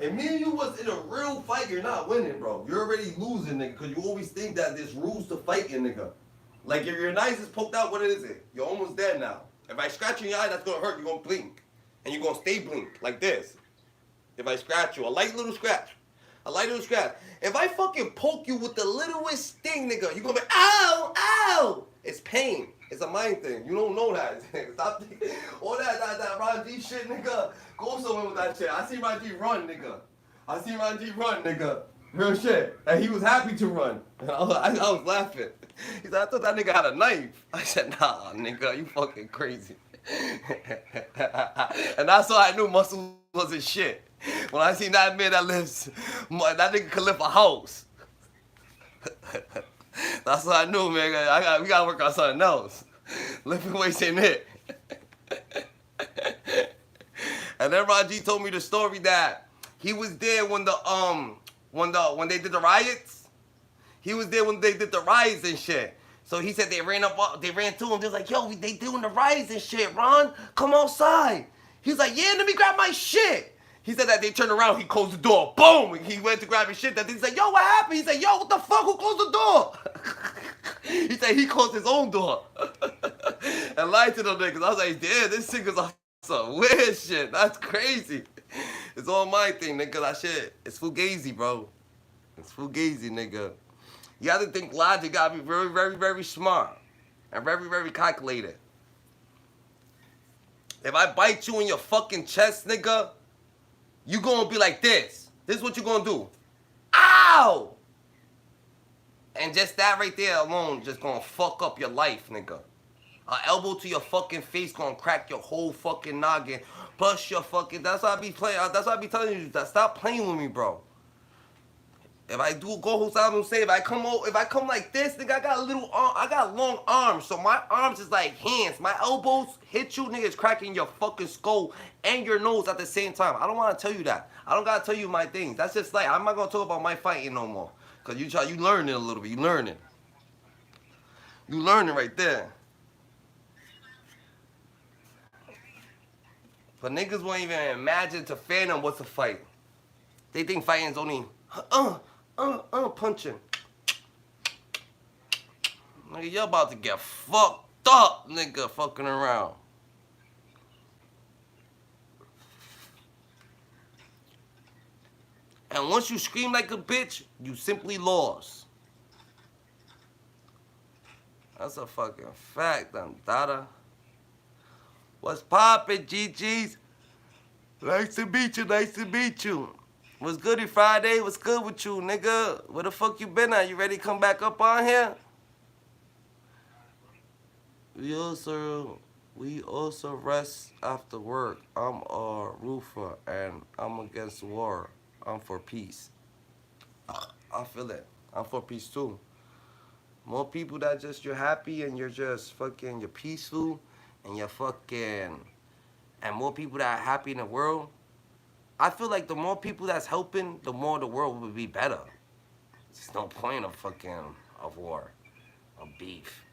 Speaker 2: If me and you was in a real fight, you're not winning, bro. You're already losing, nigga, because you always think that there's rules to fighting, nigga. Like, if your eyes is poked out, what is it? You're almost dead now. If I scratch you in your eye, that's going to hurt. You're going to blink. And you're going to stay blink, like this. If I scratch you, a light little scratch. A light little scratch. If I fucking poke you with the littlest thing, nigga, you're going to be, ow, ow. It's pain. It's a mind thing. You don't know that. Stop thinking. All that Ron G shit, nigga. Go somewhere with that shit. I see Ron G run, nigga. I see Ron G run, nigga. Real shit. And he was happy to run. And I was laughing. He said, I thought that nigga had a knife. I said, nah, nigga, you fucking crazy. And that's why I knew muscle wasn't shit. When I seen that man that lives, that nigga could lift a house. That's what I knew, man. We gotta work on something else. Lifting weights ain't it. And then Raji told me the story that he was there when they did the riots. He was there when they did the riots and shit. So he said they ran to him. They was like, yo, they doing the riots and shit, Ron. Come outside. He's like, yeah, let me grab my shit. He said that they turned around, he closed the door. Boom! He went to grab his shit. He's like, yo, what happened? He said, yo, what the fuck? Who closed the door? He said he closed his own door. And lied to them niggas. I was like, damn, this nigga's on some weird shit. That's crazy. It's all my thing, nigga. That shit. It's fugazi, bro. It's fugazi, nigga. You have to think logic. You gotta be very, very, very smart. And very, very calculated. If I bite you in your fucking chest, nigga, you gonna be like this. This is what you gonna do. Ow! And just that right there alone just gonna fuck up your life, nigga. An elbow to your fucking face gonna crack your whole fucking noggin. Plus your fucking, that's why I be playing, that's why I be telling you that stop playing with me, bro. If I do go Hussein say, if I come like this, nigga, I got a little arm, I got long arms, so my arms is like hands. My elbows hit you niggas cracking your fucking skull and your nose at the same time. I don't want to tell you that. I don't gotta tell you my things. That's just like, I'm not gonna talk about my fighting no more. Cause you learning a little bit. You learning right there. But niggas won't even imagine to fathom what's a fight. They think fighting's only punching. Nigga, you're about to get fucked up, nigga, fucking around. And once you scream like a bitch, you simply lost. That's a fucking fact, Dada. What's poppin', GG's? Nice to meet you, nice to meet you. What's goody Friday? What's good with you, nigga? Where the fuck you been at? You ready to come back up on here? We also rest after work. I'm a roofer and I'm against war. I'm for peace. I feel it. I'm for peace too. More people that just you're happy and you're just fucking you're peaceful and you're fucking and more people that are happy in the world. I feel like the more people that's helping, the more the world would be better. There's no point of war, of beef.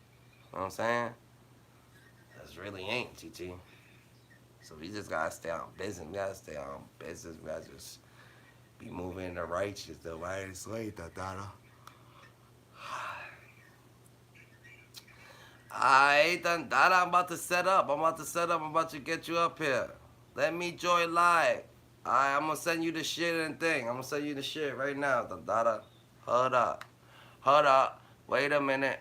Speaker 2: You know what I'm saying? That's really ain't, TT. So we just gotta stay on business. We gotta stay on business. We gotta just be moving in the righteous, the right way, Dada. Alright, Dada, I'm about to set up. I'm about to get you up here. Let me join live. Alright, I'm gonna send you the shit and thing. I'm gonna send you the shit right now, Dada. Hold up. Wait a minute.